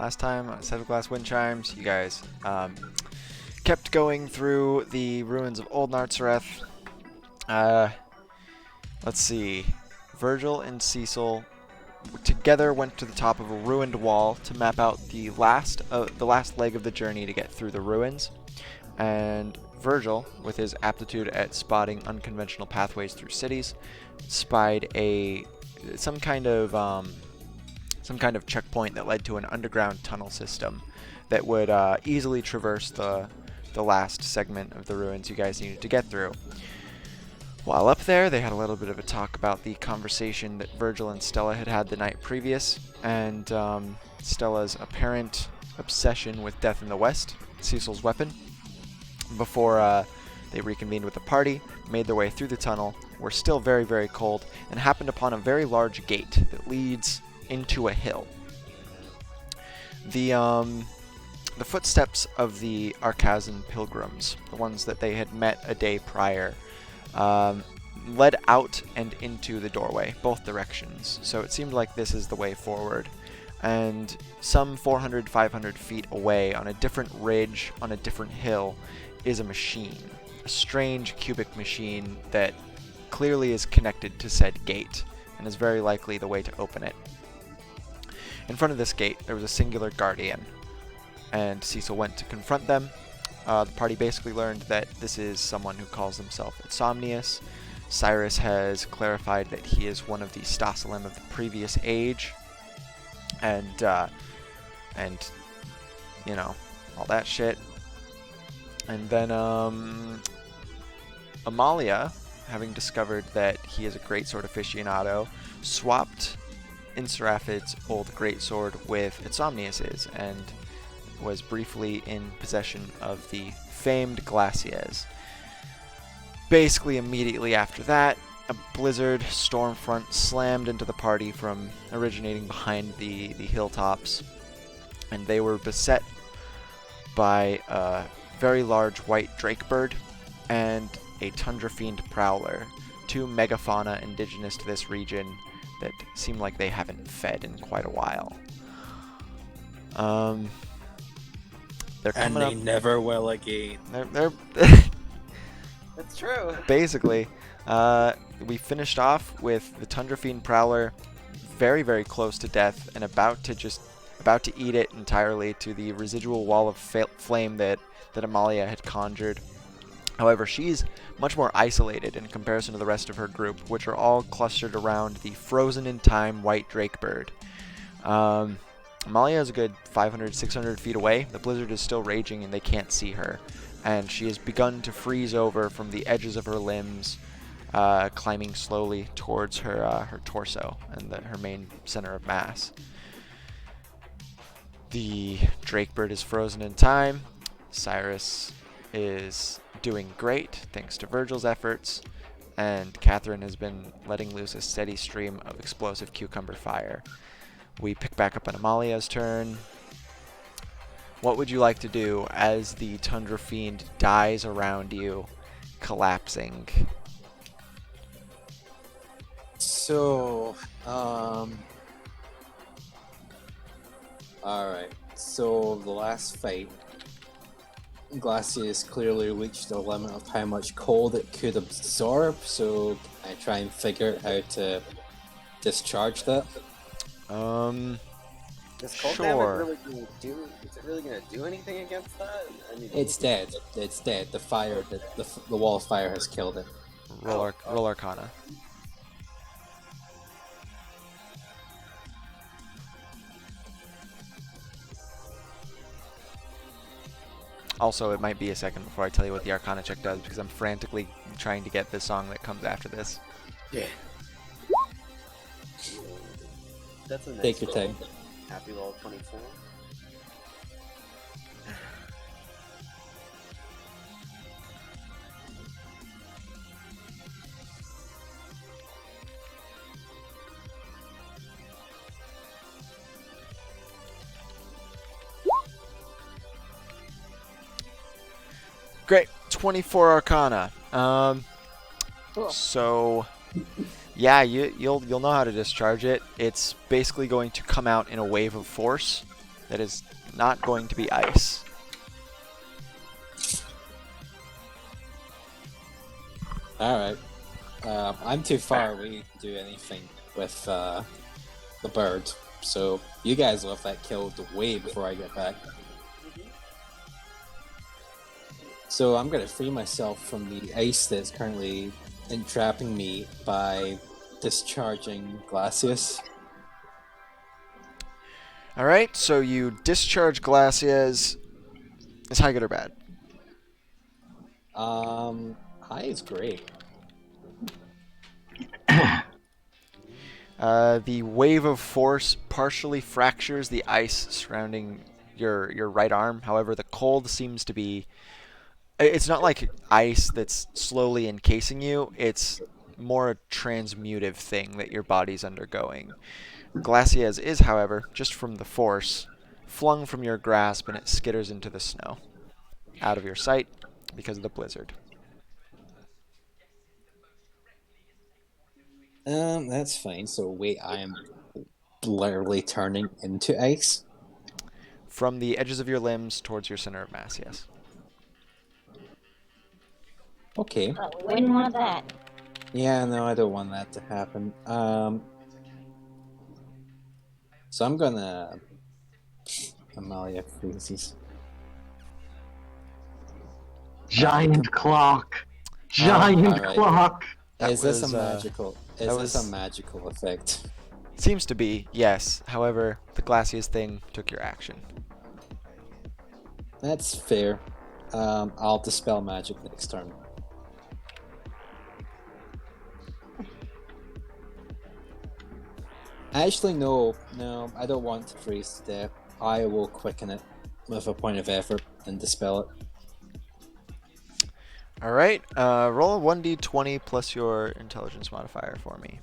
last time, set of glass Windchimes, you guys kept going through the ruins of Old Nartzareth. Let's see. Virgil and Cecil together went to the top of a ruined wall to map out the last leg of the journey to get through the ruins. And Virgil, with his aptitude at spotting unconventional pathways through cities, spied some kind of checkpoint that led to an underground tunnel system that would easily traverse the last segment of the ruins you guys needed to get through. While up there, they had a little bit of a talk about the conversation that Virgil and Stella had had the night previous, and Stella's apparent obsession with Death in the West, Cecil's weapon, before they reconvened with the party, made their way through the tunnel, were still very, very cold, and happened upon a very large gate that leads into a hill. The footsteps of the Arcazan pilgrims, the ones that they had met a day prior, led out and into the doorway, both directions. So it seemed like this is the way forward. And some 400, 500 feet away, on a different ridge, on a different hill, is a machine. A strange cubic machine that clearly is connected to said gate, and is very likely the way to open it. In front of this gate, there was a singular guardian, and Cecil went to confront them. The party basically learned that this is someone who calls himself Insomnius. Cyrus has clarified that he is one of the Stosalim of the previous age, and you know, all that shit. And then Amalia, having discovered that he is a greatsword aficionado, swapped Insarafid's old greatsword with Insomnius's, and was briefly in possession of the famed Glaciers. Basically, immediately after that, a blizzard storm front slammed into the party from originating behind the hilltops, and they were beset by a very large white drakebird and a tundra fiend prowler, two megafauna indigenous to this region that seem like they haven't fed in quite a while. They're And coming they up. never will again. They're That's true. basically. We finished off with the Tundra Fiend Prowler very, very close to death and about to eat it entirely to the residual wall of flame that Amalia had conjured. However, she's much more isolated in comparison to the rest of her group, which are all clustered around the frozen in time white drakebird. Amalia is a good 500, 600 feet away. The blizzard is still raging and they can't see her. And she has begun to freeze over from the edges of her limbs, climbing slowly towards her torso and her main center of mass. The drakebird is frozen in time. Cyrus is doing great thanks to Virgil's efforts, and Catherine has been letting loose a steady stream of explosive cucumber fire. We pick back up on Amalia's turn. What would you like to do as the Tundra Fiend dies around you, collapsing? So, alright. So, the last fight, Glacius clearly reached the limit of how much cold it could absorb, so I try and figure out how to discharge that. This cold Sure. damage really gonna do? Is it really gonna do anything against that? I mean, It's dead. It's dead. The fire, the wall of fire has killed it. Roll Arcana. Also, it might be a second before I tell you what the Arcana check does, because I'm frantically trying to get the song that comes after this. Yeah. that's a nice Take your roll. time. Happy roll 24. Great, 24 Arcana. Cool. So, yeah, you'll know how to discharge it. It's basically going to come out in a wave of force, that is not going to be ice. Alright. I'm too far away to do anything with the bird, so you guys will have that killed way before I get back. So I'm going to free myself from the ice that's currently entrapping me by discharging Glacius. Alright, so you discharge Glacias. Is high good or bad? High is great. The wave of force partially fractures the ice surrounding your right arm. However, the cold seems to be... It's not like ice that's slowly encasing you. It's more a transmutive thing that your body's undergoing. Glacias is, however, just from the force, flung from your grasp, and it skitters into the snow. Out of your sight because of the blizzard. That's fine. So wait, I am literally turning into ice? From the edges of your limbs towards your center of mass, yes. Okay. But we wouldn't want that. Yeah, no, I don't want that to happen. So I'm gonna... Amalia freezes. Giant clock. Giant alright. clock. That Is this was, a magical? Is that this was- a magical effect? Seems to be, yes. However, the Glacias thing took your action. That's fair. I'll dispel magic next turn. Actually, no, I don't want to freeze to death. I will quicken it with a point of effort and dispel it. Alright, roll a 1d20 plus your intelligence modifier for me.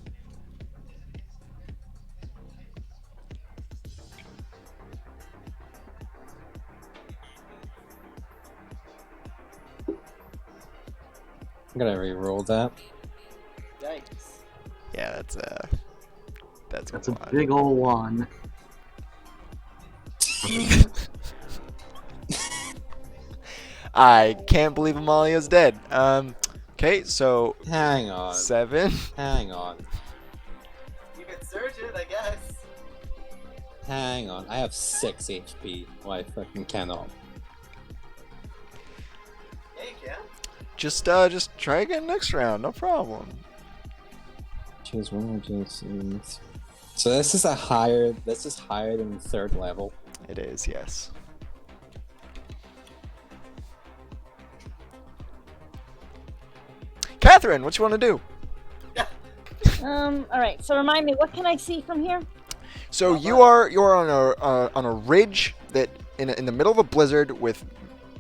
I'm gonna re-roll that. Yikes. Yeah, that's That's a lot. big ol' one. I can't believe Amalia's dead. Okay, so Hang on. 7. Hang on. You can search it, I guess. Hang on. I have 6 HP. Why I fucking cannot. Yeah, you can. Just try again next round, no problem. Choose one or two. So this is higher than the 3rd level. It is, yes. Catherine, what you want to do? Alright, so remind me, what can I see from here? So you're on a ridge that in the middle of a blizzard with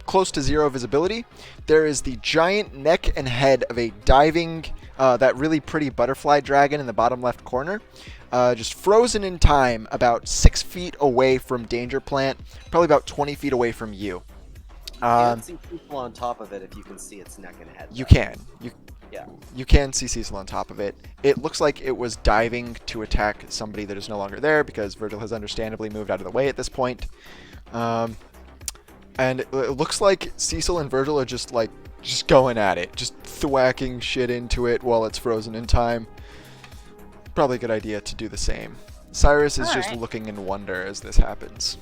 close to 0 visibility. There is the giant neck and head of a diving, that really pretty butterfly dragon in the bottom left corner. Just frozen in time about 6 feet away from Danger Plant, probably about 20 feet away from you. You can see people on top of it if you can see its neck and head. You though. can. Yeah. You can see Cecil on top of it. It looks like it was diving to attack somebody that is no longer there because Virgil has understandably moved out of the way at this point. And it looks like Cecil and Virgil are just going at it, just thwacking shit into it while it's frozen in time. Probably a good idea to do the same. Cyrus is just Alright. looking in wonder as this happens.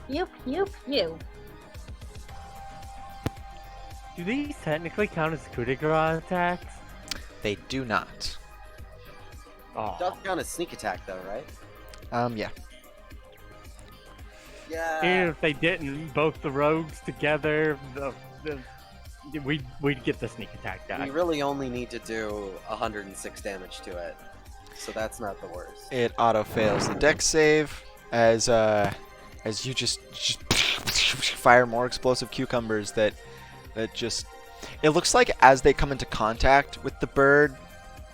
You. Do these technically count as coup de grace attacks? They do not. Oh, Does count as sneak attack though, right? Yeah. Yeah. even if they didn't, both the rogues together, we'd get the sneak attack We die. really only need to do 106 damage to it, so that's not the worst. It auto fails the dex save as you just fire more explosive cucumbers that just... It looks like as they come into contact with the bird,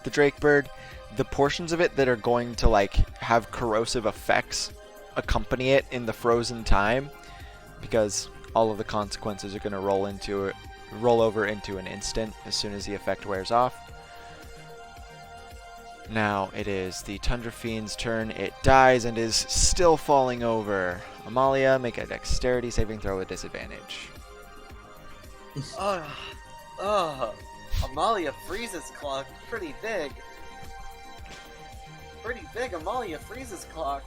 the drake bird, the portions of it that are going to have corrosive effects accompany it in the frozen time, because all of the consequences are going to roll over into an instant as soon as the effect wears off. Now it is the Tundra Fiend's turn. It dies and is still falling over. Amalia, make a dexterity saving throw with disadvantage. Amalia freezes clock. Pretty big. Pretty big Amalia freezes clock.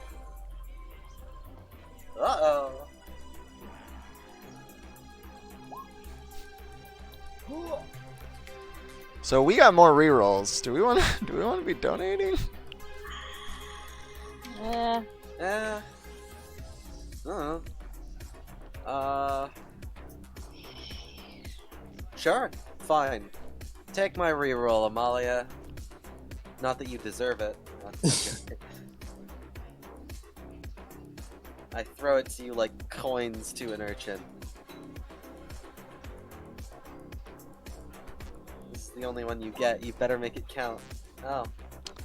Uh-oh. So we got more rerolls. Do we want to be donating? Yeah. Sure, fine. Take my reroll, Amalia. Not that you deserve it. Okay. I throw it to you like coins to an urchin. This is the only one you get. You better make it count. Oh,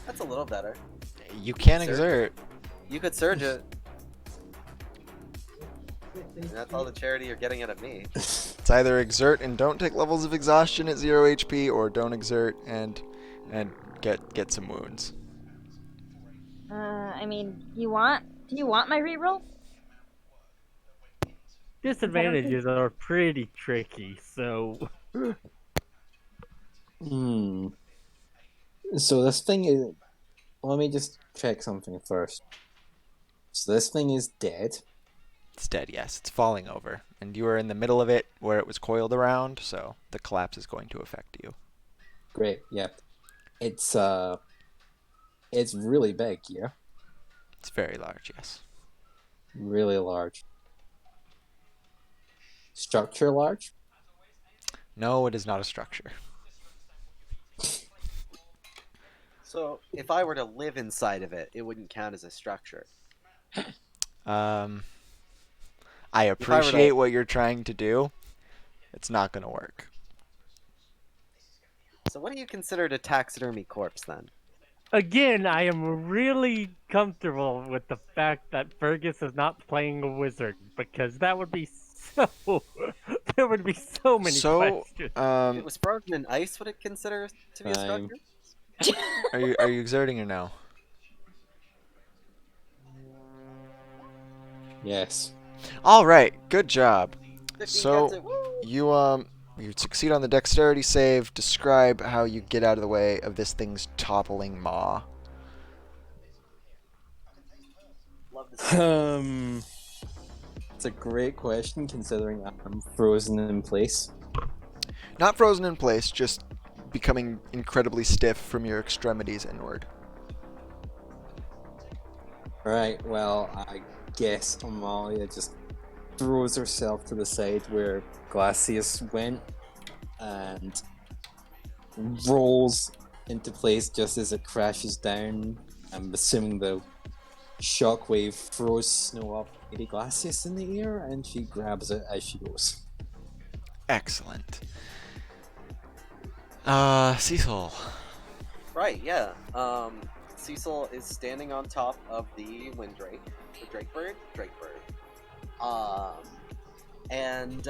that's a little better. You can't Surge. exert. You could surge it. And that's all the charity you're getting out of me. It's either exert and don't take levels of exhaustion at 0 HP, or don't exert and get some wounds. I mean, do you want my reroll? Disadvantages are pretty tricky, so. So this thing is. Let me just check something first. So this thing is dead. It's dead, yes. It's falling over. And you are in the middle of it where it was coiled around, so the collapse is going to affect you. Great, yeah. It's really big, yeah? It's very large, yes. Really large. Structure large? No, it is not a structure. So, if I were to live inside of it, it wouldn't count as a structure. I appreciate what you're trying to do. It's not going to work. So what do you consider a taxidermy corpse, then? Again, I am really comfortable with the fact that Fergus is not playing a wizard, because that would be so. There would be so many questions. If it was frozen in ice, would it consider to be a Time. structure? Are you exerting or no? Yes. All right, good job. 15 So gets it, woo! you succeed on the dexterity save. Describe how you get out of the way of this thing's toppling maw. Love this. It's a great question considering I'm frozen in place. Not frozen in place, just becoming incredibly stiff from your extremities inward. Right, well, I guess Amalia just throws herself to the side where Glacius went and rolls into place just as it crashes down. I'm assuming the shockwave throws snow up Lady Glacius in the air and she grabs it as she goes. Excellent. Cecil. Right, yeah. Cecil is standing on top of the Windrake. The Drakebird? Drakebird. And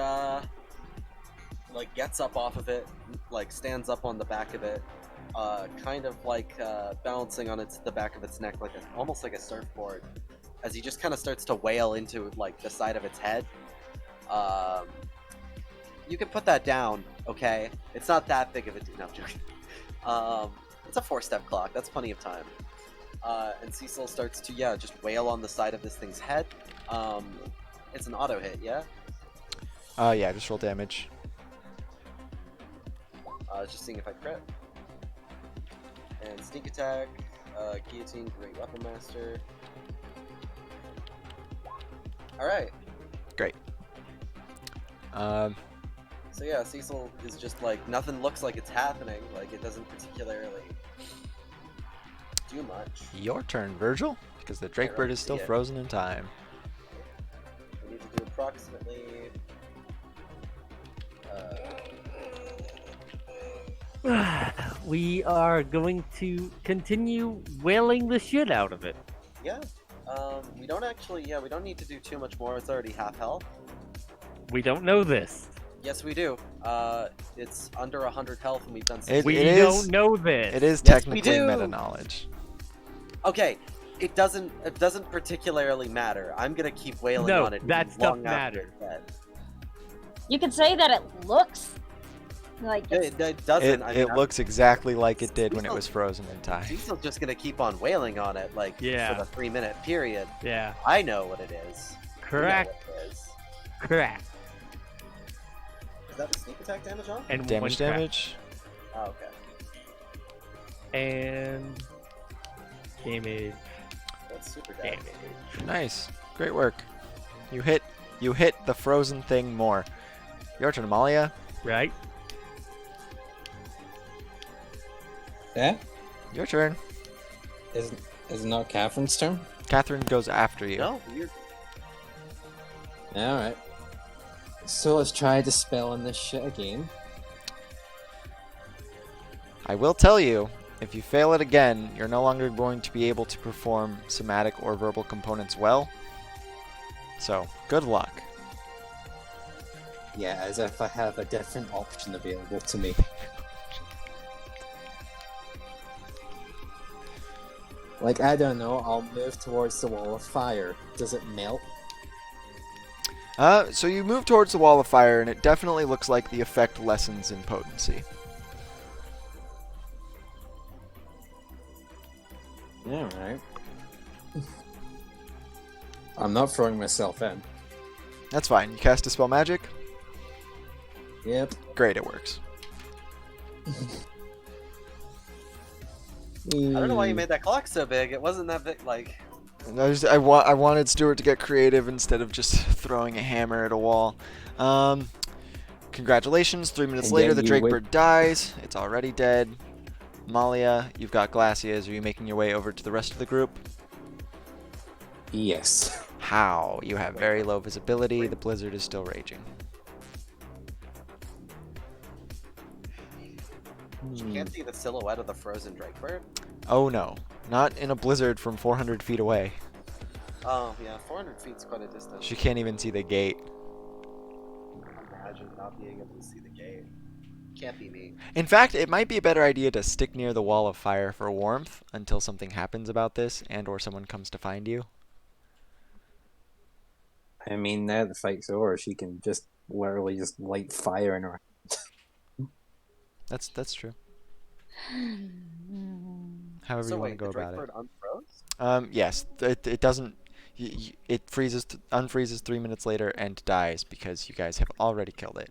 like gets up off of it, like stands up on the back of it, kind of like balancing on the back of its neck, like almost like a surfboard, as he just kind of starts to wail into like the side of its head. You can put that down, okay? It's not that big of a deal. No, I'm joking. It's a 4-step clock. That's plenty of time. And Cecil starts to just wail on the side of this thing's head. It's an auto hit, yeah? Yeah, just roll damage. Just seeing if I crit. And sneak attack, guillotine, great weapon master. Alright. Great. So yeah, Cecil is just like, nothing looks like it's happening. Like, it doesn't particularly do much. Your turn, Virgil, because the Drakebird is still frozen in time. We need to do approximately... We are going to continue wailing the shit out of it. Yeah. We don't actually, we don't need to do too much more. It's already half health. We don't know this. Yes, we do. It's under 100 health, and we've done. It We is- don't know this. It is Yes, we technically do. meta knowledge. Okay, it doesn't particularly matter. I'm gonna keep wailing No, on it. that even stuff long after matters. it's dead. You can say that it looks like it's It doesn't. It looks exactly like it did when it was frozen in time. Cecil's just gonna keep on wailing on it, like Yeah. for the 3-minute period. Yeah, I know what it is. You know correct, what it is. correct. Is that the sneak attack damage on? And Damage, one crack. damage. Oh, okay. And damage, That's super damage. damage. Nice, great work. You hit the frozen thing more. Your turn, Amalia. Right? Yeah? Your turn. Is it not Catherine's turn? Catherine goes after you. No, weird. Alright. So let's try dispelling this shit again. I will tell you, if you fail it again, you're no longer going to be able to perform somatic or verbal components well. So, good luck. Yeah, as if I have a different option available to me. Like, I don't know, I'll move towards the wall of fire. Does it melt? So you move towards the wall of fire, and it definitely looks like the effect lessens in potency. Alright. I'm not throwing myself in. That's fine. You cast Dispel Magic? Yep. Great, it works. I don't know why you made that clock so big. It wasn't that big. Like, I wanted Stuart to get creative instead of just throwing a hammer at a wall. Congratulations. 3 minutes And later, then the you Drake wait- Bird dies. It's already dead. Malia, you've got Glacias. Are you making your way over to the rest of the group? Yes. How? You have very low visibility. The blizzard is still raging. you can't see the silhouette of the frozen Drake Bird. Oh no. Not in a blizzard from 400 feet away. Oh yeah, 400 feet's quite a distance. She can't even see the gate. Imagine not being able to see the gate. Can't be me. In fact, it might be a better idea to stick near the wall of fire for warmth until something happens about this and or someone comes to find you. I mean, now the fight's over, she can just literally just light fire in her. That's true. However So you want to wait, go the Drake about it. Bird unfroze? Yes, it doesn't. It unfreezes 3 minutes later and dies because you guys have already killed it.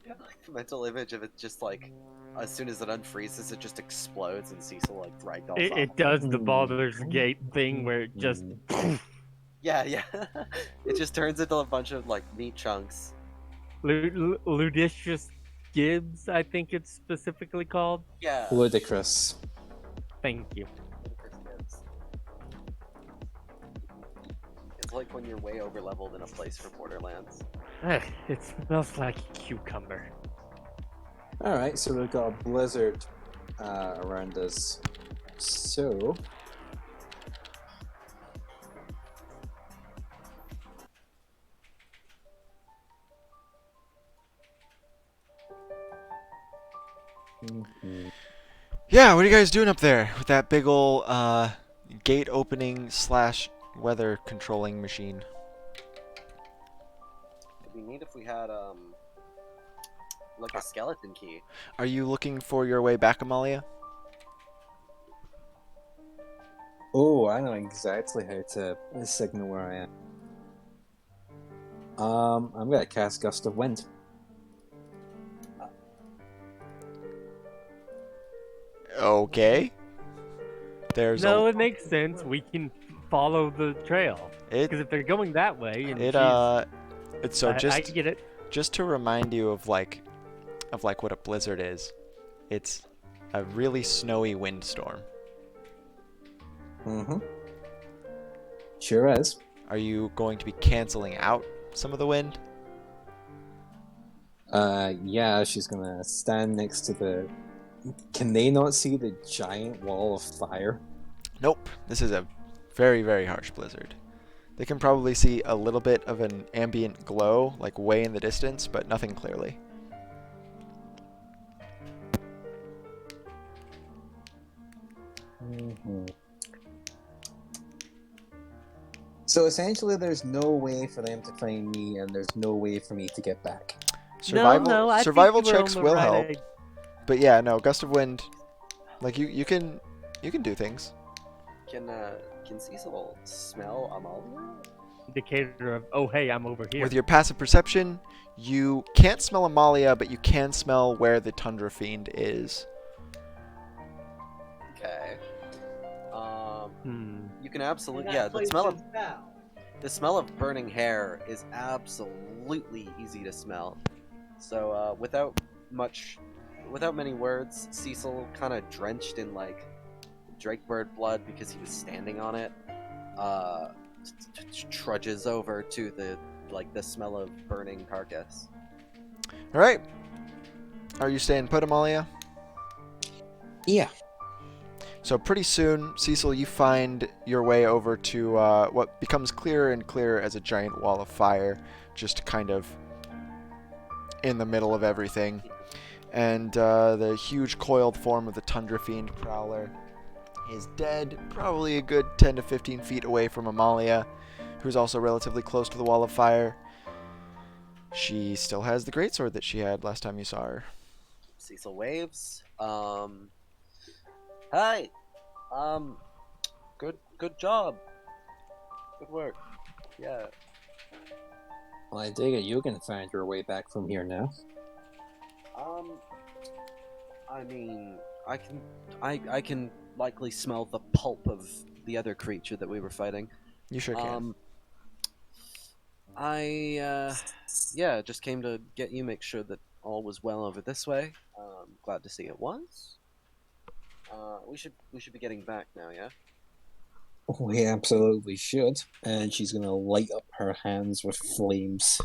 Like the mental image of it just like, as soon as it unfreezes, it just explodes and Cecil like ragdolls off. It does the Baldur's Gate thing where it just. Yeah, yeah. It just turns into a bunch of like meat chunks. Ludicious Gibbs, I think it's specifically called. Yeah. Ludicrous. Thank you. It's like when you're way over leveled in a place for Borderlands. It smells like a cucumber. Alright, so we've got a blizzard around us. So. Yeah, what are you guys doing up there with that big ol' gate opening / weather controlling machine? It'd be neat if we had like a skeleton key. Are you looking for your way back, Amalia? Oh, I know exactly how to signal where I am. I'm gonna cast Gust of Wind. Okay. There's No, it makes sense. We can follow the trail. it Because if they're going that way, and it's so I get it. just to remind you of like what a blizzard is. It's a really snowy windstorm. Mm-hmm. Sure is. Are you going to be canceling out some of the wind? Yeah, she's gonna stand next to the... Can they not see the giant wall of fire? Nope. This is a very, very harsh blizzard. They can probably see a little bit of an ambient glow, like way in the distance, but nothing clearly. So essentially, there's no way for them to find me, and there's no way for me to get back. Survival, no, I think survival you were checks on the will right help, but yeah, no, gust of wind. Like you can do things. Can Cecil smell Amalia? indicator of, oh hey, I'm over here. With your passive perception, you can't smell Amalia, but you can smell where the Tundra Fiend is. Okay. Hmm. You can absolutely the smell of burning hair is absolutely easy to smell. So without many words, Cecil, kind of drenched in like Drakebird blood because he was standing on it, trudges over to the smell of burning carcass. All right. Are you staying put, Amalia? Yeah. So pretty soon, Cecil, you find your way over to what becomes clearer and clearer as a giant wall of fire, just kind of in the middle of everything. And the huge coiled form of the Tundra Fiend Prowler is dead, probably a good 10 to 15 feet away from Amalia, who's also relatively close to the wall of fire. She still has the greatsword that she had last time you saw her. Cecil waves. Hi. Good job. Good work. Yeah. Well, I dig it. You can find your way back from here now. I mean, I can likely smell the pulp of the other creature that we were fighting. You sure can. Yeah, just came to get you, make sure that all was well over this way. Glad to see it was. We should be getting back now, yeah? We absolutely should. And she's gonna light up her hands with flames.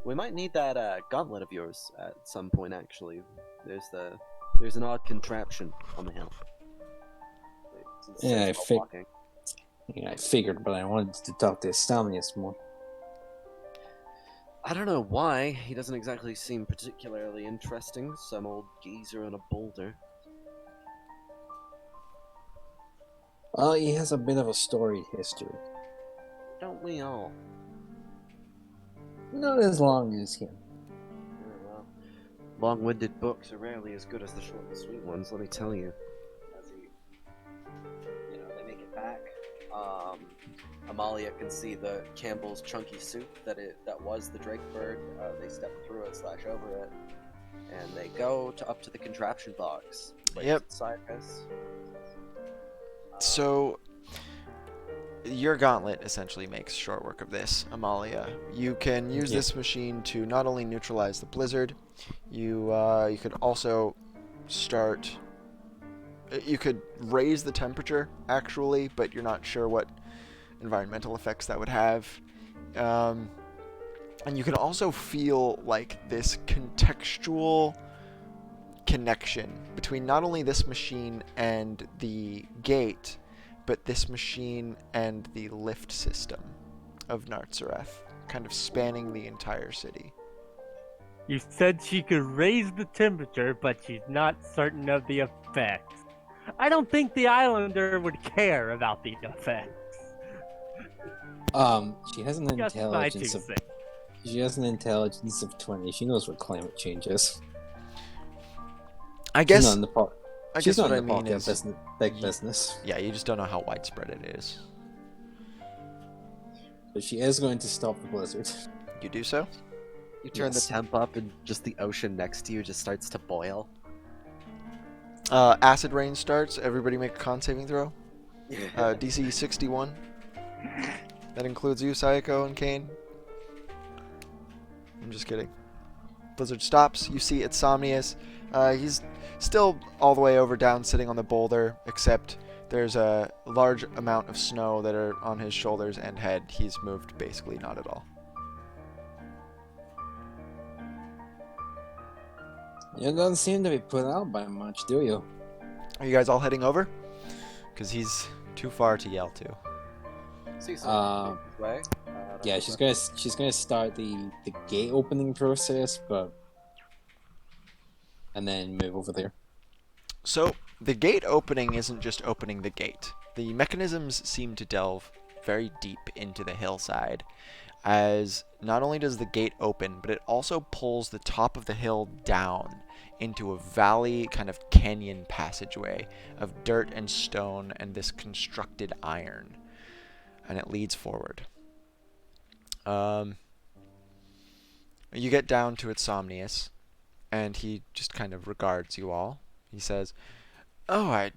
We might need that gauntlet of yours at some point. Actually, there's an odd contraption on the hill. Yeah, Walking. Yeah, I figured, but I wanted to talk to Estamius more. I don't know why. He doesn't exactly seem particularly interesting. Some old geezer on a boulder. Well, he has a bit of a storied history. Don't we all? Not as long as him. Yeah, well, long-winded books are rarely as good as the short and sweet ones, let me tell you. As they make it back. Amalia can see the Campbell's chunky soup that was the Drakebird. They step through it, slash over it, and they go up to the contraption box. Yep. So, your gauntlet essentially makes short work of this, Amalia. You can use this machine to not only neutralize the blizzard, you could also start... You could raise the temperature, actually, but you're not sure what environmental effects that would have. And you can also feel like this contextual connection between not only this machine and the gate, but this machine and the lift system of Nartzareth, kind of spanning the entire city. You said she could raise the temperature, but she's not certain of the effects. I don't think the Islander would care about the effects. She has an Just my 2 cents. She has an intelligence of 20. She knows what climate change is. I guess. She's not what I in the mean is big business. Yeah, you just don't know how widespread it is. But she is going to stop the blizzard. You do so? You turn Yes. the temp up and just the ocean next to you just starts to boil. Acid rain starts. Everybody make a con saving throw. DC 61. That includes you, Sayako, and Kane. I'm just kidding. Blizzard stops. You see Insomnius. He's still all the way over down sitting on the boulder, except there's a large amount of snow that are on his shoulders and head. He's moved basically not at all. You don't seem to be put out by much, do you? Are you guys all heading over? Because he's too far to yell to. Cecil, Uh, way. yeah, she's gonna start the gate opening process, and then move over there. So, the gate opening isn't just opening the gate. The mechanisms seem to delve very deep into the hillside, as not only does the gate open, but it also pulls the top of the hill down into a valley kind of canyon passageway of dirt and stone and this constructed iron. And it leads forward. You get down to Insomnius, and he just kind of regards you all. He says, I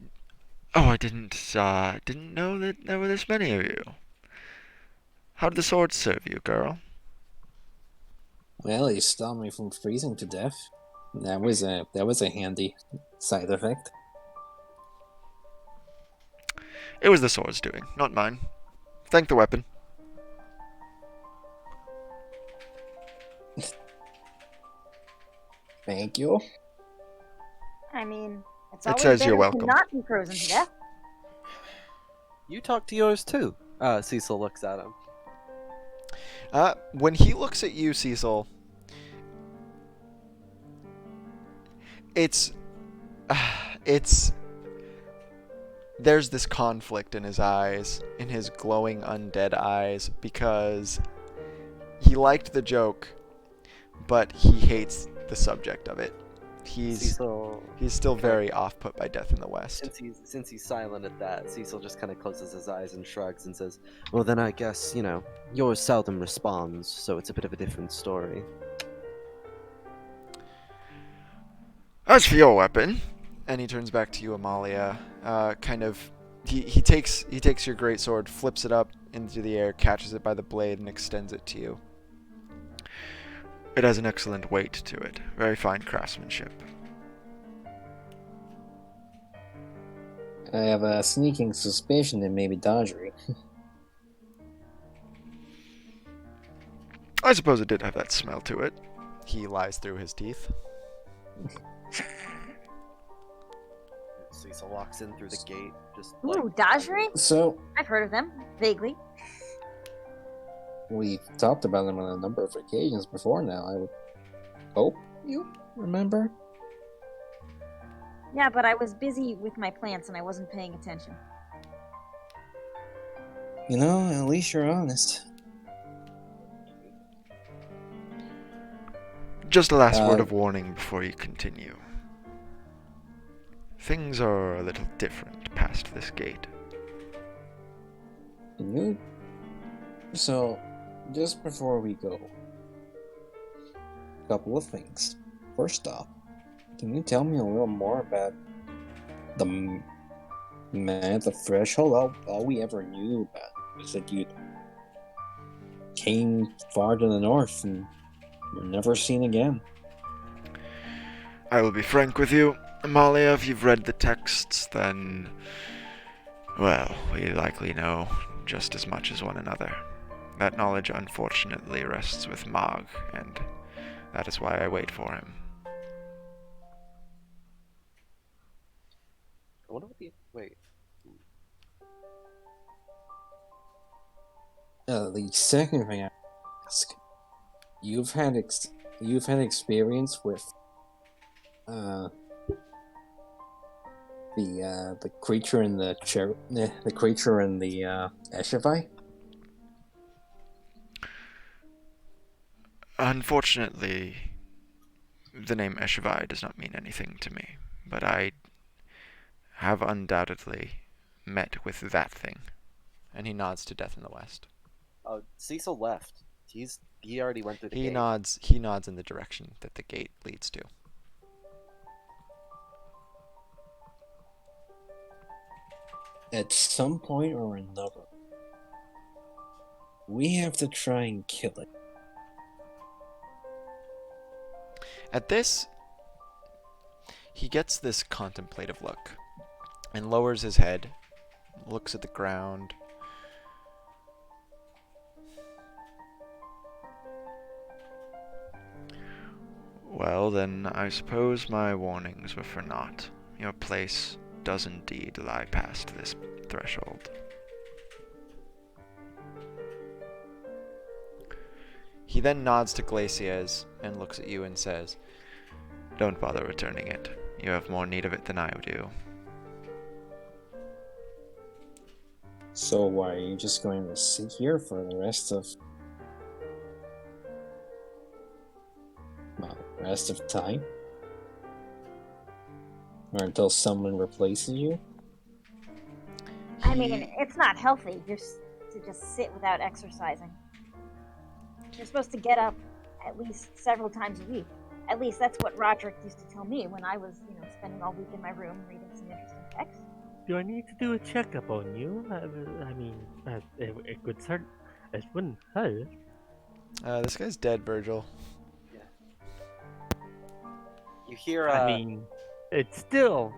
didn't know that there were this many of you. How did the sword serve you, girl?" Well, he stopped me from freezing to death. That was a handy side effect. "It was the sword's doing, not mine. Thank the weapon." Thank you. I mean, it's It always says better you're to welcome. not be frozen to death. You talk to yours too. Cecil looks at him. When he looks at you, Cecil, it's there's this conflict in his eyes, in his glowing undead eyes, because he liked the joke, but he hates the subject of it. Cecil, He's still very off-put by Death in the West. since he's silent at that, Cecil just kind of closes his eyes and shrugs and says, "Well, then I guess yours seldom responds, so it's a bit of a different story." As for your weapon, and he turns back to you, Amalia. He takes your greatsword, flips it up into the air, catches it by the blade, and extends it to you. "It has an excellent weight to it. Very fine craftsmanship." I have a sneaking suspicion it may be dodgery. "I suppose it did have that smell to it." He lies through his teeth. Cecil walks in through the gate, just Ooh, Dodgery? So, I've heard of them, vaguely. we've talked about them on a number of occasions before now. I would hope you remember. Yeah, but I was busy with my plants and I wasn't paying attention. At least you're honest. Just a last word of warning before you continue. Things are a little different past this gate. So, just before we go, a couple of things. First off, can you tell me a little more about the man at the threshold? All we ever knew about was that you came far to the north and were never seen again. I will be frank with you, Amalia. If you've read the texts, then, well, we likely know just as much as one another. That knowledge unfortunately rests with Mog, and that is why I wait for him. I wonder what the wait. The second thing I ask, you've had experience with the creature in the Eshevai? Unfortunately, the name Eshevai does not mean anything to me, but I have undoubtedly met with that thing. And he nods to Death in the West. Oh, Cecil left. He already went through the He gate. nods in the direction that the gate leads to. At some point or another, we have to try and kill it. At this, he gets this contemplative look and lowers his head, looks at the ground. "Well, then, I suppose my warnings were for naught. Your place does indeed lie past this threshold." He then nods to Glaciers and looks at you and says, "Don't bother returning it. You have more need of it than I do." So why are you just going to sit here for the rest of time? Or until someone replaces you? I mean, it's not healthy just to just sit without exercising. You're supposed to get up at least several times a week. At least that's what Roderick used to tell me when I was, spending all week in my room reading some interesting text. Do I need to do a checkup on you? I mean, it could start. It wouldn't hurt. This guy's dead, Virgil. You hear, I mean, it's still.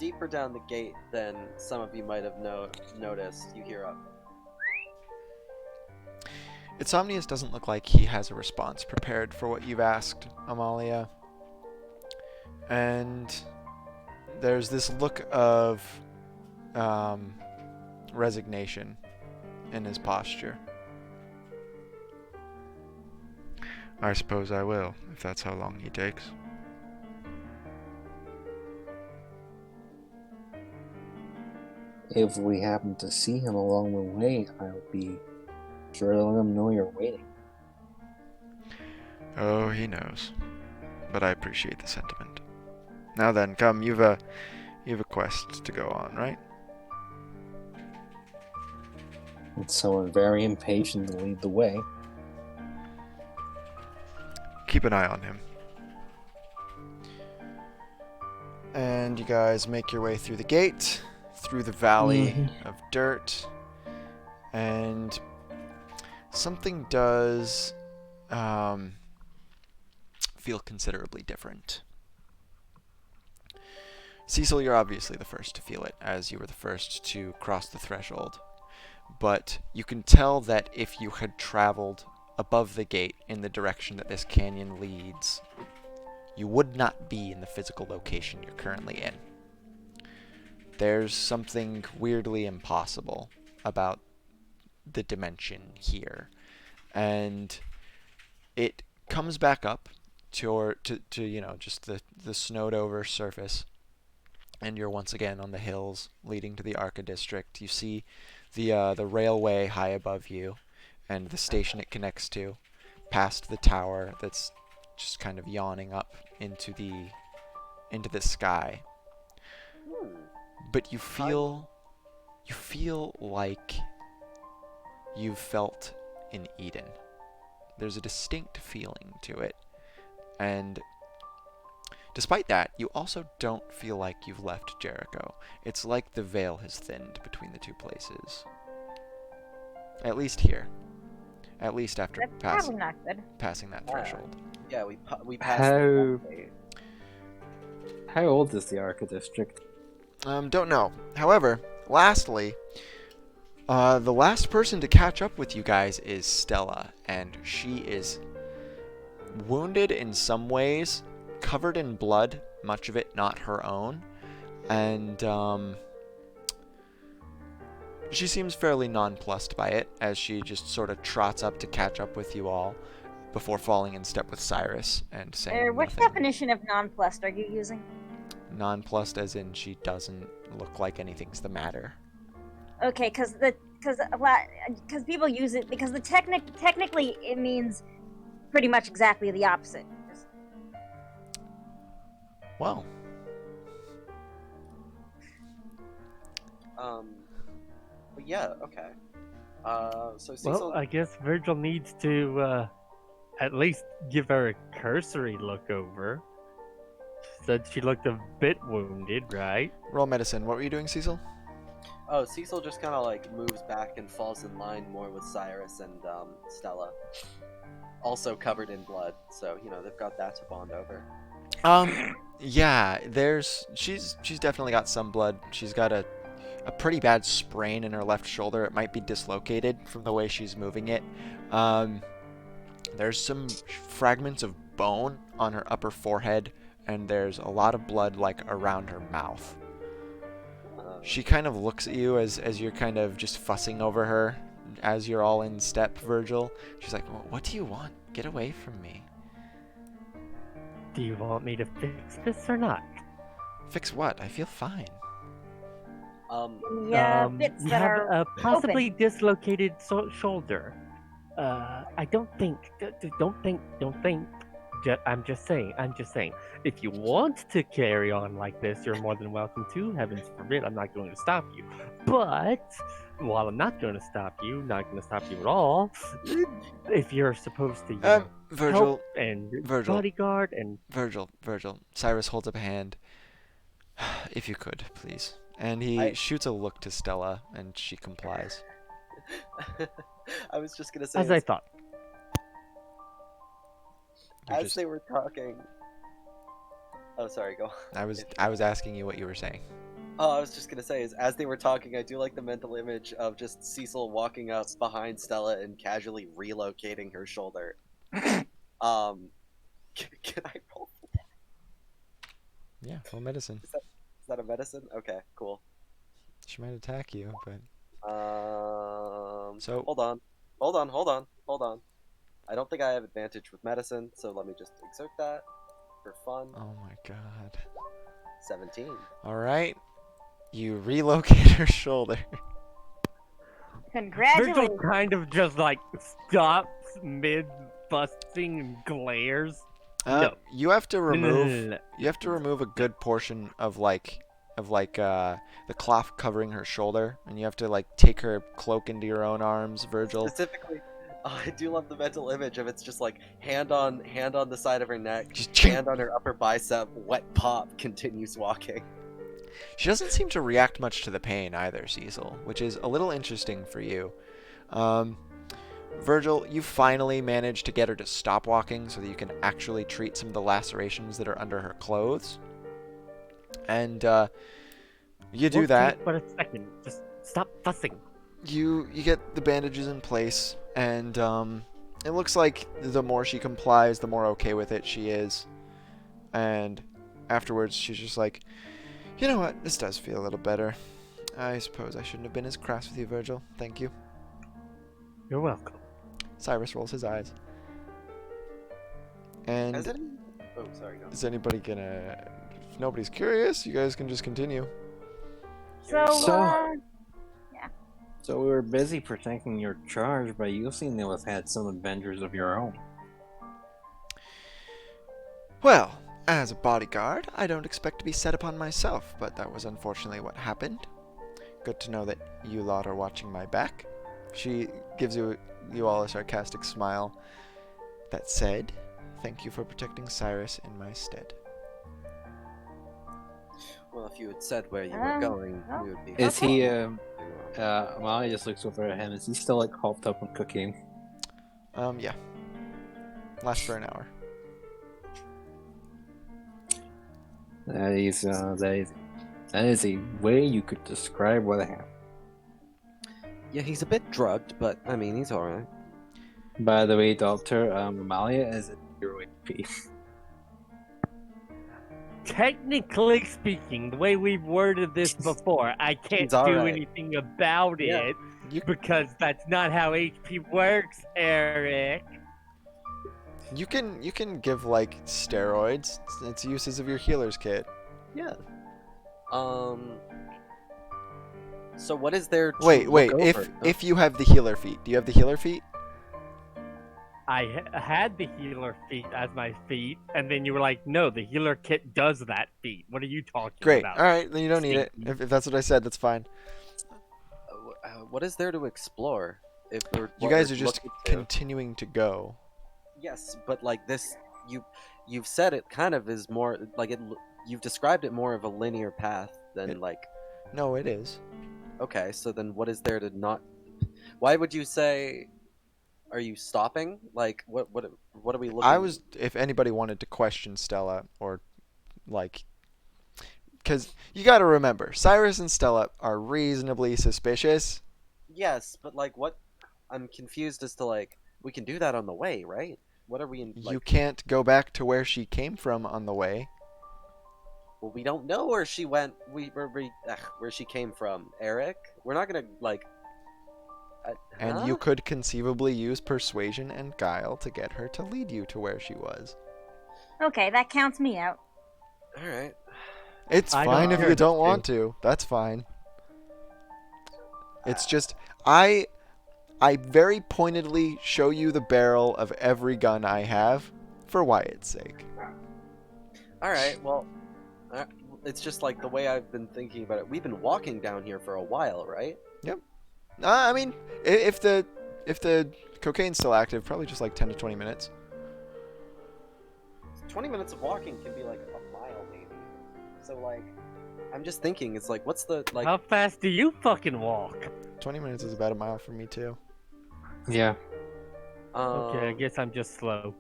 deeper down the gate than some of you might have noticed, you hear a... Insomnius doesn't look like he has a response prepared for what you've asked, Amalia. And there's this look of resignation in his posture. "I suppose I will, if that's how long he takes." If we happen to see him along the way, I'll be sure to let him know you're waiting. Oh, he knows. But I appreciate the sentiment. Now then, come, you've a quest to go on, right? It's someone very impatient to lead the way. Keep an eye on him. And you guys make your way through the gate, through the valley of dirt, and something does feel considerably different. Cecil, you're obviously the first to feel it, as you were the first to cross the threshold. But you can tell that if you had traveled above the gate in the direction that this canyon leads, you would not be in the physical location you're currently in. There's something weirdly impossible about the dimension here. And it comes back up to just the snowed over surface. And you're once again on the hills leading to the Arca district. You see the railway high above you and the station it connects to, past the tower that's just kind of yawning up into the sky. But you feel like you've felt in Eden. There's a distinct feeling to it. And despite that, you also don't feel like you've left Jericho. It's like the veil has thinned between the two places. At least here. At least after That's probably not good. passing that threshold. Yeah, we passed... How old is the Arca district? Don't know. However, lastly, the last person to catch up with you guys is Stella, and she is wounded in some ways, covered in blood, much of it not her own, and she seems fairly nonplussed by it as she just sort of trots up to catch up with you all before falling in step with Cyrus and saying Which nothing. definition of nonplussed are you using? Nonplussed as in she doesn't look like anything's the matter. Okay, because people use it because technically it means pretty much exactly the opposite. Well, but yeah, okay. So Cecil... Well, I guess Virgil needs to at least give her a cursory look over. Said she looked a bit wounded, right? roll medicine. What were you doing, Cecil? Oh, Cecil just kind of like moves back and falls in line more with Cyrus and Stella. Also covered in blood, so they've got that to bond over. Yeah, she's definitely got some blood. She's got a pretty bad sprain in her left shoulder. It might be dislocated from the way she's moving it. There's some fragments of bone on her upper forehead, and there's a lot of blood like around her mouth. She kind of looks at you as you're kind of just fussing over her as you're all in step, Virgil. She's like, well, what do you want? Get away from me. Do you want me to fix this or not? Fix what? I feel fine. Yeah, bits you that have are a possibly open. dislocated shoulder. I don't think. Don't think. I'm just saying. If you want to carry on like this, you're more than welcome to. Heavens forbid, I'm not going to stop you. But while I'm not going to stop you, not going to stop you at all. If you're supposed to, Virgil, help and Virgil. bodyguard and Virgil. Cyrus holds up a hand. If you could, please. And he shoots a look to Stella, and she complies. I was just gonna say, as I thought. as they were talking. Oh, sorry. Go. I was asking you what you were saying. Oh, I was just gonna say, is as they were talking, I do like the mental image of just Cecil walking up behind Stella and casually relocating her shoulder. Can I roll for that? Yeah, full medicine. Is that a medicine? Okay, cool. She might attack you, but So hold on. I don't think I have advantage with medicine, so let me just exert that for fun. oh my god. 17. All right, you relocate her shoulder. Congratulations. Virgil kind of just like stops mid busting and glares. No. You have to remove. No. You have to remove a good portion of the cloth covering her shoulder, and you have to like take her cloak into your own arms, Virgil. Specifically, I do love the mental image of it's just like hand on the side of her neck, Just hand on her upper bicep, wet pop, continues walking. She doesn't seem to react much to the pain either, Cecil, which is a little interesting for you. Virgil, you finally managed to get her to stop walking so that you can actually treat some of the lacerations that are under her clothes. And you do that. For a second, just stop fussing. You get the bandages in place, and it looks like the more she complies, the more okay with it she is. And afterwards, she's just like, you know what, this does feel a little better. I suppose I shouldn't have been as crass with you, Virgil. Thank you. You're welcome. Cyrus rolls his eyes. And Has any... Oh, sorry, go. is anybody gonna... If nobody's curious, you guys can just continue. So, So we were busy protecting your charge, but you seem to have had some adventures of your own. Well, as a bodyguard, I don't expect to be set upon myself, but that was unfortunately what happened. Good to know that you lot are watching my back. She gives you all a sarcastic smile. That said, thank you for protecting Cyrus in my stead. Well, if you had said where you were going, oh. we would be... Is he, Molly just looks over at him. Is he still, like, hopped up on cooking? Yeah. Lasts for an hour. That is a way you could describe what happened. Yeah, he's a bit drugged, but, I mean, he's alright. By the way, Doctor, Amalia is at 0 HP. Technically speaking, the way we've worded this before, I can't He's do alright. anything about Yeah. it You because that's not how HP works, Eric. you can give like steroids. It's uses of your healer's kit. Yeah. So what is there to Wait. look over? If you have the healer feat, do you have the healer feat? I had the healer feat as my feat, and then you were like, no, the healer kit does that feat. What are you talking Great. about? All right, then you don't need it. Stinky. If that's what I said, that's fine. What is there to explore? If we're, You what guys we're are just looking to? continuing to go. Yes, but like this, you've said it kind of is more like it. You've described it more of a linear path than It- like. No, it is. Okay, so then what is there to not? Why would you say? Are you stopping? Like what are we looking? I was, if anybody wanted to question Stella or like, because you got to remember, Cyrus and Stella are reasonably suspicious. Yes, but like what? I'm confused as to like we can do that on the way, right? What are we in? Like, You can't go back to where she came from on the way. Well, we don't know where she went. Where she came from, Eric. We're not gonna like. And huh? you could conceivably use persuasion and guile to get her to lead you to where she was. Okay, that counts me out. All right. It's I fine don't if care you don't to. want to. That's fine. It's just I very pointedly show you the barrel of every gun I have for Wyatt's sake. All right. Well, it's just like the way I've been thinking about it. We've been walking down here for a while, right? I mean, if the cocaine's still active, probably just like 10 to 20 minutes. 20 minutes of walking can be like a mile, maybe. So like, I'm just thinking, it's like, what's the like? How fast do you fucking walk? 20 minutes is about a mile for me too. Yeah. Okay, I guess I'm just slow.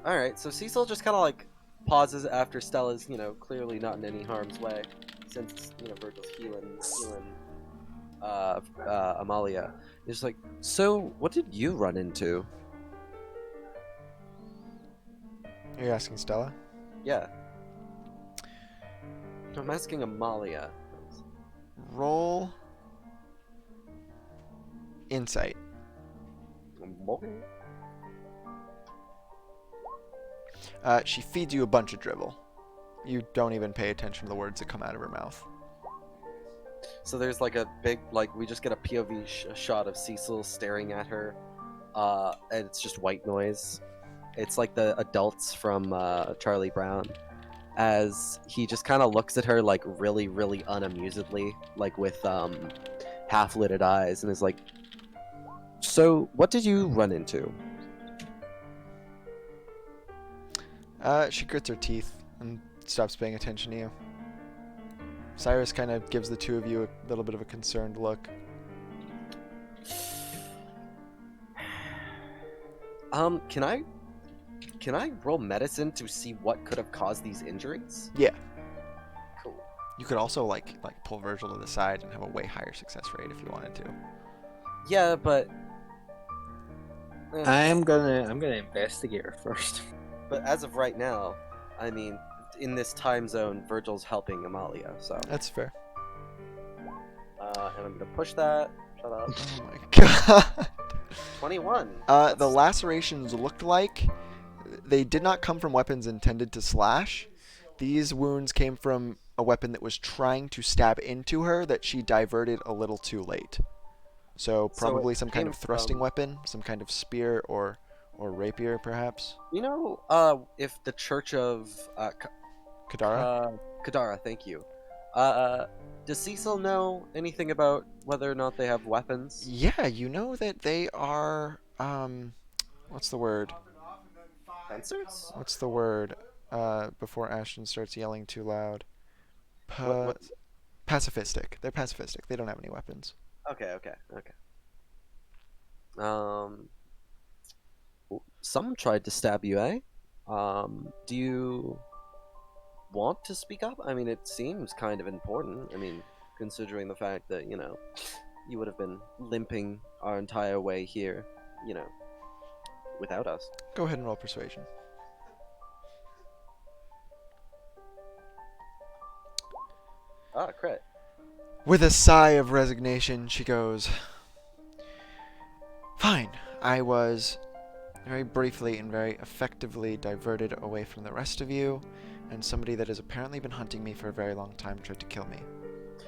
All right. So Cecil just kind of like pauses after Stella's, clearly not in any harm's way, since Virgil's healing Amalia. He's like, so what did you run into? Are you asking Stella? Yeah. I'm asking Amalia. Roll insight. She feeds you a bunch of dribble. You don't even pay attention to the words that come out of her mouth. So there's like a big, like, we just get a POV shot of Cecil staring at her, and it's just white noise. It's like the adults from Charlie Brown, as he just kind of looks at her like really, really unamusedly, like with half-lidded eyes, and is like, so what did you run into? She grits her teeth and stops paying attention to you. Cyrus kind of gives the two of you a little bit of a concerned look. Can I roll medicine to see what could have caused these injuries? Yeah. Cool. You could also like pull Virgil to the side and have a way higher success rate if you wanted to. Yeah, but I'm gonna investigate her first. But as of right now, I mean, in this time zone, Virgil's helping Amalia, so. That's fair. And I'm gonna push that. Shut up. Oh my god. 21. The lacerations looked like they did not come from weapons intended to slash. These wounds came from a weapon that was trying to stab into her that she diverted a little too late. So probably it some kind came of thrusting from- weapon, some kind of spear or rapier, perhaps. If the Church of Kadara? Kadara, thank you. Does Cecil know anything about whether or not they have weapons? Yeah, you know that they are what's the word? Fencers? What's the word? Before Ashton starts yelling too loud. What's... Pacifistic. They're pacifistic. They don't have any weapons. Okay. Some tried to stab you, eh? Do you want to speak up? I mean, it seems kind of important. I mean, considering the fact that, you would have been limping our entire way here, without us. Go ahead and roll persuasion. Ah, crit. With a sigh of resignation, she goes, "Fine. I was very briefly and very effectively diverted away from the rest of you, and somebody that has apparently been hunting me for a very long time tried to kill me.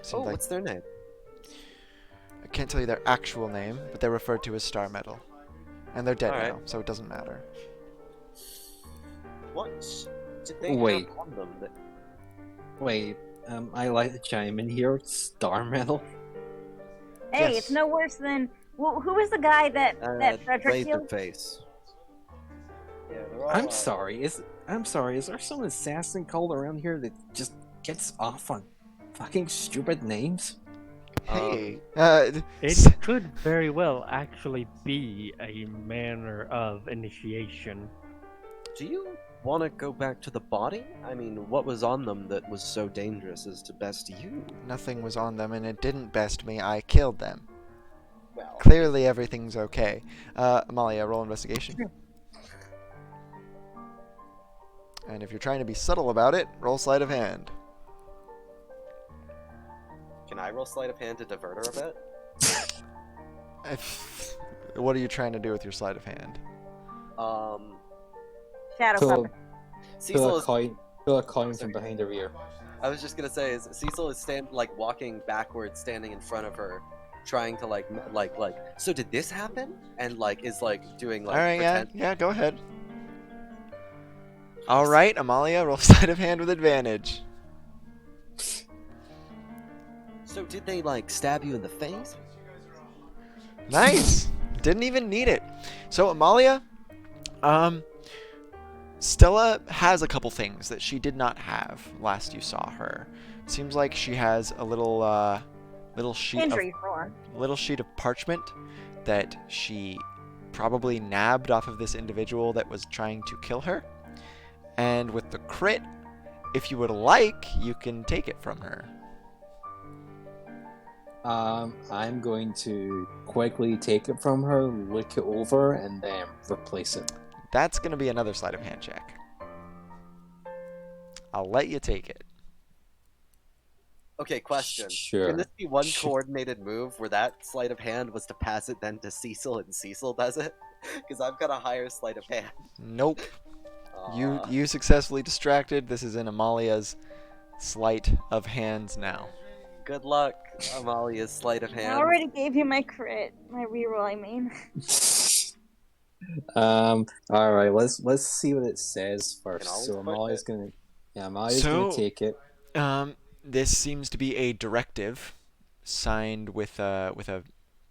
Seemed like- What's their name? I can't tell you their actual name, but they're referred to as Star Metal. And they're dead Alright. now, so it doesn't matter." What did they Wait. have on them? That... Wait, I like to chime in here. Star Metal. Hey, Yes. it's no worse than who was the guy that Frederick killed? Laserface. Yeah, they're all, I'm sorry. Is there some assassin cult around here that just gets off on fucking stupid names? Hey, It could very well actually be a manner of initiation. Do you want to go back to the body? I mean, what was on them that was so dangerous as to best you? nothing was on them, and it didn't best me. I killed them. Well, Clearly, everything's okay. Amalia, roll investigation. And if you're trying to be subtle about it, roll sleight of hand. Can I roll sleight of hand to divert her a bit? What are you trying to do with your sleight of hand? Shadow Pull, puppet. Cecil is. pull a coin from behind her ear. I was just gonna say, is Cecil is walking backwards, standing in front of her, trying to like. So did this happen? And is doing All right, pretend. yeah, go ahead. All right, Amalia, roll sleight of hand with advantage. So did they stab you in the face? Nice. Didn't even need it. So Amalia, Stella has a couple things that she did not have last you saw her. Seems like she has a little sheet Injury for one. of parchment that she probably nabbed off of this individual that was trying to kill her. And with the crit, if you would like, you can take it from her. I'm going to quickly take it from her, look it over, and then replace it. That's going to be another sleight of hand check. I'll let you take it. Okay, question. Sure. Can this be one coordinated move where that sleight of hand was to pass it then to Cecil and Cecil does it? Because I've got a higher sleight of hand. Nope. Aw. You successfully distracted. This is in Amalia's sleight of hands now. Good luck, Amalia's sleight of I hand. already gave you my crit. My reroll, I mean. All right. Let's see what it says Can first. always So put Amalia's it. gonna, Amalia's gonna take it. This seems to be a directive signed with a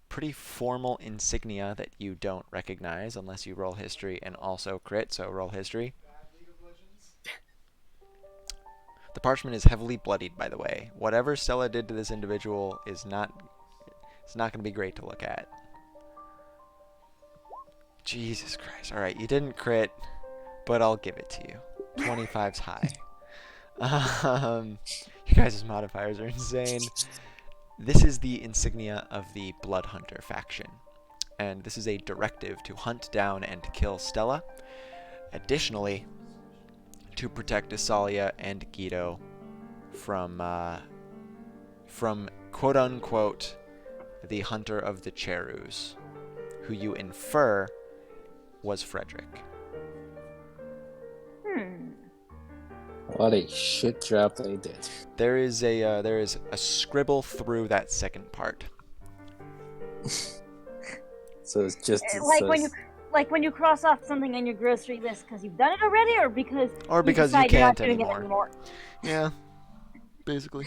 pretty formal insignia that you don't recognize unless you roll history and also crit. So roll history. The parchment is heavily bloodied, by the way. Whatever Stella did to this individual is not going to be great to look at. Jesus Christ. All right, you didn't crit, but I'll give it to you. 25's high. You guys' modifiers are insane. This is the insignia of the Blood Hunter faction, and this is a directive to hunt down and kill Stella. Additionally, to protect Isalia and Guido from quote-unquote the Hunter of the Cherus, who you infer was Frederick. What a shit job they did. There is a scribble through that second part. So it's just When you cross off something on your grocery list because you've done it already, or because you decide you're not can't doing anymore. it anymore. Yeah, basically.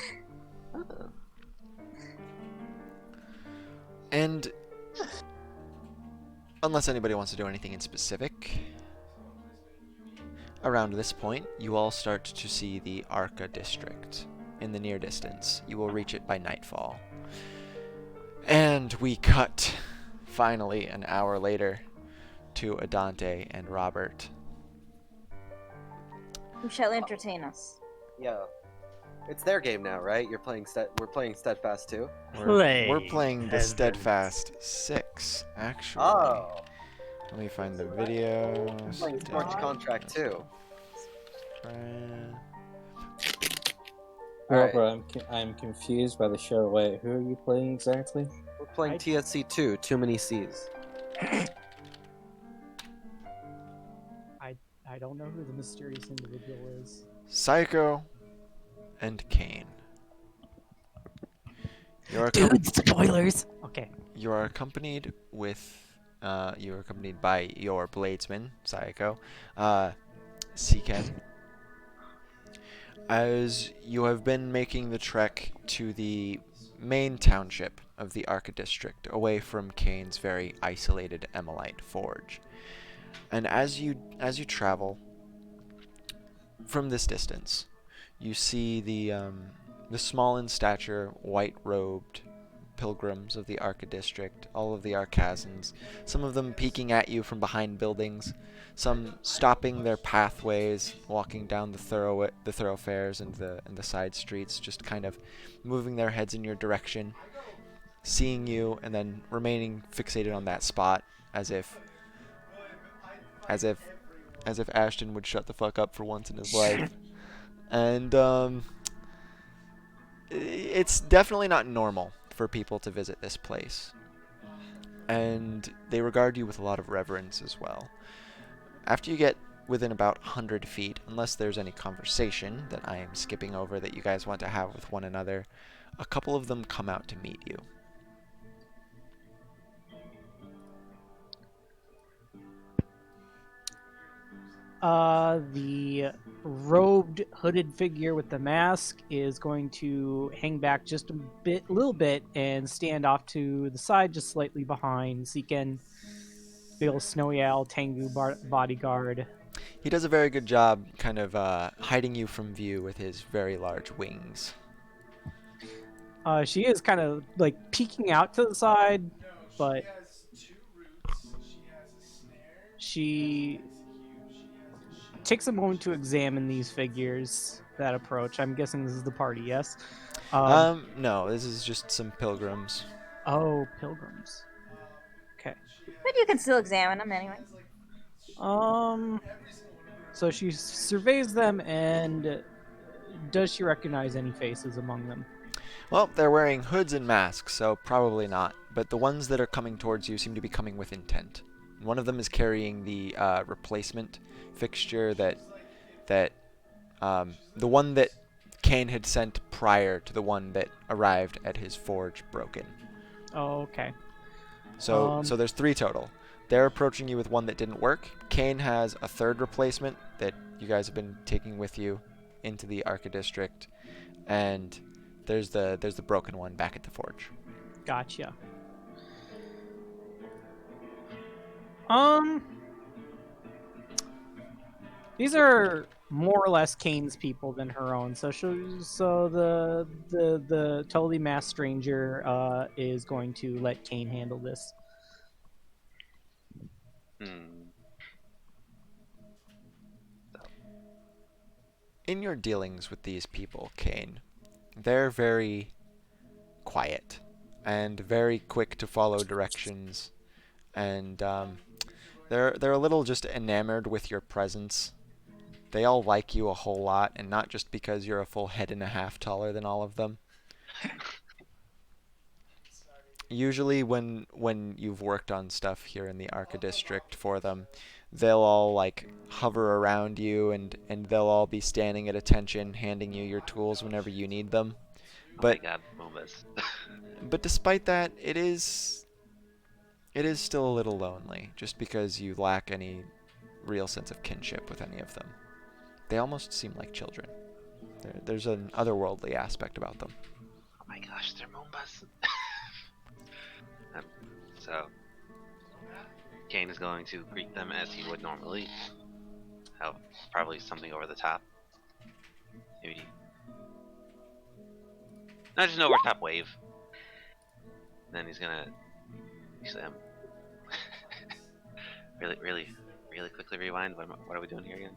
And unless anybody wants to do anything in specific, around this point, you all start to see the Arca district in the near distance. You will reach it by nightfall. And we cut, finally, an hour later, to Adante and Robert. Who shall entertain us? Yeah. It's their game now, right? We're playing Steadfast 2? We're playing the peasants. Steadfast 6, actually. Oh. Let me find the video. We're playing Forge Contract 2. Alright. Robert, I'm confused by the show. Wait, who are you playing exactly? We're playing TSC 2, Too Many C's. I don't know who the mysterious individual is. Psycho and Kane. Spoilers. Okay. You are accompanied by your bladesman, Psycho, Seeken. As you have been making the trek to the main township of the Arca district, away from Kane's very isolated Emolite forge. And as you travel from this distance, you see the small in stature, white-robed pilgrims of the Arca district, all of the Arcazans, some of them peeking at you from behind buildings, some stopping their pathways, walking down the thoroughfares and the side streets, just kind of moving their heads in your direction, seeing you, and then remaining fixated on that spot as if as if Ashton would shut the fuck up for once in his life. And it's definitely not normal for people to visit this place. And they regard you with a lot of reverence as well. After you get within about 100 feet, unless there's any conversation that I am skipping over that you guys want to have with one another, a couple of them come out to meet you. The robed, hooded figure with the mask is going to hang back just a little bit, and stand off to the side, just slightly behind Seekin. Big ol' snowy owl, Tengu bodyguard. He does a very good job kind of hiding you from view with his very large wings. She is kind of like peeking out to the side, but she takes a moment to examine these figures that approach. I'm guessing this is the party, yes? No, this is just some pilgrims. Oh, pilgrims. Okay. But you can still examine them anyway. So she surveys them, and does she recognize any faces among them? Well, they're wearing hoods and masks, so probably not. But the ones that are coming towards you seem to be coming with intent. One of them is carrying the replacement fixture that the one that Kane had sent prior to the one that arrived at his forge broken. Oh, okay. So there's 3 total. They're approaching you with one that didn't work. Kane has a 3rd replacement that you guys have been taking with you into the Arca District, and there's the broken one back at the forge. Gotcha. These are more or less Kane's people than her own. So the totally masked stranger is going to let Kane handle this. In your dealings with these people, Kane, they're very quiet and very quick to follow directions, and they're a little just enamored with your presence. They all like you a whole lot, and not just because you're a full head and a half taller than all of them. Usually when you've worked on stuff here in the Arca District for them, they'll all like hover around you, and they'll all be standing at attention, handing you your tools whenever you need them. But oh my god, Momus. but despite that, it is still a little lonely, just because you lack any real sense of kinship with any of them. They almost seem like children. There's an otherworldly aspect about them. Oh my gosh, they're Momus. So, Kane is going to greet them as he would normally. Have probably something over the top. Maybe. No, just an over top wave. Then he's gonna. Actually, really quickly rewind. What are we doing here again?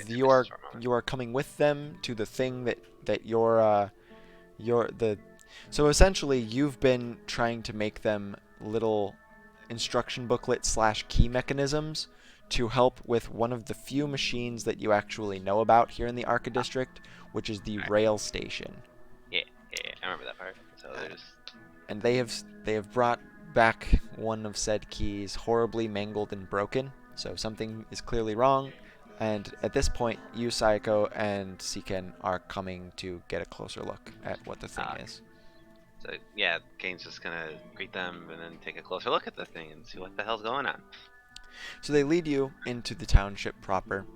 You are coming with them to the thing that you're the. So essentially, you've been trying to make them little instruction booklet / key mechanisms to help with one of the few machines that you actually know about here in the Arca District, which is the rail station. Yeah, I remember that part. So there's. And they have brought back one of said keys, horribly mangled and broken. So something is clearly wrong. And at this point, you, Saiko, and Seeken are coming to get a closer look at what the thing is. So yeah, Kane's just gonna greet them and then take a closer look at the thing and see what the hell's going on. So they lead you into the township proper.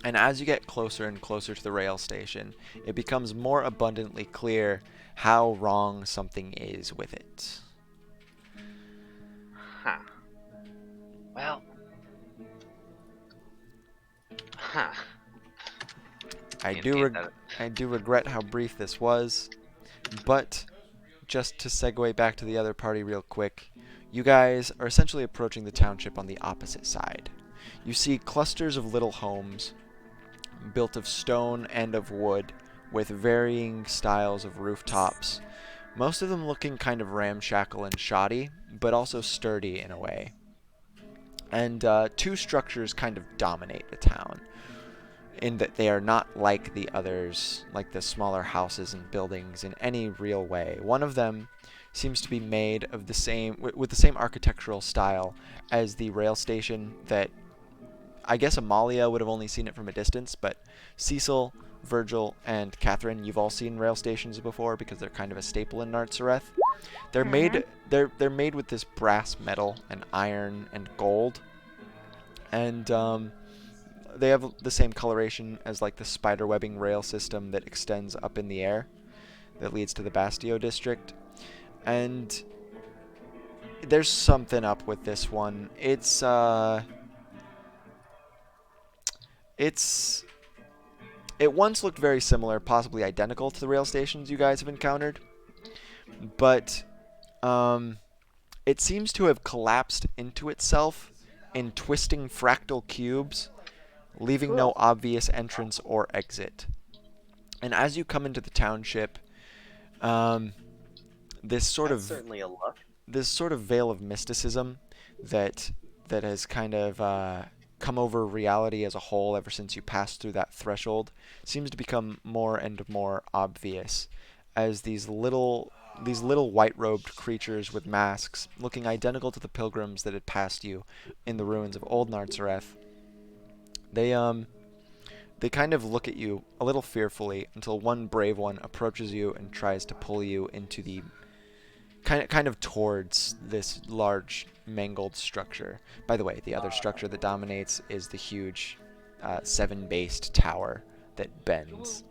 And as you get closer and closer to the rail station, it becomes more abundantly clear how wrong something is with it. Huh. Well. Huh. I do regret how brief this was, but just to segue back to the other party real quick, you guys are essentially approaching the township on the opposite side. You see clusters of little homes built of stone and of wood with varying styles of rooftops, most of them looking kind of ramshackle and shoddy, but also sturdy in a way. And two structures kind of dominate the town, in that they are not like the others, like the smaller houses and buildings, in any real way. One of them seems to be made of the same, with the same architectural style as the rail station that I guess Amalia would have only seen it from a distance, but Cecil, Virgil, and Catherine, you've all seen rail stations before because they're kind of a staple in Nartzareth. They're made they're made with this brass metal and iron and gold, and they have the same coloration as like the spider webbing rail system that extends up in the air that leads to the Bastio district. And there's something up with this one. It once looked very similar, possibly identical to the rail stations you guys have encountered, but it seems to have collapsed into itself in twisting fractal cubes, leaving no obvious entrance or exit. And as you come into the township, this sort That's of certainly a look. this sort of veil of mysticism that has kind of come over reality as a whole ever since you passed through that threshold seems to become more and more obvious as these little white-robed creatures with masks, looking identical to the pilgrims that had passed you in the ruins of Old Nartzareth. They kind of look at you a little fearfully until one brave one approaches you and tries to pull you into the kind of towards this large mangled structure. By the way, the other structure that dominates is the huge 7-based tower that bends.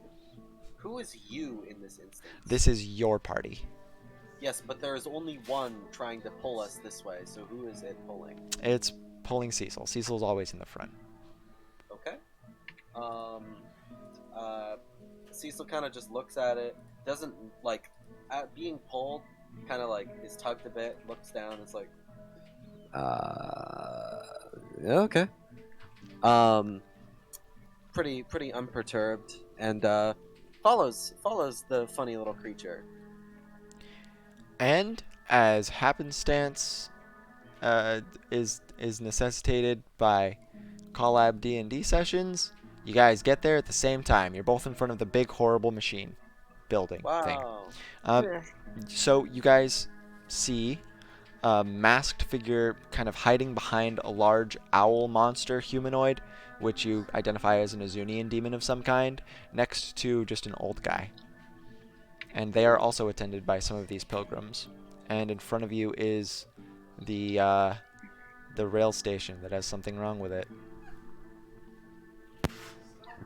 Who is you in this instance? This is your party. Yes, but there is only one trying to pull us this way, so who is it pulling? It's pulling Cecil. Cecil's always in the front. Okay. Cecil kind of just looks at it, doesn't, like, at being pulled, kind of, like, is tugged a bit, looks down, it's like, okay. Pretty unperturbed, and, follows the funny little creature. And as happenstance is necessitated by Collab D&D sessions, you guys get there at the same time. You're both in front of the big horrible machine building thing. Wow. So you guys see a masked figure kind of hiding behind a large owl monster humanoid, which you identify as an Azunian demon of some kind, next to just an old guy. And they are also attended by some of these pilgrims. And in front of you is the rail station that has something wrong with it.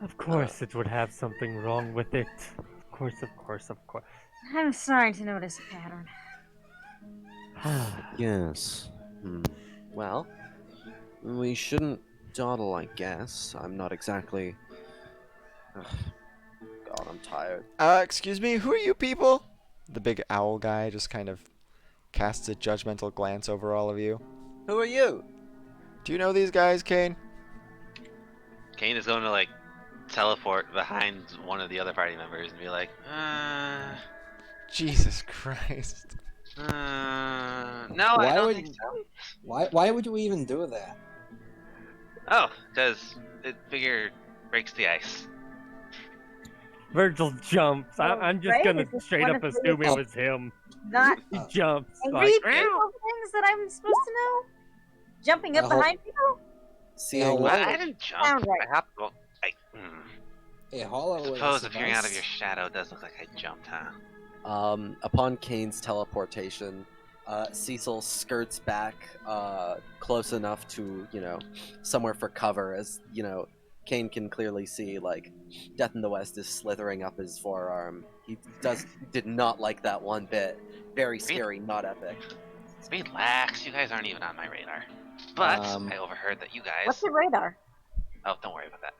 Of course it would have something wrong with it. Of course. I'm starting to notice a pattern. Yes. Well, we shouldn't dawdle, I guess. I'm not exactly... Ugh. God, I'm tired. Excuse me, who are you people? The big owl guy just kind of casts a judgmental glance over all of you. Who are you? Do you know these guys, Kane? Kane is going to like teleport behind one of the other party members and be like, Jesus Christ. no, Why I don't would- think so. Why would you even do that? Oh, because it figure breaks the ice. Virgil jumps. I'm just Right? gonna Is this straight one up of assume those- it was him. Not He jumps. angry Like, people things that I'm supposed to know? Jumping up Uh, hold- behind people? Seeing Well, I didn't jump. Sound right. I have to. Hey, Hollow. with Suppose a appearing out of device. your shadow does look like I jumped, huh? Upon Kane's teleportation, Cecil skirts back close enough to, somewhere for cover, as, Kane can clearly see, like, Death in the West is slithering up his forearm. He did not like that one bit. Very scary, not epic. Relax, you guys aren't even on my radar. But Um, I overheard that you guys. What's the radar? Oh, don't worry about that.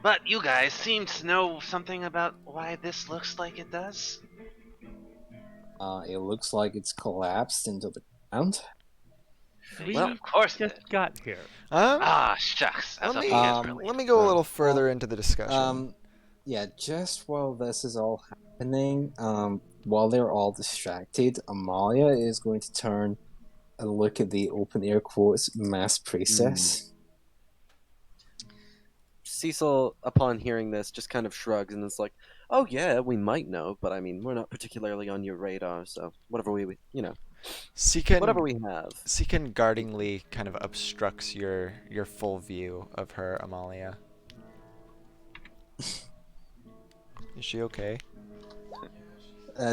But you guys seem to know something about why this looks like it does. It looks like it's collapsed into the ground. we Well, of course it just did. got here. Ah, shucks. I was Let hoping me, you guys were really let me go a into little further into the discussion. Yeah, just while this is all happening, while they're all distracted, Amalia is going to turn a look at the open air quotes mass priestess. Cecil, upon hearing this, just kind of shrugs and is like, "Oh yeah, we might know, but I mean, we're not particularly on your radar, so whatever whatever we have." Seekin guardingly kind of obstructs your full view of her, Amalia. Is she okay?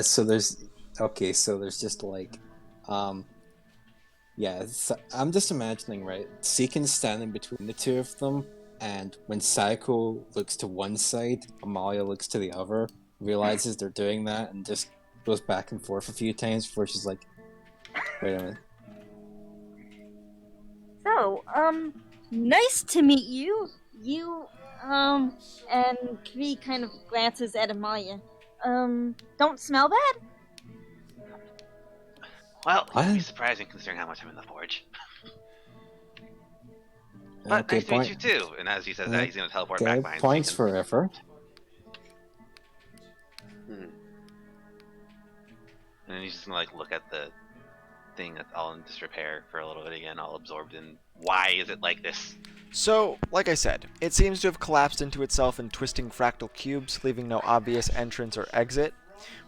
So there's just like, yeah. So I'm just imagining, right? Seekin's standing between the two of them, and when Psycho looks to one side, Amalia looks to the other, realizes they're doing that, and just goes back and forth a few times before she's like, "Wait a minute." So, nice to meet you. And Kree kind of glances at Amalia. Don't smell bad? Well, it would be What? surprising considering how much I'm in the forge. But Okay, nice to meet you too. And as he says that, he's gonna teleport Okay, back behind points Seekin. for effort. Hmm. And then he's just gonna like look at the thing that's all in disrepair for a little bit again, all absorbed in why is it like this? So, like I said, it seems to have collapsed into itself in twisting fractal cubes, leaving no obvious entrance or exit.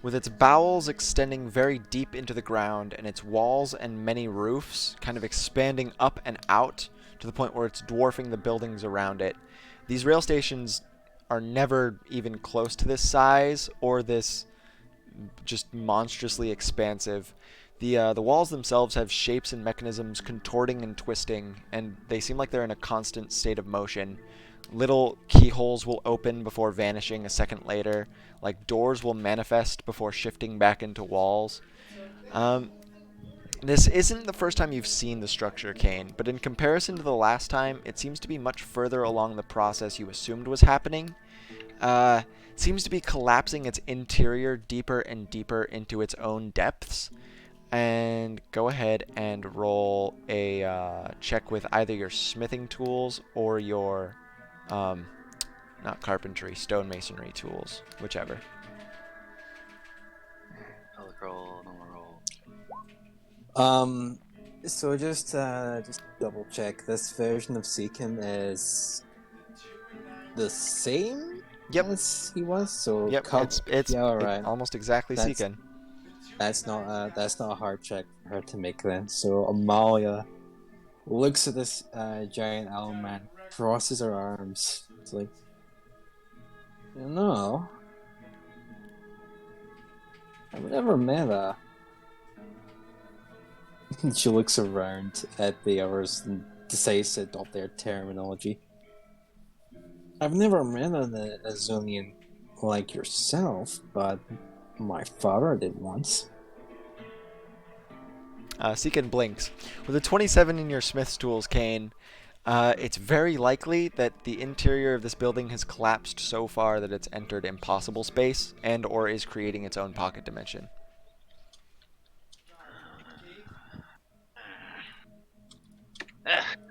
With its bowels extending very deep into the ground and its walls and many roofs kind of expanding up and out to the point where it's dwarfing the buildings around it. These rail stations are never even close to this size or this just monstrously expansive. The walls themselves have shapes and mechanisms contorting and twisting, and they seem like they're in a constant state of motion. Little keyholes will open before vanishing a second later, like doors will manifest before shifting back into walls. This isn't the first time you've seen the structure, Kane, but in comparison to the last time, it seems to be much further along the process you assumed was happening. Seems to be collapsing its interior deeper and deeper into its own depths. And go ahead and roll a check with either your smithing tools or your, not carpentry, stonemasonry tools, whichever. Pellic roll, normal roll. So just double check. This version of Seekin is the same Yep. as he was. So Yep, it's yeah, all right. almost exactly That's Seekin. that's not a hard check for her to make then. So Amalia looks at this giant owl man, crosses her arms. It's like, you know, I've never met a. She looks around at the others and decides to adopt their terminology. I've never met an Azonian like yourself, but my father did once. Seekin blinks. With a 27 in your smith's tools, Kane, it's very likely that the interior of this building has collapsed so far that it's entered impossible space and or is creating its own pocket dimension.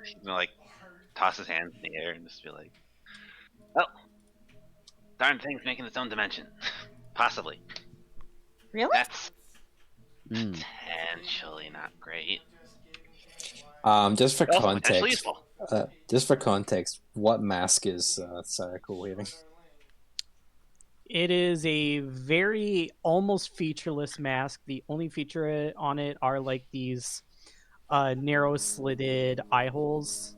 He's gonna like toss his hands in the air and just be like, "Oh, darn thing's making its own dimension. Possibly. Really? That's potentially not great. Just for Also potentially context, useful. what mask is Sayako wearing? It is a very almost featureless mask. The only feature on it are like these narrow slitted eye holes,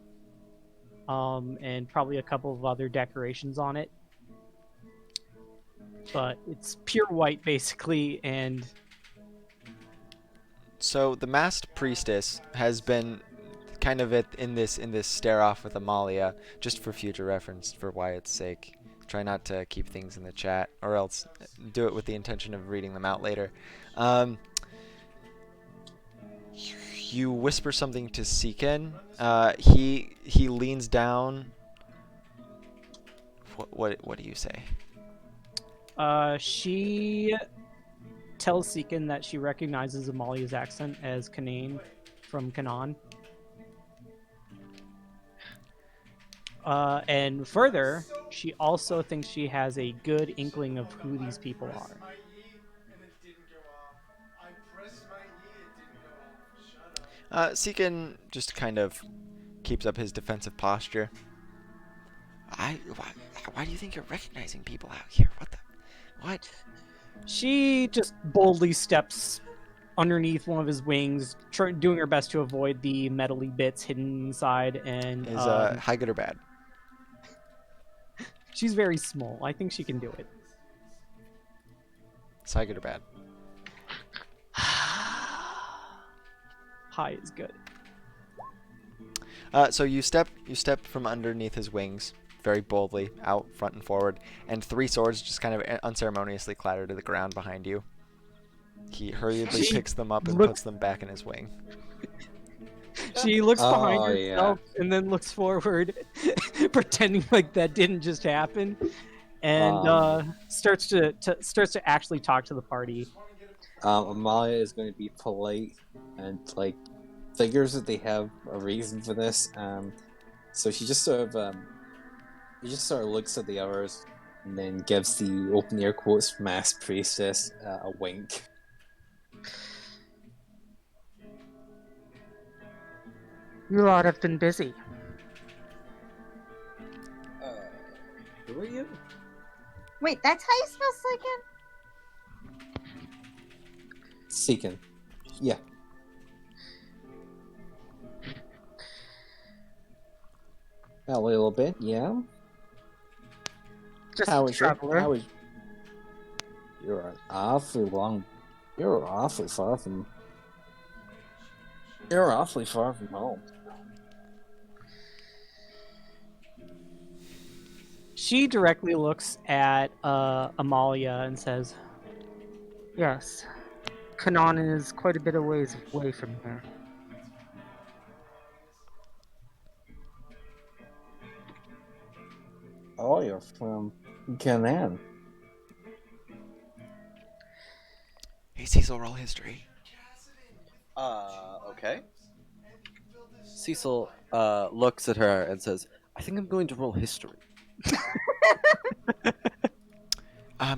and probably a couple of other decorations on it. But it's pure white basically, and So the masked priestess has been kind of in this stare off with Amalia, just for future reference, for Wyatt's sake. Try not to keep things in the chat, or else do it with the intention of reading them out later. You whisper something to Seekin. He leans down. What do you say? she tells Seekin that she recognizes Amalia's accent as Canaan from Canaan. And further, she also thinks she has a good inkling of who these people are. Seekin just kind of keeps up his defensive posture. Why do you think you're recognizing people out here? What? She just boldly steps underneath one of his wings, doing her best to avoid the metally bits hidden inside. And Is high, good, or bad? she's very small. I think she can do it. Is high, good, or bad? High is good. So you step from underneath his wings very boldly out front and forward, and 3 swords just kind of unceremoniously clatter to the ground behind you. He hurriedly picks them up and puts them back in his wing. She looks behind Oh, herself and then looks forward, pretending like that didn't just happen, and starts to actually talk to the party. Amalia is going to be polite and like figures that they have a reason for this. So she just sort of looks at the others and then gives the open air quotes mass priestess a wink. You lot have been busy. Who are you? Wait, that's how you spell Slykin? Seeking. Yeah. A little bit, yeah. Just How a was your, traveler. how was... You're awfully long. You're awfully far from... You're awfully far from home. She directly looks at Amalia and says, Yes. Kanan is quite a bit of ways away from here. Oh, you're from Canaan. Hey, Cecil, roll history. Okay. Cecil looks at her and says, I think I'm going to roll history.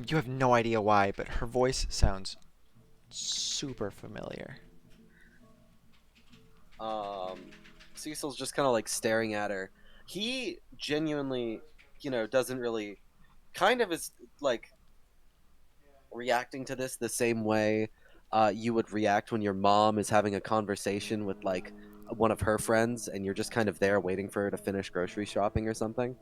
You have no idea why, but her voice sounds super familiar. Cecil's just kind of like staring at her. He genuinely, doesn't really, kind of is like reacting to this the same way you would react when your mom is having a conversation with like one of her friends and you're just kind of there waiting for her to finish grocery shopping or something.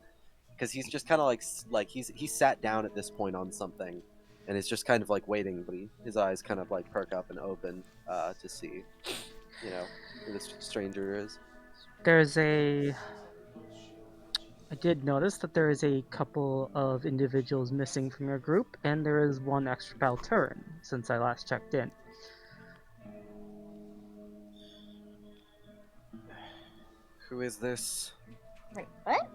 Because he's just kind of like he sat down at this point on something and is just kind of like waiting, but his eyes kind of like perk up and open to see, who this stranger is. I did notice that there is a couple of individuals missing from your group, and there is one extra Balturan since I last checked in. Who is this? Wait, what?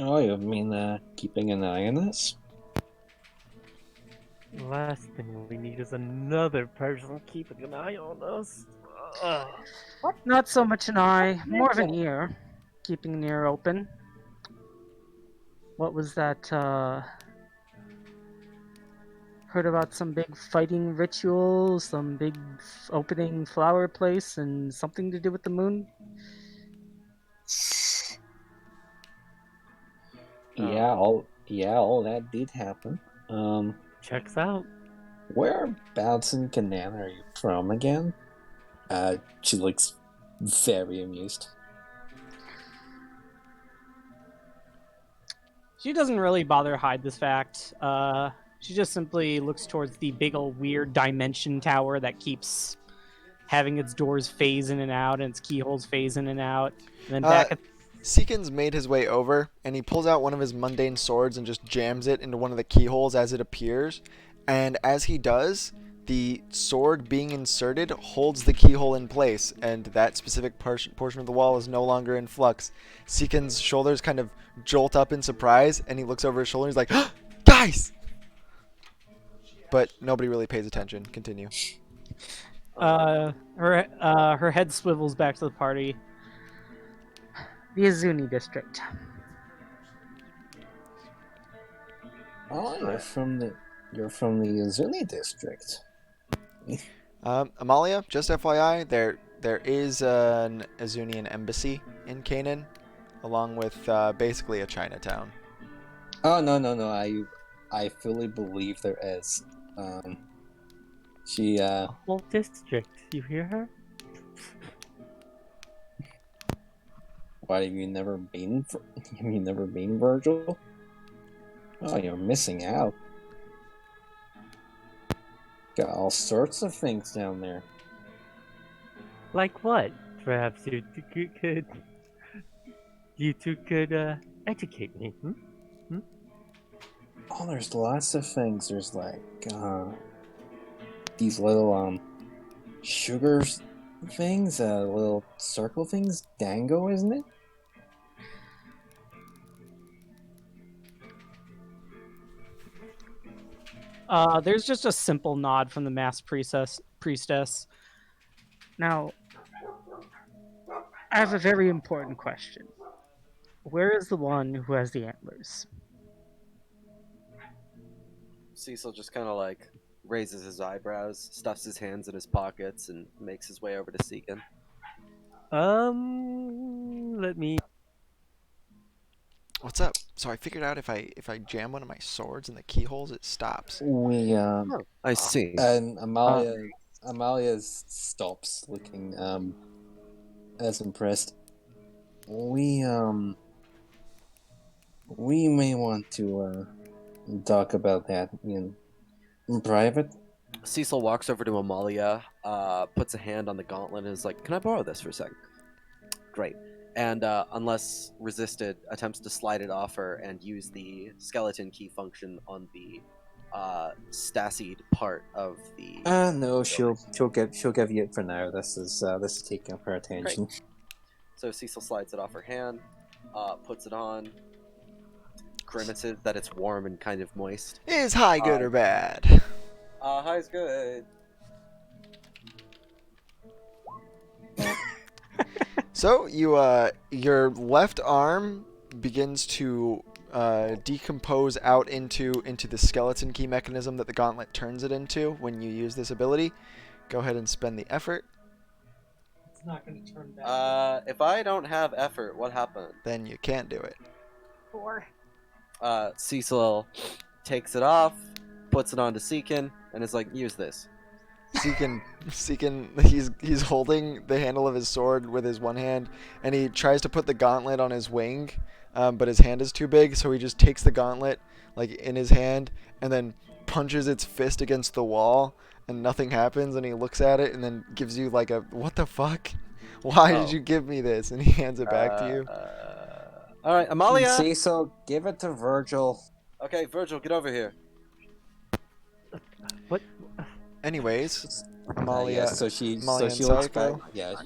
Oh, you mean keeping an eye on us? The last thing we need is another person keeping an eye on us. Ugh. Not so much an eye, more of an ear. Keeping an ear open. What was that, heard about some big fighting ritual, some big opening flower place, and something to do with the moon? Yeah, all that did happen. Checks out. Whereabouts in Canaan are you from again? She looks very amused. she doesn't really bother to hide this fact. She just simply looks towards the big old weird dimension tower that keeps having its doors phase in and out and its keyholes phase in and out. And then back at Seekin's made his way over, and he pulls out one of his mundane swords and just jams it into one of the keyholes as it appears. And as he does, the sword being inserted holds the keyhole in place, and that specific portion of the wall is no longer in flux. Seekin's shoulders kind of jolt up in surprise, and he looks over his shoulder and he's like, guys! But nobody really pays attention. Continue. her head swivels back to the party. The Azuni district. Oh, you're from the Azuni district. Amalia, just FYI, they're there is an Azunian embassy in Canaan, along with basically a Chinatown. Oh no! I fully believe there is. She Whole district. You hear her? What have you never been? Have you never been, Virgil? Oh, you're missing out. Got all sorts of things down there. Like what? Perhaps you two could educate me. Hmm? Oh, there's lots of things. There's like these little sugars things, little circle things. Dango, isn't it? There's just a simple nod from the masked priestess. Now, I have a very important question. Where is the one who has the antlers? Cecil just kind of like raises his eyebrows, stuffs his hands in his pockets, and makes his way over to Seekin. Let me. What's up? So I figured out if I jam one of my swords in the keyholes, it stops. We I see. and Amalia stops, looking as impressed. We may want to talk about that in private. Cecil walks over to Amalia, puts a hand on the gauntlet, and is like, "Can I borrow this for a second?" Great. And unless resisted, attempts to slide it off her and use the skeleton key function on the stasied part of the. No, she'll give you it for now. This is taking up her attention. So Cecil slides it off her hand, puts it on, grimaces that it's warm and kind of moist. Is high good or bad? High's good. So you your left arm begins to decompose out into the skeleton key mechanism that the gauntlet turns it into when you use this ability. Go ahead and spend the effort. It's not going to turn back. If I don't have effort, what happened? Then you can't do it. 4. Cecil takes it off, puts it onto Seekin, and is like, "Use this." Seekin, he's holding the handle of his sword with his one hand, and he tries to put the gauntlet on his wing, but his hand is too big, so he just takes the gauntlet like in his hand and then punches its fist against the wall, and nothing happens. And he looks at it and then gives you like a "What the fuck? Why did you give me this?" And he hands it back to you. All right, Amalia. Cecil, give it to Virgil. Okay, Virgil, get over here. What? Anyways, Amalia. So she Amalia and looks back. Psycho. Yeah,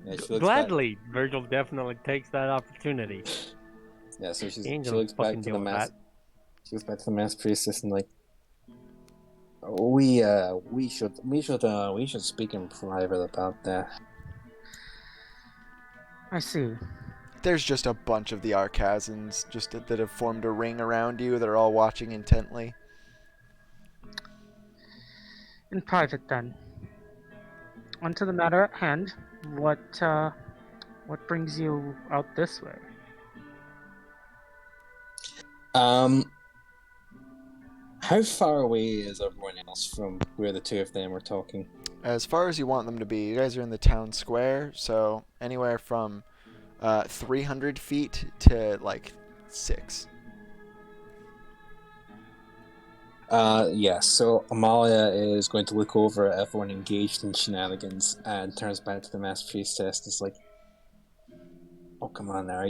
she looks back. Gladly, Virgil definitely takes that opportunity. Yeah, so He she ain't gonna looks back fucking to the deal with mass. that. She goes back to the mass priestess and like, we should speak in private about that. I see. There's just a bunch of the Archazans just that have formed a ring around you. They're all watching intently. In private, then. On to the matter at hand. What brings you out this way? How far away is everyone else from where the two of them were talking? As far as you want them to be, you guys are in the town square, so anywhere from 300 feet to like 6. Yes, so Amalia is going to look over at everyone engaged in shenanigans and turns back to the mass priestess. It's like, oh, come on now.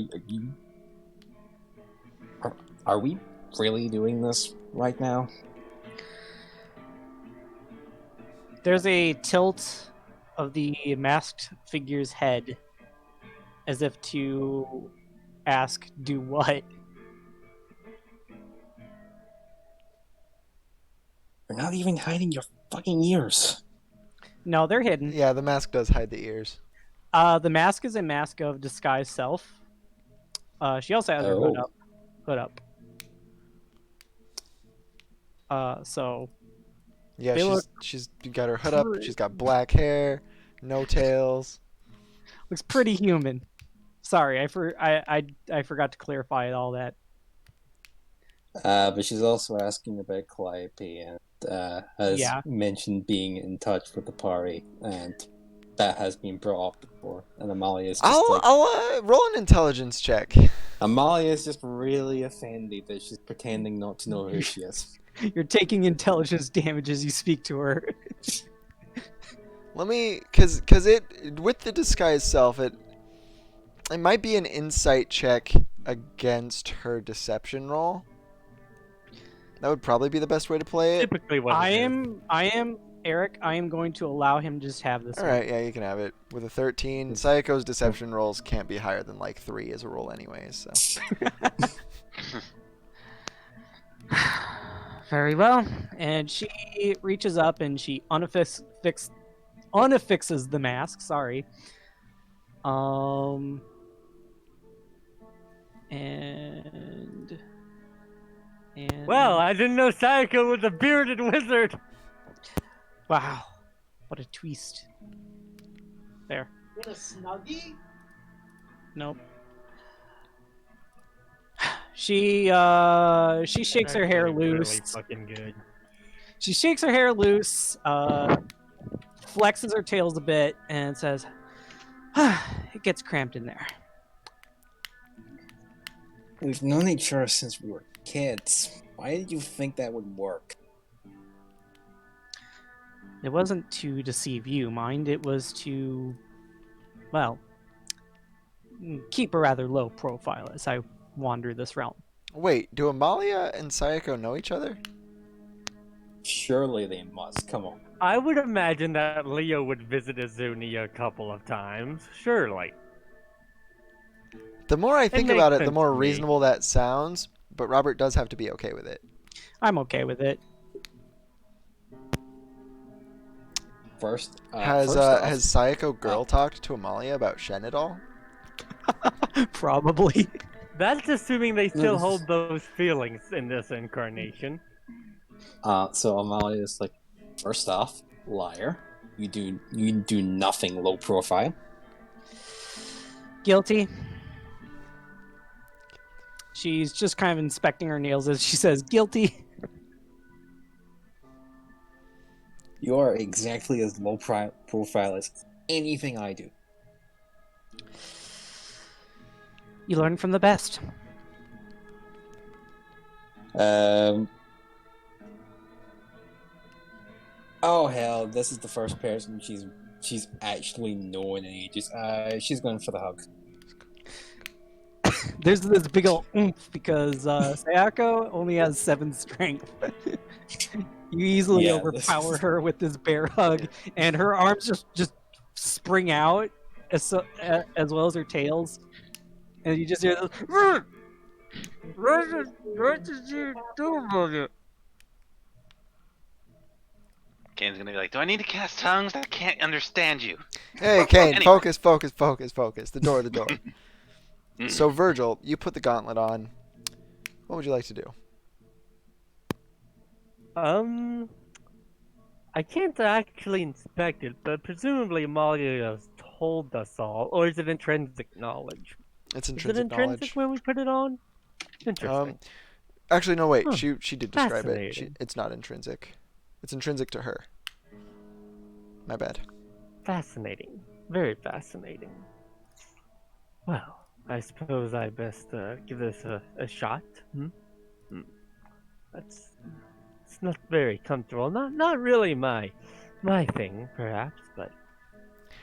Are we really doing this right now? There's a tilt of the masked figure's head as if to ask, do what? You're not even hiding your fucking ears. No, they're hidden. Yeah, the mask does hide the ears. The mask is a mask of disguised self. She also has her hood up. So Yeah, They look she's got her hood up. She's got black hair. No tails. Looks pretty human. Sorry, I forgot to clarify all that. But she's also asking about Calliope and has Yeah. mentioned being in touch with the party, and that has been brought up before. And Amalia is just I'll roll an intelligence check. Amalia is just really offended that she's pretending not to know who she is. You're taking intelligence damage as you speak to her. Let me, cause it with the disguise self, it might be an insight check against her deception roll. That would probably be the best way to play it. Typically, what I it is. am Eric. I am going to allow him to just have this. All one. right, yeah, you can have it with a 13. Sayako's deception rolls can't be higher than like 3 as a roll, anyways. So Very well. And she reaches up and she unaffixes the mask. Sorry. And Well, I didn't know Sayako was a bearded wizard. wow, what a twist. There. In a snuggie? Nope. She shakes her hair Actually, loose. Really fucking good. She shakes her hair loose, flexes her tails a bit, and says, "It gets cramped in there." We've known each other since we were kids. Why did you think that would work? It wasn't to deceive you, mind. It was to, well, keep a rather low profile as I wander this realm. wait, do Amalia and Sayako know each other? Surely they must. Come on. I would imagine that Leo would visit Izuni a couple of times. Surely. The more I think makes about it, the sense more to me. reasonable that sounds. But Robert does have to be okay with it. I'm okay with it. First, Has first off, has Sayako girl talked to Amalia about Shen at all? Probably. That's assuming they still hold those feelings in this incarnation. so Amalia is like, first off, liar. You do nothing low profile. Guilty. She's just kind of inspecting her nails as she says, "Guilty." You are exactly as low profile as anything I do. You learn from the best. Oh hell, this is the first person she's actually known in ages. She's going for the hug. There's this big ol' oomph because Sayako only has 7 strength. You easily Yeah, overpower her with this bear hug, and her arms just spring out as well as her tails, and you just hear this. What did you do about it? Kane's gonna be like, do I need to cast tongues? I can't understand you. Hey, Kane, Anyway. focus. The door. So, Virgil, you put the gauntlet on. What would you like to do? I can't actually inspect it, but presumably Amalia has told us all, or is it intrinsic knowledge? It's Is it intrinsic intrinsic knowledge. when we put it on? Interesting. Actually, no, wait. Huh. She did describe it. Fascinating. It's not intrinsic. It's intrinsic to her. My bad. Fascinating. Very fascinating. Well, I suppose I best give this a shot. It's not very comfortable. Not really my thing, perhaps, but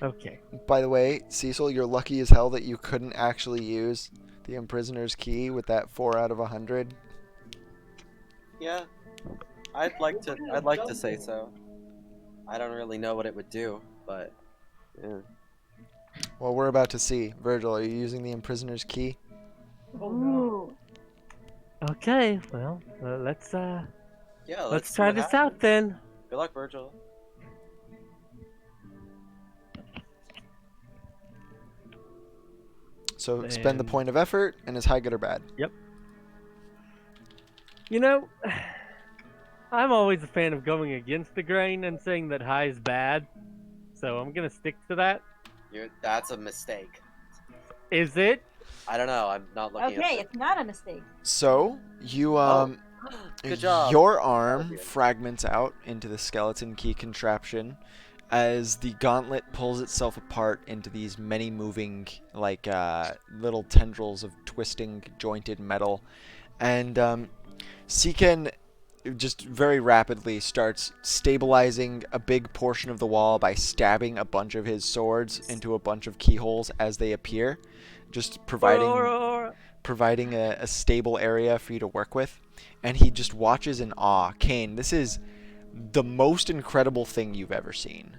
okay. By the way, Cecil, you're lucky as hell that you couldn't actually use the Imprisoner's Key with that 4 out of 100. Yeah, I'd like to say so. I don't really know what it would do, but yeah. Well, we're about to see. Virgil, are you using the Imprisoner's Key? Ooh. Okay, well, let's Yeah, let's see try what this happens. out then. Good luck, Virgil. So spend the And- point of effort, and is high good or bad? You know, I'm always a fan of going against the grain and saying that high is bad. so I'm gonna stick to that. That's a mistake. Is it? I don't know. I'm not looking Okay, at it's not a mistake. So you Oh, good job. your That arm would be- fragments out into the skeleton key contraption as the gauntlet pulls itself apart into these many moving like little tendrils of twisting jointed metal, and Seeken just very rapidly starts stabilizing a big portion of the wall by stabbing a bunch of his swords into a bunch of keyholes as they appear, just providing a stable area for you to work with. And he just watches in awe. Kane, this is the most incredible thing you've ever seen.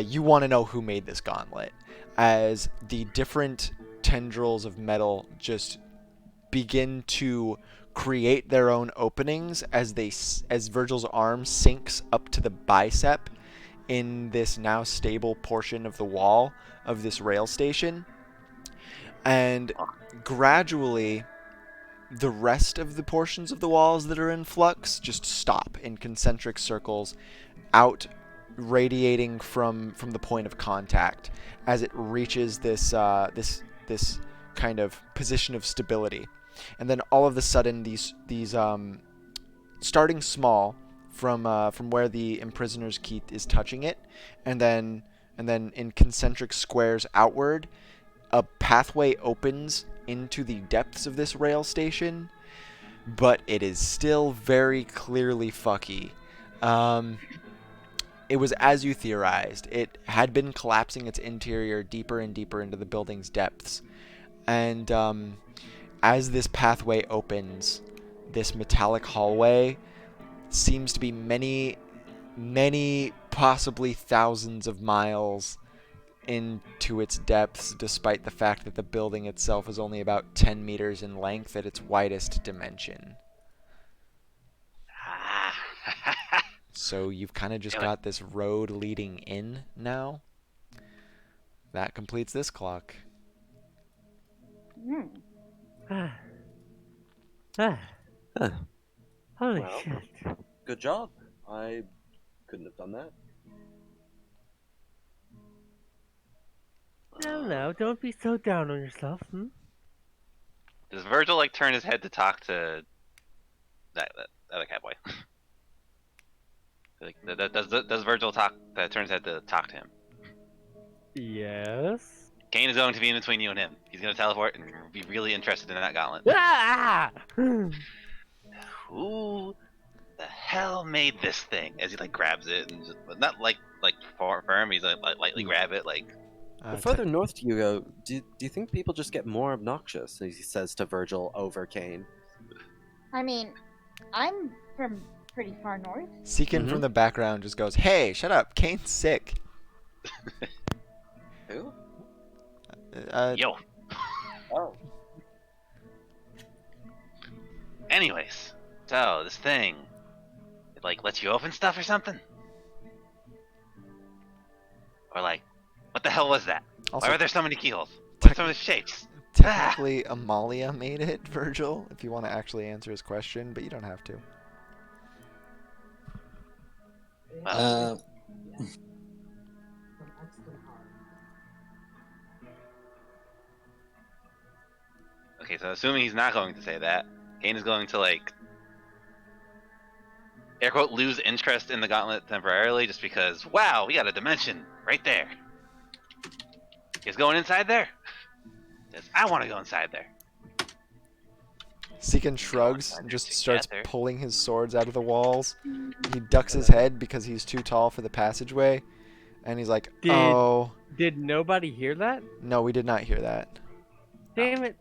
You want to know who made this gauntlet, as the different tendrils of metal just begin to create their own openings as Virgil's arm sinks up to the bicep in this now stable portion of the wall of this rail station. And gradually, the rest of the portions of the walls that are in flux just stop in concentric circles, out radiating from the point of contact as it reaches this kind of position of stability. And then all of a sudden, these starting small from where the imprisoner's key is touching it, and then in concentric squares outward, a pathway opens into the depths of this rail station, but it is still very clearly fucky. It was as you theorized. It had been collapsing its interior deeper and deeper into the building's depths, and as this pathway opens, this metallic hallway seems to be many, many, possibly thousands of miles into its depths, despite the fact that the building itself is only about 10 meters in length at its widest dimension. So you've kind of just got this road leading in now. That completes this clock. Hmm. Holy Well. shit. Good job. I couldn't have done that. No, don't be so down on yourself. Does Virgil like turn his head to talk to that other cowboy? Like, does Virgil turn his head to talk to him? Yes. Kane is going to be in between you and him. He's going to teleport and be really interested in that gauntlet. Ah! Who the hell made this thing? As he like grabs it and just, but not like firm. He's like lightly grab it like. The further north you go, do you think people just get more obnoxious? He says to Virgil over Kane. I mean, I'm from pretty far north. Seekin from the background just goes, "Hey, shut up! Kane's sick." Who? Yo. Oh. Anyways, so this thing, it like lets you open stuff or something, or like, what the hell was that? Also, Why are there so many keyholes? What's some of the shapes? technically, Amalia made it, Virgil, if you want to actually answer his question, but you don't have to. Well, okay, so assuming he's not going to say that, Kane is going to like, air quote, lose interest in the gauntlet temporarily, just because, wow, we got a dimension right there. He's going inside there. Says, I want to go inside there. Seekin shrugs and just starts together. pulling his swords out of the walls. He ducks his head because he's too tall for the passageway, and he's like, "Oh, Did nobody hear that? no, we did not hear that." Damn it.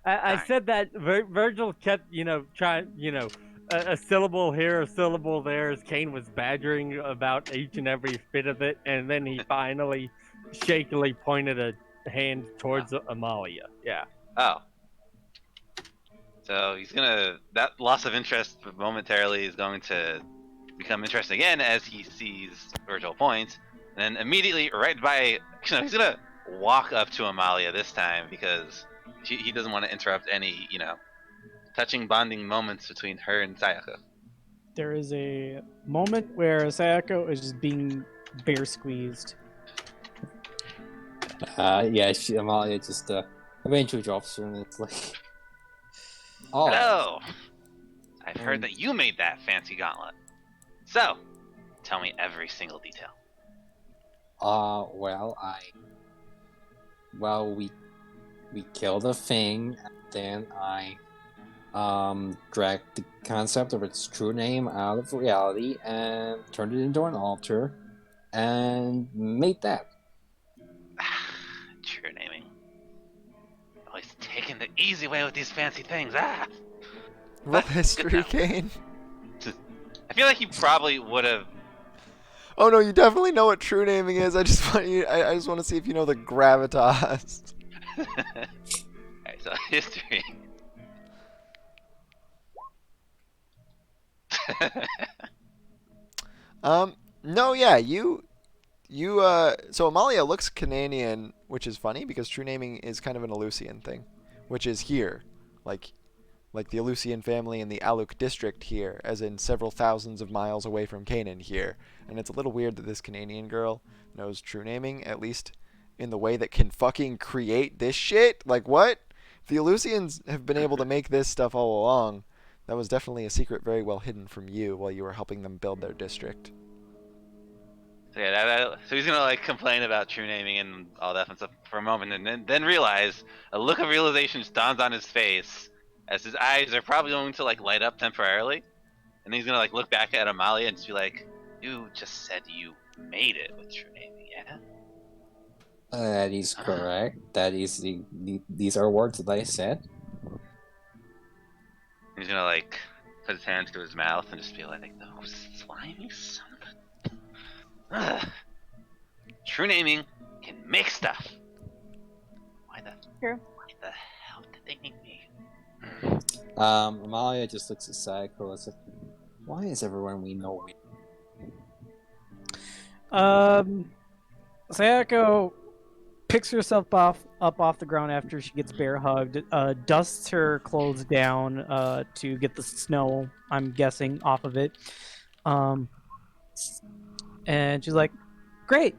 I said that Virgil kept, trying, a syllable here, a syllable there, as Kane was badgering about each and every bit of it, and then he finally shakily pointed a hand towards Amalia. Yeah. Oh. So he's gonna, that loss of interest momentarily is going to become interesting again as he sees Virgil point, and then immediately right by, he's gonna walk up to Amalia this time because he doesn't want to interrupt any, touching bonding moments between her and Sayaka. There is a moment where Sayako is just being bear squeezed. Yeah, Amalia just eventually drops her, and it's like, oh, Hello! I've heard that you made that fancy gauntlet. So, tell me every single detail. well, we killed a thing, and then I dragged the concept of its true name out of reality and turned it into an altar, and made that. True naming. Always taking the easy way with these fancy things. Roll Good history, to know. Kane. I feel like you probably would have. Oh no, you definitely know what true naming is. I just want you. I just want to see if you know the gravitas. Alright, so history. No, yeah, you, so Amalia looks Canadian, which is funny because true naming is kind of an Aleutian thing, which is here, like, the Aleutian family in the Aluk district here, as in several thousands of miles away from Canaan here. And it's a little weird that this Canadian girl knows true naming, at least in the way that can fucking create this shit. Like, what? The Aleutians have been able to make this stuff all along. That was definitely a secret very well hidden from you while you were helping them build their district. So yeah, so he's gonna like complain about true naming and all that fun stuff for a moment, and then realize a look of realization just dawns on his face as his eyes are probably going to like light up temporarily, and he's gonna like look back at Amalia and just be like, "You just said you made it with true naming, yeah?" That is correct. That is these are words that I said. He's gonna like put his hands to his mouth and just be like, "Oh, slimy son of a." Ugh. True naming can make stuff. Why the hell did they make me? Amalia just looks at Psycho as if, why is everyone we know? Sayako picks herself up off the ground after she gets bear hugged, dusts her clothes down to get the snow, I'm guessing, off of it. And she's like, "Great,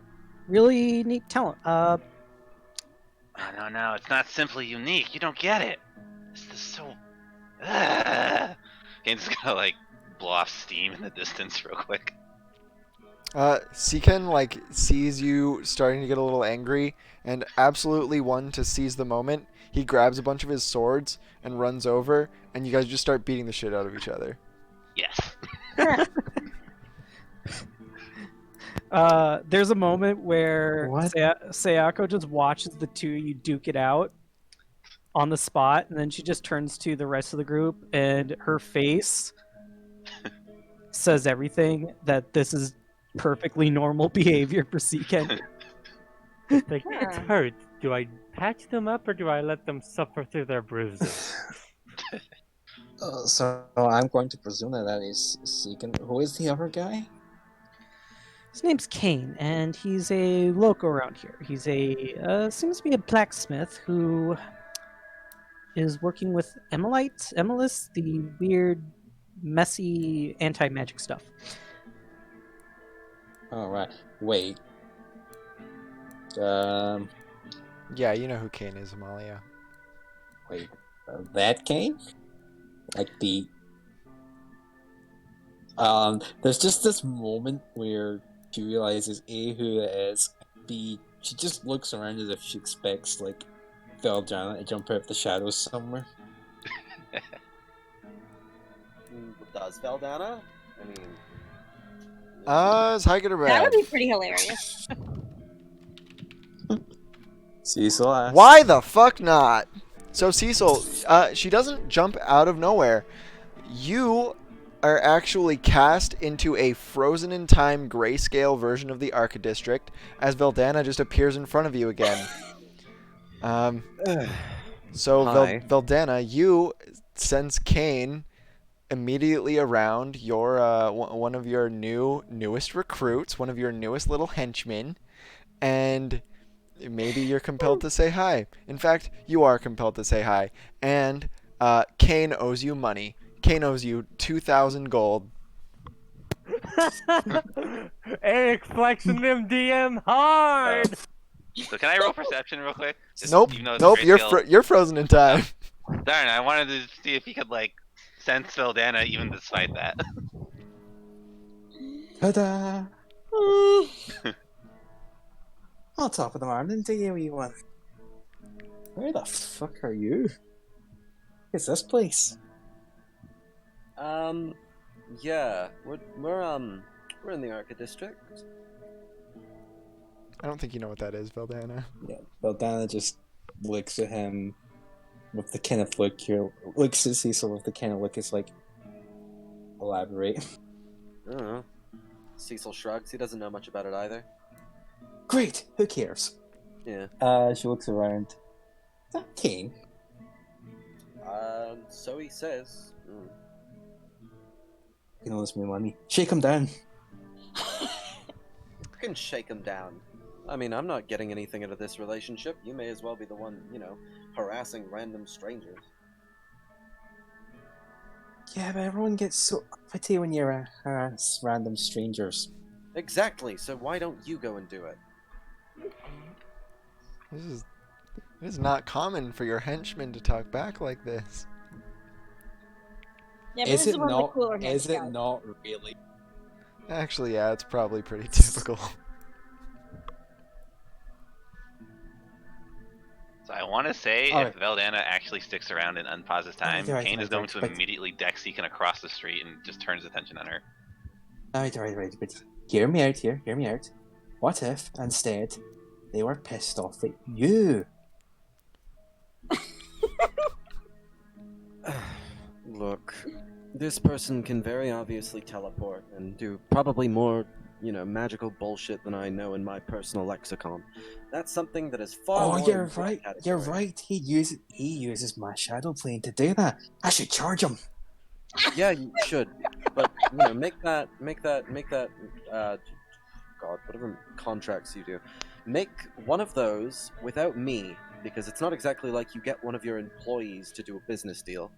really neat talent. No, it's not simply unique. You don't get it. This is so. Kane's just gonna like blow off steam in the distance real quick. Seeken, like, sees you starting to get a little angry, and absolutely one to seize the moment, he grabs a bunch of his swords and runs over, and you guys just start beating the shit out of each other. Yes. There's a moment where What? Sayako just watches the two of you duke it out on the spot, and then she just turns to the rest of the group, and her face says everything that this is perfectly normal behavior for Seeken. Like, it hurts. Do I patch them up or do I let them suffer through their bruises? So I'm going to presume that is Seekin. Who is the other guy? His name's Kane, and he's a local around here. He's seems to be a blacksmith who is working with Emilis, the weird, messy anti-magic stuff. All right. Wait. Yeah, you know who Kane is, Amalia. Wait. That Kane? Like the. There's just this moment where she realizes A, who it is, B, she just looks around as if she expects, like, Veldanna to jump out of the shadows somewhere. Does Veldanna? I mean, Is high good or That bad? would be pretty hilarious. Cecil asks. Why the fuck not? So Cecil, she doesn't jump out of nowhere. You are actually cast into a frozen in time grayscale version of the Arca District as Veldanna just appears in front of you again. So Hi. Veldanna, you sense Kane immediately around your one of your newest recruits, one of your newest little henchmen, and maybe you're compelled to say hi. In fact, you are compelled to say hi. And Kane owes you money. Kane owes you 2,000 gold. Eric flexing them DM hard. So can I roll perception real quick? Just Nope. even though it's Nope. grayscale- You're frozen in time. Darn, I wanted to see if he could like sense Veldanna even despite that. Ta-da! On top of the morning to you, wee one. Where the fuck are you? What's this place? Yeah, we're in the Arca district. I don't think you know what that is, Veldanna. Yeah, Veldanna just looks at him with the kind of look here. Looks at Cecil with the kind of look. It's like, elaborate. I don't know. Cecil shrugs. He doesn't know much about it either. Great. Who cares? Yeah. She looks around. Is that Kane? So he says. He knows me money. Shake him down. You can shake him down. I mean, I'm not getting anything out of this relationship. You may as well be the one, harassing random strangers. Yeah, but everyone gets so uppity when you harass random strangers. Exactly. So why don't you go and do it? It is not common for your henchmen to talk back like this. Yeah, but Is this it is one of the not? cooler Is it guys. not really? Actually, yeah, it's probably pretty typical. So I want to say All if Veldanna actually sticks around and unpauses time, Right, Kane is going to but- immediately deck Seekin across the street and just turns attention on her. Right. But hear me out here. Hear me out. What if instead they were pissed off at you? Look, this person can very obviously teleport and do probably more, magical bullshit than I know in my personal lexicon. That's something that is far Oh, more you're in my right. category. You're right. He uses my shadow plane to do that. I should charge him. Yeah, you should. But, make that, God, whatever contracts you do. Make one of those without me, because it's not exactly like you get one of your employees to do a business deal.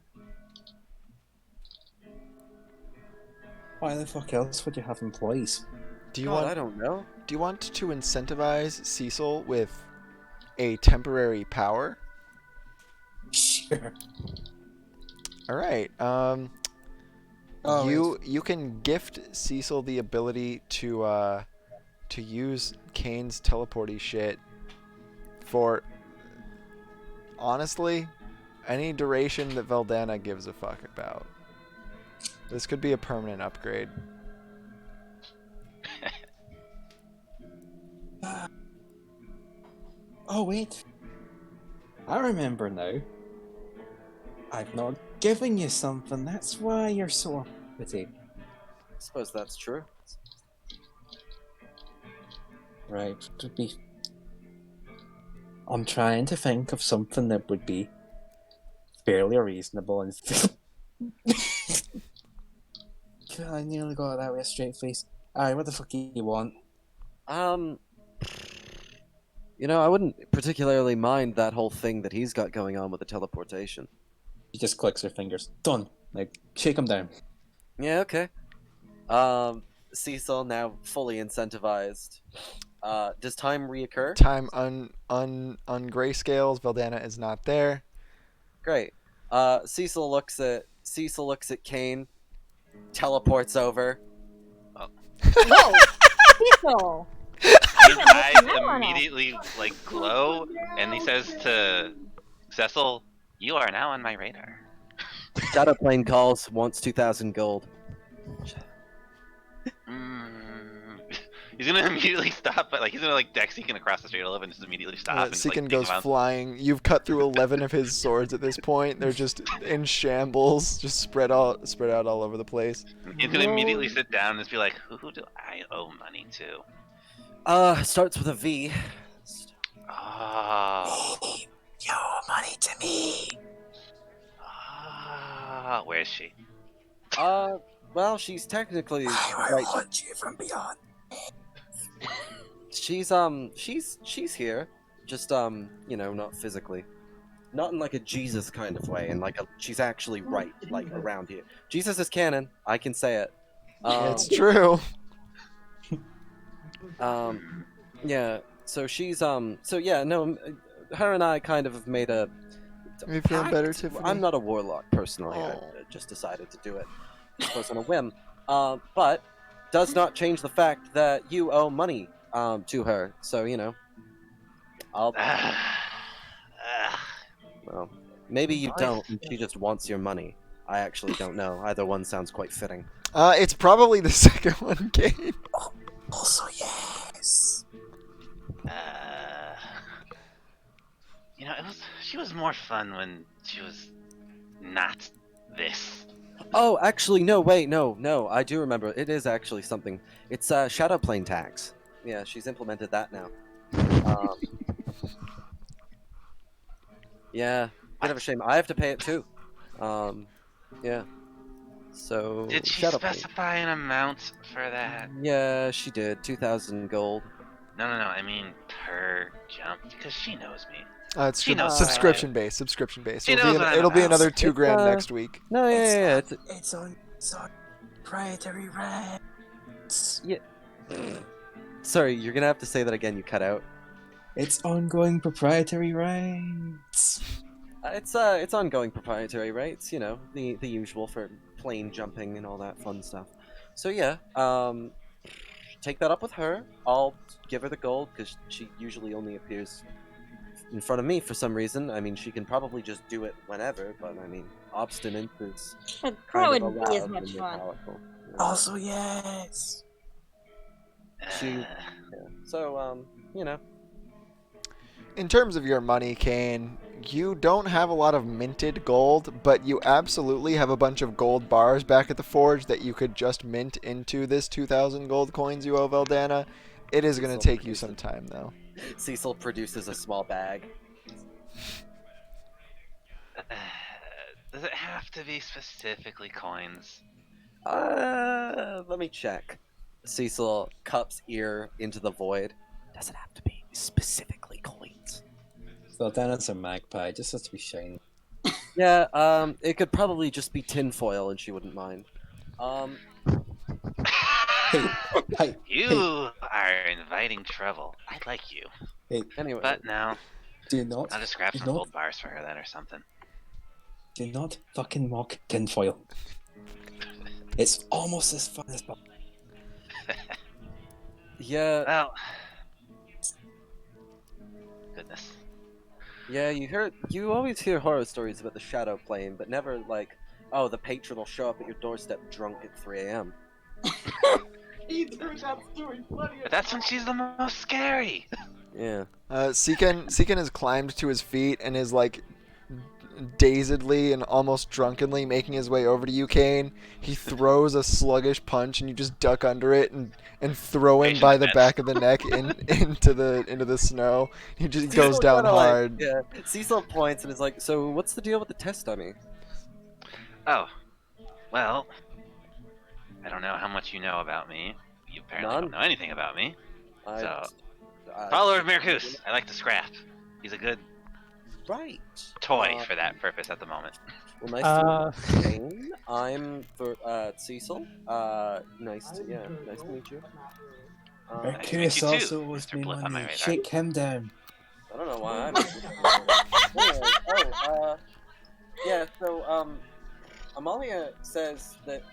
Why the fuck else would you have employees? Do you God, I want? don't know. Do you want to incentivize Cecil with a temporary power? Sure. All right. Oh, You can gift Cecil the ability to use Kane's teleporty shit for honestly any duration that Veldanna gives a fuck about. This could be a permanent upgrade. Oh wait. I remember now. I've not given you something. That's why you're so uppity. I suppose that's true. Right. Would be. I'm trying to think of something that would be fairly reasonable and. God, I nearly got that with a straight face. Alright, what the fuck do you want? I wouldn't particularly mind that whole thing that he's got going on with the teleportation. She just clicks her fingers. Done. Like, shake him down. Yeah, okay. Cecil now fully incentivized. Does time reoccur? Time on grayscales, Veldanna is not there. Great. Cecil looks at Kane, teleports over. Whoa! Cecil! His eyes No, no. immediately glow, and he says to Cecil, "You are now on my radar." Shadow plane calls, wants 2,000 gold. He's gonna immediately stop, but he's gonna deck Seekin across the street a little and just immediately stop. And Seekin take goes him out. flying. You've cut through 11 of his swords at this point. They're just in shambles, just spread out all over the place. He's gonna immediately sit down and just be like, "Who do I owe money to?" Starts with a V. Oh. Yo, money to me. Where is she? Well, she's technically I right. want you from beyond. She's here, just not physically, not in a Jesus kind of way, and she's actually right, around here. Jesus is canon. I can say it. It's true. Yeah. So she's so yeah, no, her and I kind of have made a Are you feeling better, pact. Tiffany? I'm not a warlock personally. I Oh. just decided to do it, I suppose, on a whim. But does not change the fact that you owe money to her. So I'll. Well, maybe you don't, and she just wants your money. I actually don't know. Either one sounds quite fitting. It's probably the second one, Kane. Also, yes. She was more fun when she was not this. Oh, actually, no, wait, no. I do remember. It is actually something. It's shadow plane tax. Yeah, she's implemented that now. Um, yeah, bit of a shame. I have to pay it too. Yeah. So. Did she shadow plane. specify an amount for that? Yeah, she did. 2,000 gold. No, I mean per jump, because she knows me. It's She knows subscription based. She knows what I'm It'll be about. another $2 grand It's, next week. No, yeah. It's on proprietary rights. Sorry, you're gonna have to say that again. You cut out. It's ongoing proprietary rights. It's ongoing proprietary rights. You know, the usual for plane jumping and all that fun stuff. So yeah, take that up with her. I'll give her the gold because she usually only appears in front of me for some reason. I mean, she can probably just do it whenever, but I mean, obstinate is But kind that of wouldn't be as allowed much when you're fun. powerful. Yeah. Also, yes. She, yeah. So In terms of your money, Kane, you don't have a lot of minted gold, but you absolutely have a bunch of gold bars back at the forge that you could just mint into this 2,000 gold coins you owe Veldanna. It is going to take you some time, though. Cecil produces a small bag. Does it have to be specifically coins? Let me check. Cecil cups ear into the void. Doesn't have to be specifically coins. So then it's a magpie. Just has to be shiny. Yeah, it could probably just be tinfoil and she wouldn't mind. Hey, You are inviting trouble. I like you. Anyway, But no, do not, I'll just grab do some not, gold bars for her then or something. do not fucking mock tinfoil. It's almost as fun as. yeah, Well, goodness. yeah. You always hear horror stories about the shadow plane, but never like, oh, the patron will show up at your doorstep drunk at 3 a.m. But that's when she's the most scary. Yeah. Seekin has climbed to his feet and is like dazedly and almost drunkenly making his way over to you, Kane. He throws a sluggish punch and you just duck under it and throw him by the back of the neck into the snow. He just goes Cecil down kinda hard. Like, yeah. Cecil points and is like, so what's the deal with the test dummy? Oh, well, I don't know how much you know about me. You apparently None. don't know anything about me. I, So, I- Follower of Miracus. I like to scrap. He's a good Right. toy for that purpose at the moment. Well, nice to meet you, Jane. I'm Cecil. Nice to meet you. Mercurius you too, also owes Mr. me Blip on my money. radar. Shake him down. I don't know why I'm. Anyway, yeah. So Amalia says that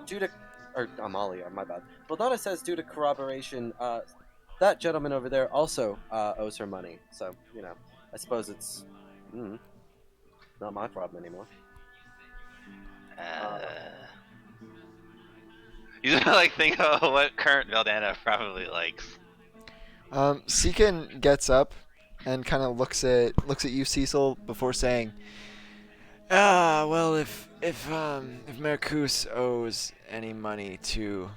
due to, or Amalia, my bad. Veldanna says due to corroboration, that gentleman over there also owes her money. So I suppose it's not my problem anymore. You just like think of what current Veldanna probably likes. Seekin gets up and kind of looks at you, Cecil, before saying, well, if Mercus owes any money to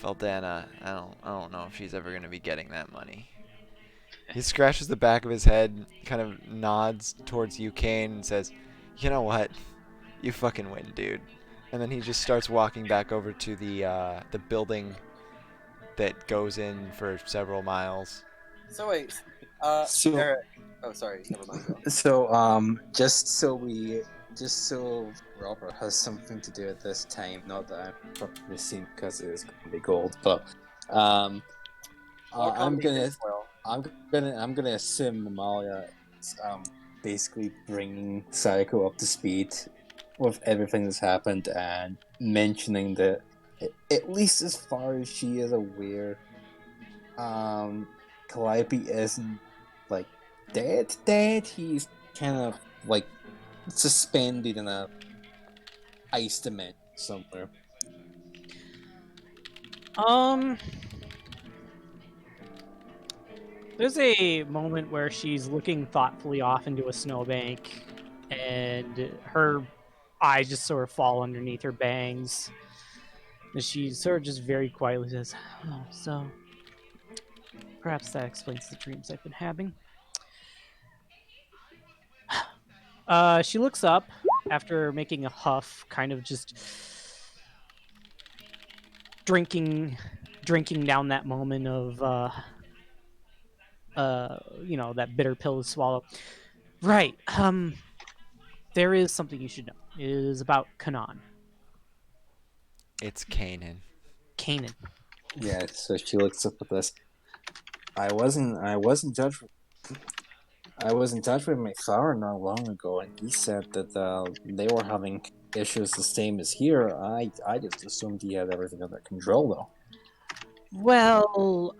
Veldanna, I don't know if she's ever gonna be getting that money. He scratches the back of his head, kind of nods towards you, Kane, and says, "You know what? You fucking win, dude." And then he just starts walking back over to the building that goes in for several miles. So wait, So- Eric. Oh, sorry. Never mind. So, just so Robert has something to do at this time, not that I've probably seen because it is going to be gold, but Um, More I'm comedy gonna, tinfoil. I'm gonna assume Amalia is basically bringing Sayako up to speed with everything that's happened and mentioning that at least as far as she is aware, Calliope isn't like dead. He's kind of like suspended in a ice dimension somewhere. Um, there's a moment where she's looking thoughtfully off into a snowbank, and her eyes just sort of fall underneath her bangs. And she sort of just very quietly says, "Oh, so perhaps that explains the dreams I've been having." She looks up after making a huff, kind of just drinking down that moment of that bitter pill to swallow. Right. There is something you should know. It is about Canaan. It's Canaan. Canaan. Yeah, so she looks up at this. I wasn't judged. I was in touch with my father not long ago, and he said that they were having issues the same as here. I just assumed he had everything under control, though. Well,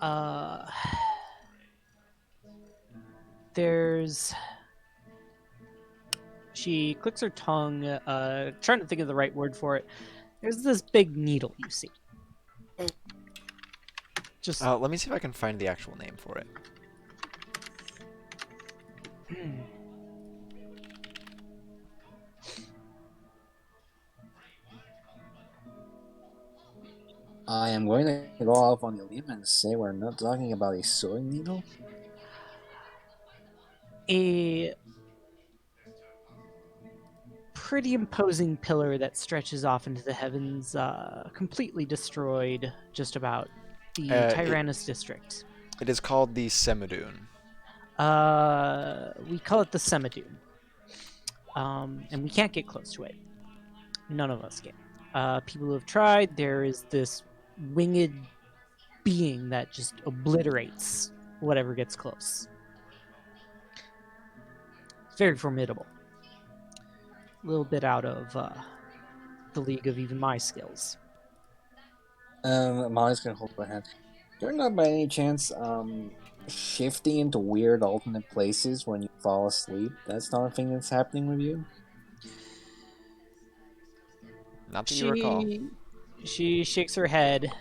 there's. She clicks her tongue, trying to think of the right word for it. There's this big needle you see. Just Let me see if I can find the actual name for it. I am going to go off on the limb and say we're not talking about a sewing needle. a pretty imposing pillar that stretches off into the heavens, completely destroyed just about the Tyrannus district. It is called the Semidoon. We call it the Semidoon. And we can't get close to it. None of us can. People who have tried, there is this winged being that just obliterates whatever gets close. It's very formidable. A little bit out of the league of even my skills. Molly's gonna hold her hand. You're not by any chance shifting into weird alternate places when you fall asleep. That's not a thing that's happening with you. Not that you recall. She shakes her head.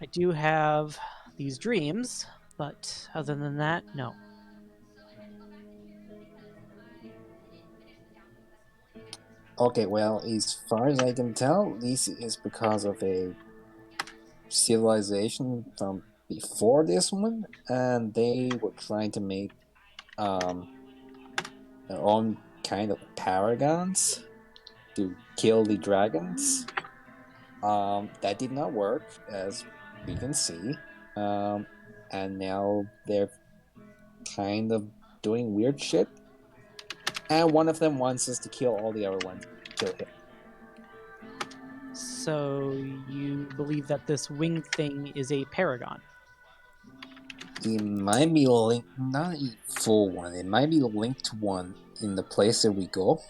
I do have these dreams, but other than that, no. Okay, well, as far as I can tell, this is because of a civilization from before this one, and they were trying to make their own kind of paragons to kill the dragons. That did not work, as we can see. And now they're kind of doing weird shit. And one of them wants us to kill all the other ones. Kill him. So you believe that this winged thing is a paragon? It might be linked, not a full one. It might be linked to one in the place that we go.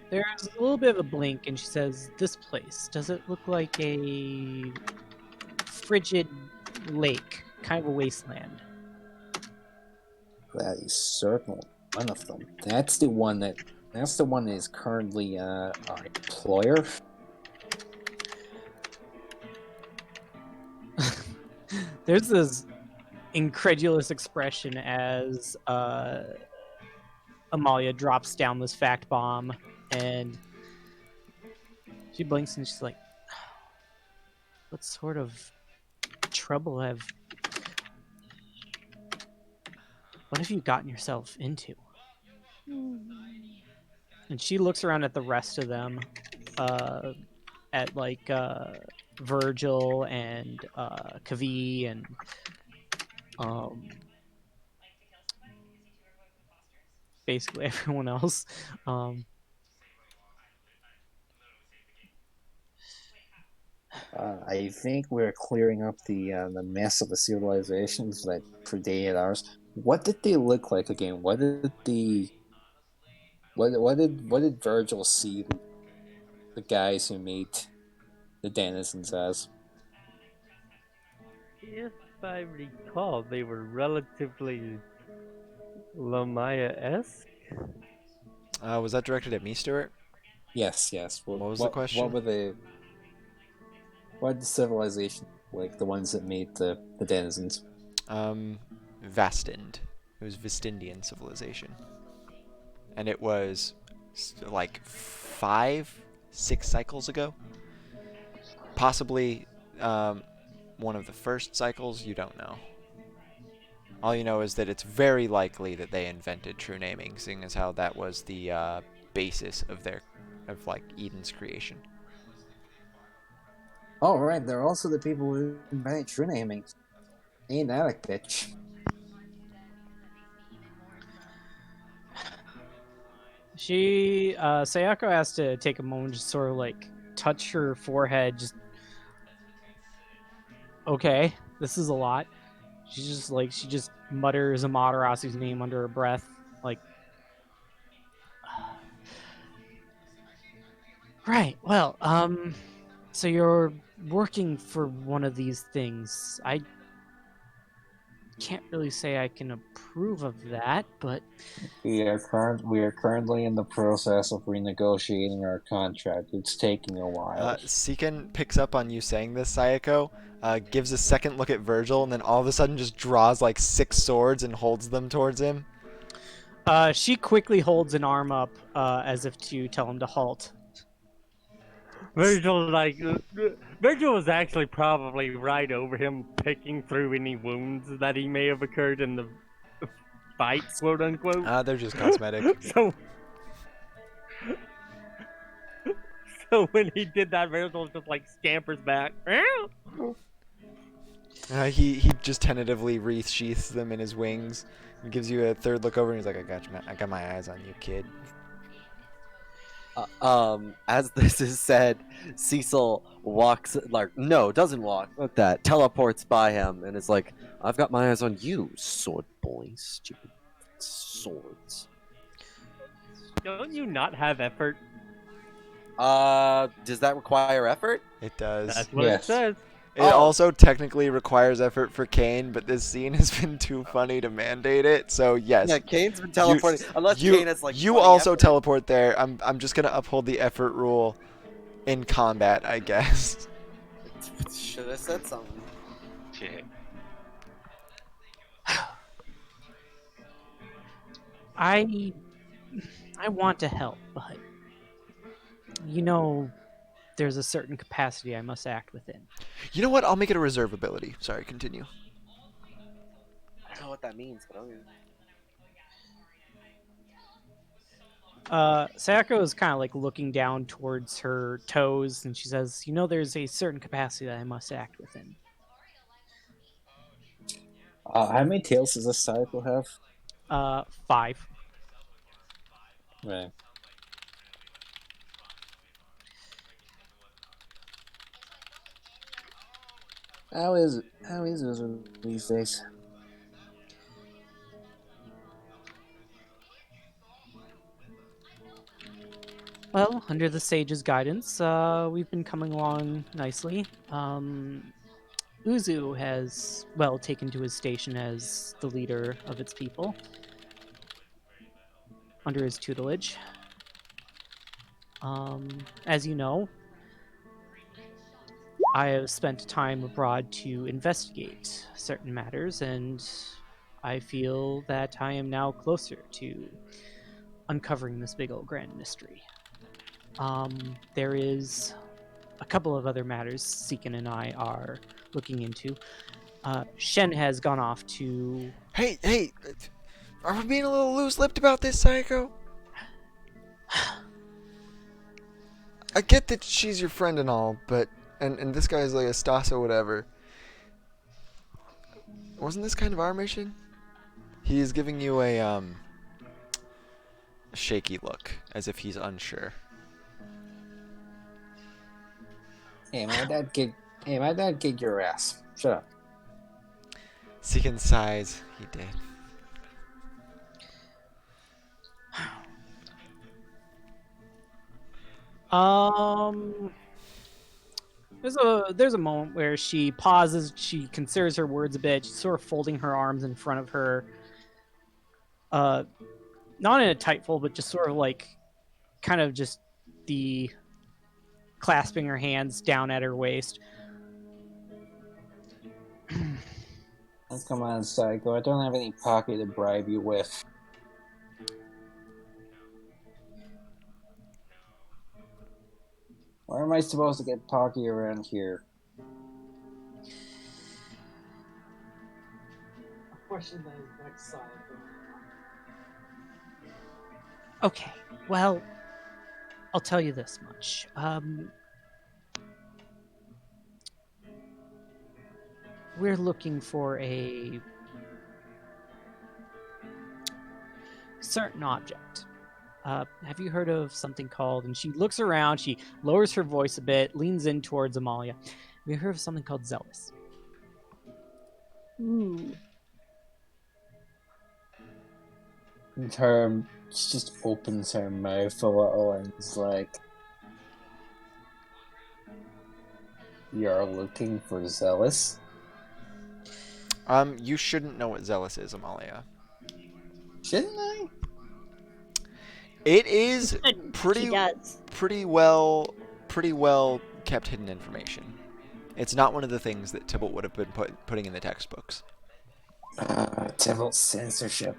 There's a little bit of a blink, and she says, "This place, does it look like a frigid lake, kind of a wasteland?" That is certainly one of them. That's the one that is currently our employer. There's this incredulous expression as Amalia drops down this fact bomb, and she blinks and she's like, "What sort of trouble what have you gotten yourself into?" And she looks around at the rest of them, at like Virgil and Kavi and basically everyone else. I think we're clearing up the mess of the civilizations that predated ours. What did they look like again? What did Virgil see the guys who made the denizens as? If I recall, they were relatively Lamaya-esque. Was that directed at me, Stuart? Yes, yes. What was the What question? what did the civilization like the ones that made the denizens? Vastind. It was Vistindian civilization. And it was like 5, 6 cycles ago. Possibly one of the first cycles, you don't know. All you know is that it's very likely that they invented true naming, seeing as how that was the basis of like Eden's creation. Oh, right. They're also the people who invented true naming. Ain't that a bitch? Sayako has to take a moment to sort of like touch her forehead. Just okay, this is a lot. She just mutters Amaterasu's name under her breath, like. Right. Well, so you're working for one of these things. I can't really say I can approve of that, but We are currently in the process of renegotiating our contract. It's taking a while. Seekin picks up on you saying this, Sayako, gives a second look at Virgil, and then all of a sudden just draws like 6 swords and holds them towards him. she quickly holds an arm up as if to tell him to halt. Virgil was actually probably right over him, picking through any wounds that he may have occurred in the fight, quote unquote. They're just cosmetic. So when he did that, Virgil just like scampers back. He just tentatively sheaths them in his wings and gives you a third look over, and he's like, I got my eyes on you, kid. As this is said, Cecil doesn't walk. Look that teleports by him and is like, "I've got my eyes on you, sword boy, stupid swords." Don't you not have effort? Does that require effort? It does. That's what it says. It also technically requires effort for Kane, but this scene has been too funny to mandate it. So yes. Yeah, Kane's been teleporting. Unless Kane has like. You also teleport there. I'm just gonna uphold the effort rule in combat, I guess. Should have said something. Yeah. I want to help, but there's a certain capacity I must act within. You know what? I'll make it a reserve ability. Sorry, continue. I don't know what that means, but okay. Sayako is kind of like looking down towards her toes, and she says, there's a certain capacity that I must act within. How many tails does this cycle have? 5. Right. How is it these days? Well, under the sage's guidance, we've been coming along nicely. Uzu has, taken to his station as the leader of its people, under his tutelage. As you know, I have spent time abroad to investigate certain matters, and I feel that I am now closer to uncovering this big old grand mystery. There is a couple of other matters Seekin and I are looking into. Shen has gone off to... Hey! Are we being a little loose-lipped about this, Psycho? I get that she's your friend and all, but... And this guy's like a Stas or whatever. Wasn't this kind of our mission? He's giving you a shaky look, as if he's unsure. Hey, my dad Hey, my dad kicked your ass. Shut up. Seekin sighs. He did. Um, there's a moment where she pauses. She considers her words a bit. She's sort of folding her arms in front of her. Not in a tight fold, but just sort of like, kind of just the clasping her hands down at her waist. Oh, come on, Psycho. I don't have any pocket to bribe you with. Where am I supposed to get Pocky around here? A question that is next side. Okay, well, I'll tell you this much. We're looking for a certain object. Have you heard of something called? And she looks around. She lowers her voice a bit, leans in towards Amalia. Have you heard of something called Zealous? Ooh. She just opens her mouth a little and is like, "You're looking for Zealous?" You shouldn't know what Zealous is, Amalia. Shouldn't I? It is She does. pretty well kept hidden information. It's not one of the things that Tybalt would have been putting in the textbooks. Tybalt censorship.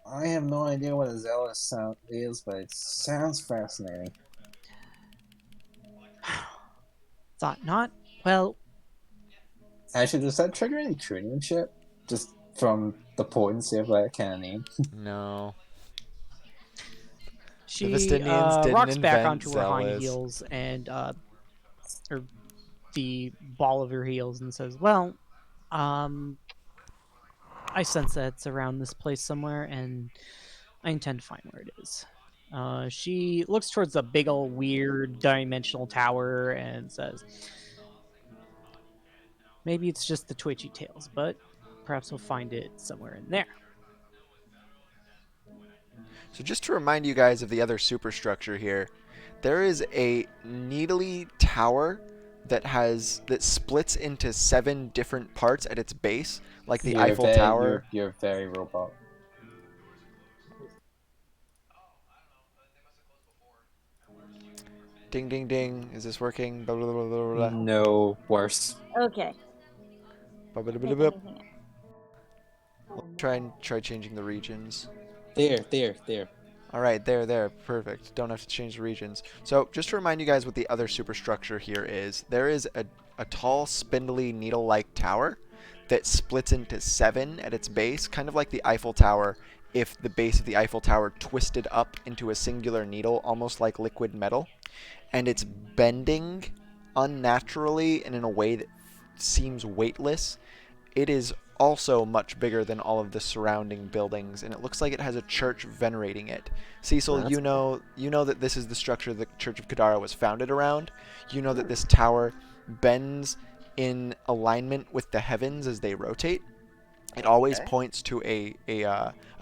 I have no idea what a Zealous sound is, but it sounds fascinating. Thought not. Well, Actually, does that trigger any traineeship? Just from the potency of that kind of name? No. she Vistinians didn't rocks back invent onto her hind Zealous. heels and or the ball of her heels and says, "Well, I sense that it's around this place somewhere, and I intend to find where it is." She looks towards the big old weird dimensional tower and says, "Maybe it's just the twitchy tails, but perhaps we'll find it somewhere in there." So just to remind you guys of the other superstructure here, there is a needly tower that splits into 7 different parts at its base, like the Eiffel Tower. You're very robot. Ding ding ding. Is this working? Blah, blah, blah, blah, blah. No, worse. Okay. Blah, blah, blah, Make blah. anything Try changing the regions. There. All right, there, perfect. Don't have to change the regions. So just to remind you guys what the other superstructure here is, there is a tall, spindly, needle-like tower that splits into 7 at its base, kind of like the Eiffel Tower if the base of the Eiffel Tower twisted up into a singular needle, almost like liquid metal. And it's bending unnaturally and in a way that seems weightless. It is also much bigger than all of the surrounding buildings, and it looks like it has a church venerating it. Cecil, That's you know that this is the structure the Church of Kadara was founded around. You know that this tower bends in alignment with the heavens as they rotate. It always points to a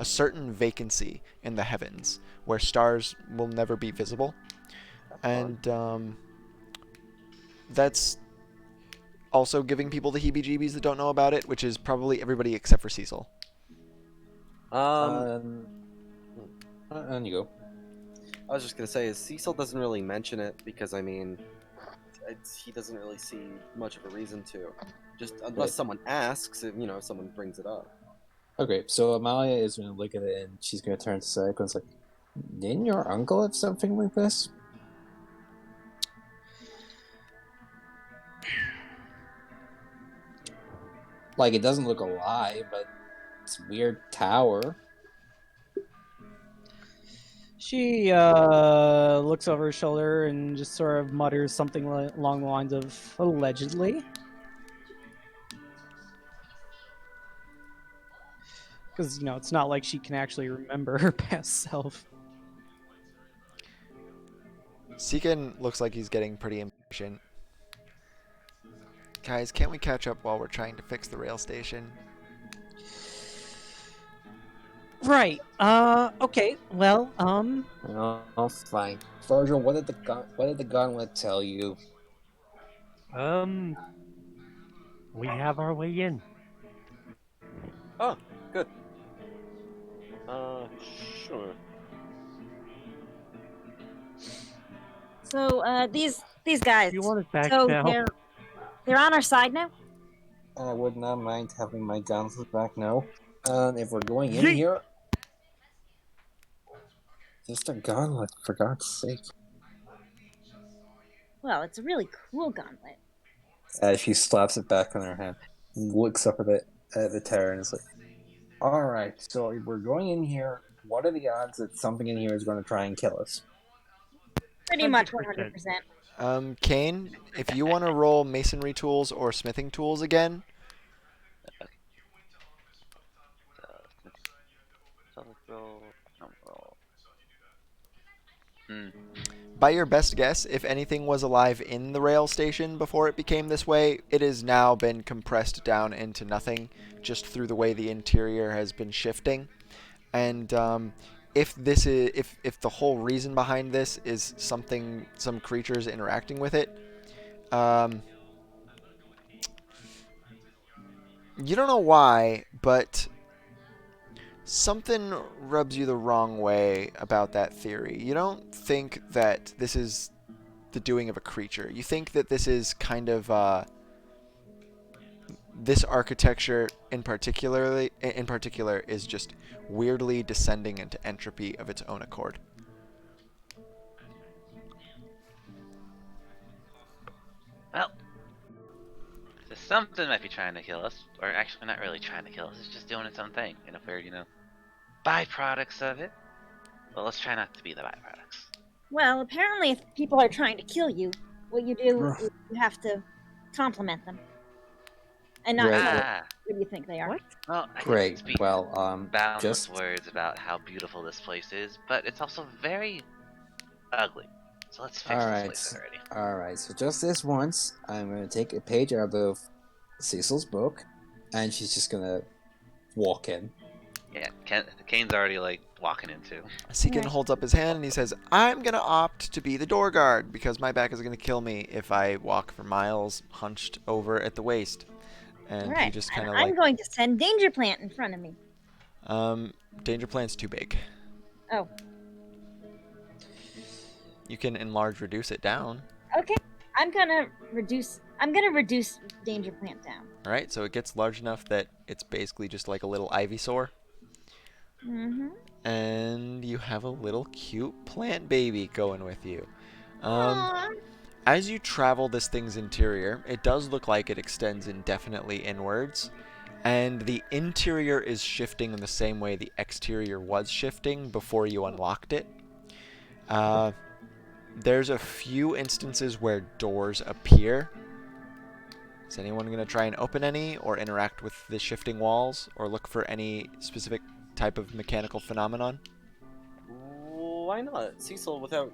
certain vacancy in the heavens where stars will never be visible. And that's also giving people the heebie-jeebies that don't know about it, which is probably everybody except for Cecil. and you go. I was just gonna say, Cecil doesn't really mention it because I mean, he doesn't really see much of a reason to. Just unless Right. someone asks, if someone brings it up. Okay, so Amalia is going to look at it and she's going to turn to Psycho and say, "Didn't your uncle have something like this?" Like, it doesn't look alive, but it's a weird tower. She looks over her shoulder and just sort of mutters something along the lines of "allegedly," because it's not like she can actually remember her past self. Seekin looks like he's getting pretty impatient. Guys, can't we catch up while we're trying to fix the rail station? Right. Okay. Well, Oh, fine. Virgil, what did the gauntlet tell you? We have our way in. Oh, good. Sure. So, these guys. You want us back So now? they're on our side now. I would not mind having my gauntlet back now. If we're going in Yeet! here, just a gauntlet, for God's sake. Well, it's a really cool gauntlet. She slaps it back on her hand, looks up at the terror, and is like, "All right, so if we're going in here, what are the odds that something in here is going to try and kill us?" Pretty much 100%. 100%. Kane, if you want to roll masonry tools or smithing tools again, So let's roll. Roll. by your best guess, if anything was alive in the rail station before it became this way, it has now been compressed down into nothing just through the way the interior has been shifting. And if this is if the whole reason behind this is some creatures interacting with it, you don't know why, but something rubs you the wrong way about that theory. You don't think that this is the doing of a creature. You think that this is kind of this architecture in particular is just weirdly descending into entropy of its own accord. Well, so something might be trying to kill us, or actually not really trying to kill us. It's just doing its own thing. And if we're, byproducts of it, well, let's try not to be the byproducts. Well, apparently, if people are trying to kill you, what you do is you have to compliment them, and not Right. tell them Ah, what you think they are. What? well, I can Great. speak Well, boundless just words about how beautiful this place is, but it's also very ugly. So let's fix all this right. place already. All right. So just this once, I'm going to take a page out of Cecil's book, and she's just going to walk in. Yeah, Kane's already walking into. Seekin Right. holds up his hand and he says, "I'm gonna opt to be the door guard because my back is gonna kill me if I walk for miles hunched over at the waist." And All he right, just and kind of I'm going to send Danger Plant in front of me. Danger Plant's too big. Oh, You can enlarge, reduce it down. okay. I'm gonna reduce Danger Plant down. All right, so it gets large enough that it's basically just like a little Ivysaur. Mm-hmm. And you have a little cute plant baby going with you. Aww. As you travel this thing's interior, it does look like it extends indefinitely inwards, and the interior is shifting in the same way the exterior was shifting before you unlocked it. There's a few instances where doors appear. Is anyone going to try and open any, or interact with the shifting walls, or look for any specific type of mechanical phenomenon? Why not? Cecil, without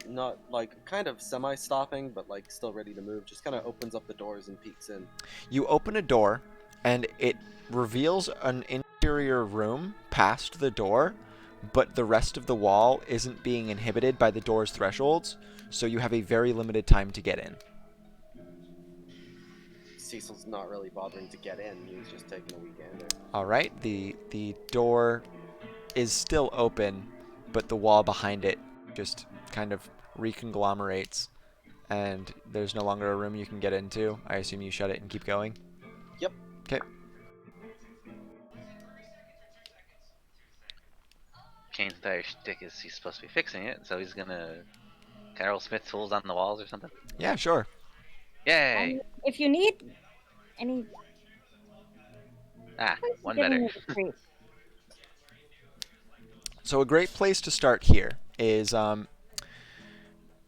not kind of semi-stopping, but still ready to move, just kind of opens up the doors and peeks in. You open a door, and it reveals an interior room past the door, but the rest of the wall isn't being inhibited by the door's thresholds, so you have a very limited time to get in. Cecil's not really bothering to get in. He's just taking a week gander. All right, the door is still open, but the wall behind it just kind of reconglomerates, and there's no longer a room you can get into. I assume you shut it and keep going? Yep. Okay. Kane's entire shtick is he's supposed to be fixing it, so he's gonna Carol Smith tools on the walls or something. Yeah, sure. Yay! If you need any, One giving better. you the treat. So a great place to start here is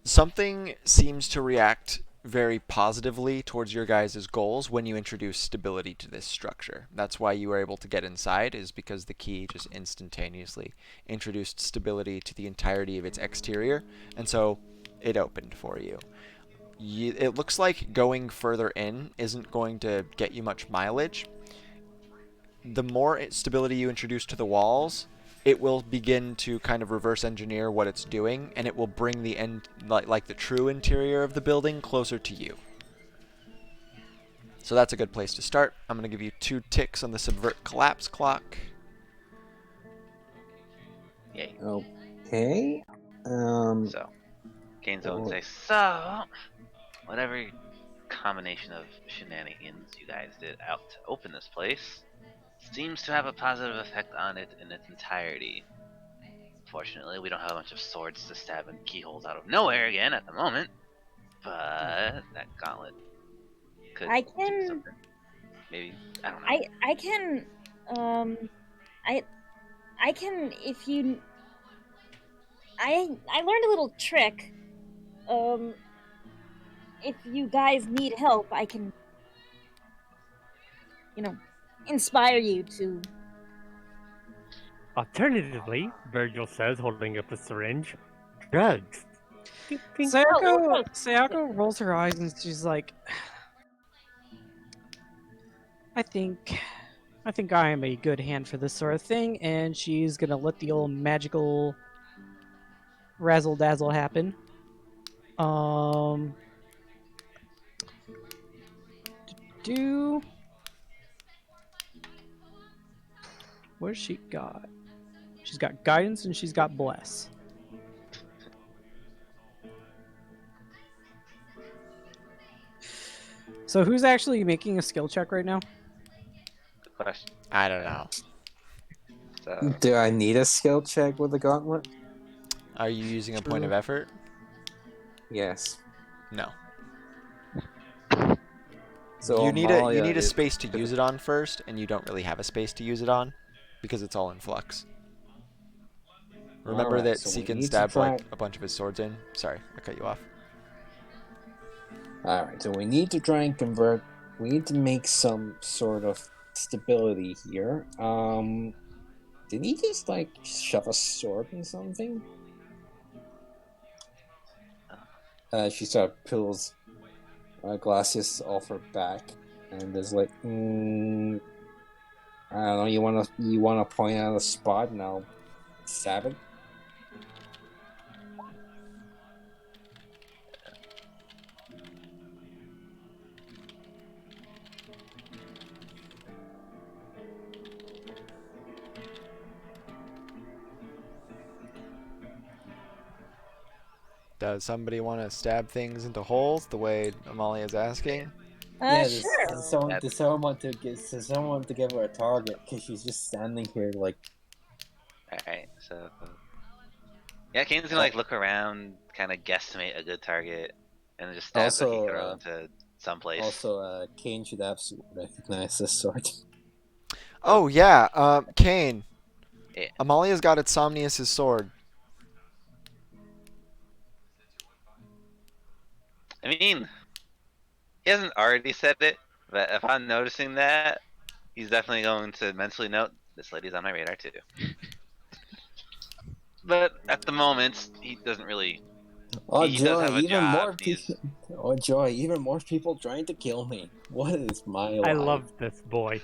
something seems to react very positively towards your guys' goals when you introduce stability to this structure. That's why you were able to get inside, is because the key just instantaneously introduced stability to the entirety of its exterior. And so it opened for you. It looks like going further in isn't going to get you much mileage. The more stability you introduce to the walls, it will begin to kind of reverse engineer what it's doing, and it will bring the like the true interior of the building closer to you. So that's a good place to start. I'm going to give you 2 ticks on the subvert collapse clock. Yay. Okay. So, Kane's going to say, so, whatever combination of shenanigans you guys did out to open this place seems to have a positive effect on it in its entirety. Fortunately, we don't have a bunch of swords to stab in keyholes out of nowhere again at the moment, but that gauntlet could I do can- something. Maybe, I don't know. I can, I can, if you, I learned a little trick. If you guys need help, I can, inspire you to. Alternatively, Virgil says, holding up a syringe, drugs. Ding, ding. Sayako rolls her eyes and she's like, I think I am a good hand for this sort of thing, and she's gonna let the old magical razzle dazzle happen. Do What's she got? She's got guidance and she's got bless. So who's actually making a skill check right now? Good question. I don't know. So, Do I need a skill check with the gauntlet? Are you using a point True. of effort? Yes. No. So You need Amalia a is- space to use it on first, and you don't really have a space to use it on because it's all in flux. Remember Alright, that so we Seekin need to stabbed try- like a bunch of his swords in? Sorry, I cut you off. Alright, so we need to try and convert. We need to make some sort of stability here. Did he just like shove a sword in something? She sort of pulls glasses off her back and is like, I don't know. You wanna point out a spot and I'll stab it. Does somebody want to stab things into holes the way Amalia's asking? Sure. Does someone want to give her a target because she's just standing here like. alright, so. Yeah, Kane's gonna like look around, kind of guesstimate a good target, and then just stab the Also, throw into someplace. Also, Kane should absolutely recognize this sword. Oh yeah, Kane. Yeah. Amalia's got Insomnius' sword. I mean, he hasn't already said it, but if I'm noticing that, he's definitely going to mentally note this lady's on my radar too. But at the moment, he doesn't really. Oh He does joy! have a Even job, more and he's- people. Oh joy! Even more people trying to kill me. What is my life? I love this boy.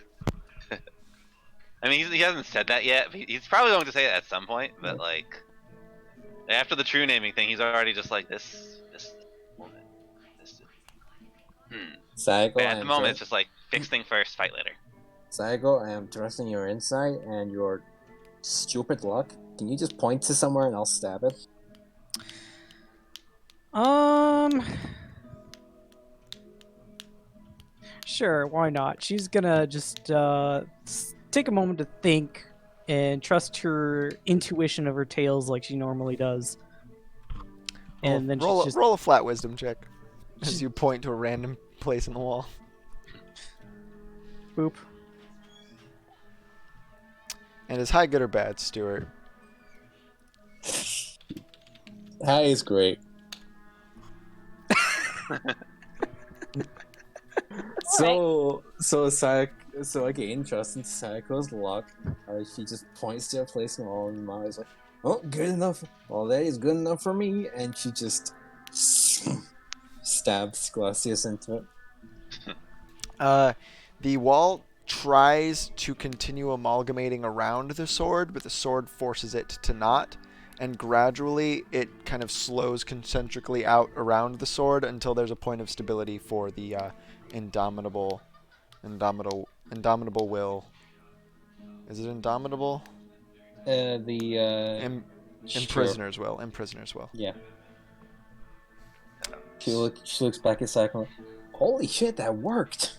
I mean, he hasn't said that yet. But he's probably going to say it at some point, but like after the true naming thing, he's already just like this woman. This. Saigo, But at the moment, it's just like fix thing first, fight later. Saigo, I am trusting your insight and your stupid luck. Can you just point to somewhere and I'll stab it? Sure, why not? She's gonna just take a moment to think and trust her intuition of her tales like she normally does. And then roll, she's just roll a flat wisdom check as She's- you point to a random place in the wall. boop. And is high good or bad, Stuart? That is great. So again, trusting Saiko's luck, she just points to a place in the wall and Molly's like, oh, good enough. Well, that is good enough for me. And she just Stabs Glacius into it. The wall tries to continue amalgamating around the sword, but the sword forces it to not, and gradually it kind of slows concentrically out around the sword until there's a point of stability for the indomitable will. Is it indomitable? Sure. Imprisoner's will. Yeah. She looks back a second. Holy shit, that worked!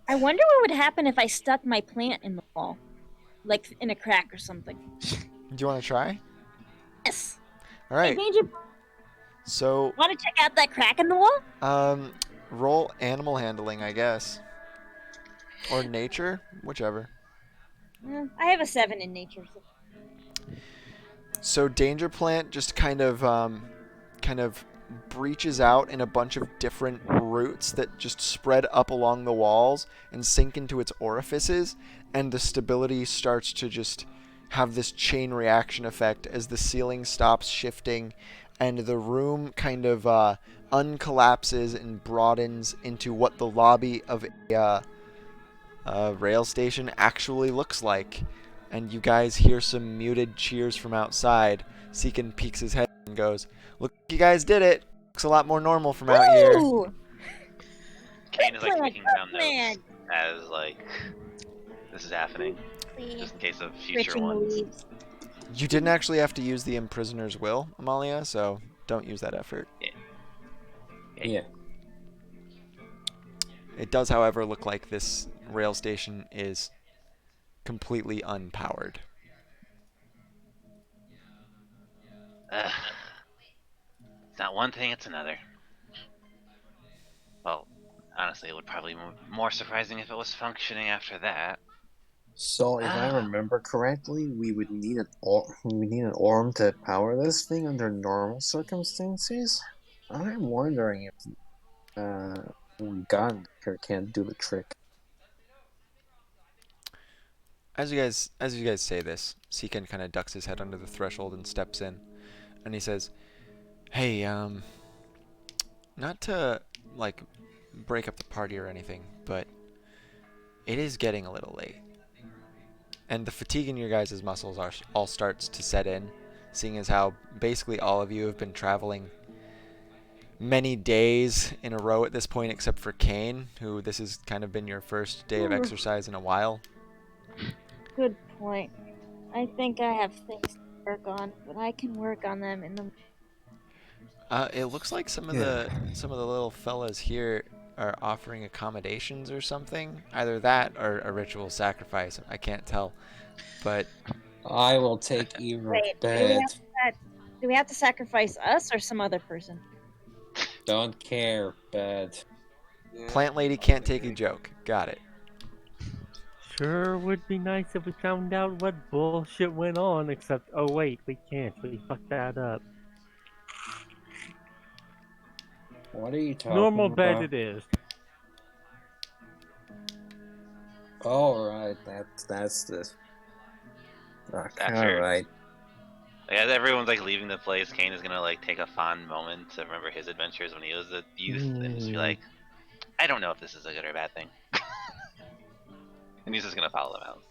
I wonder what would happen if I stuck my plant in the wall, like in a crack or something. Do you want to try? Yes. All right. Hey, Danger, So, want to check out that crack in the wall? roll animal handling, I guess, or nature, whichever. I have a 7 in nature. So Danger Plant just kind of breaches out in a bunch of different roots that just spread up along the walls and sink into its orifices, and the stability starts to just have this chain reaction effect as the ceiling stops shifting and the room kind of uncollapses and broadens into what the lobby of a rail station actually looks like. And you guys hear some muted cheers from outside. Seekin peeks his head and goes, "Look, you guys did it. Looks a lot more normal from out here." Ooh! Kane is like Good taking down plan. notes as like this is happening, just in case of future Stretching the ones. leaves. You didn't actually have to use the imprisoner's will, Amalia, so don't use that effort. Yeah. It does, however, look like this rail station is completely unpowered. It's not one thing, it's another. Well, honestly, it would probably be more surprising if it was functioning after that. So, if I remember correctly, we would need an orm to power this thing under normal circumstances. I'm wondering if gun here can't do the trick. As you guys say this, Seekin kind of ducks his head under the threshold and steps in, and he says, "Hey, not to like break up the party or anything, but it is getting a little late, and the fatigue in your guys' muscles all starts to set in, seeing as how basically all of you have been traveling many days in a row at this point, except for Kane, who this has kind of been your first day of exercise in a while." Good point. I think I have things to work on, but I can work on them in the. It looks like some of the little fellas here are offering accommodations or something. Either that or a ritual sacrifice. I can't tell, but I will take either Wait, bed. do we have to sacrifice us or some other person? Don't care, bed. Yeah, Plant Lady can't take a joke. Got it. Sure would be nice if we found out what bullshit went on, except, oh wait, we can't. We fucked that up. What are you talking Normal about? bed it is. Alright, that's this. After- Alright. Like, as everyone's like leaving the place, Kane is gonna like take a fond moment to remember his adventures when he was a youth, and just be like, "I don't know if this is a good or bad thing," and he's just gonna follow them out.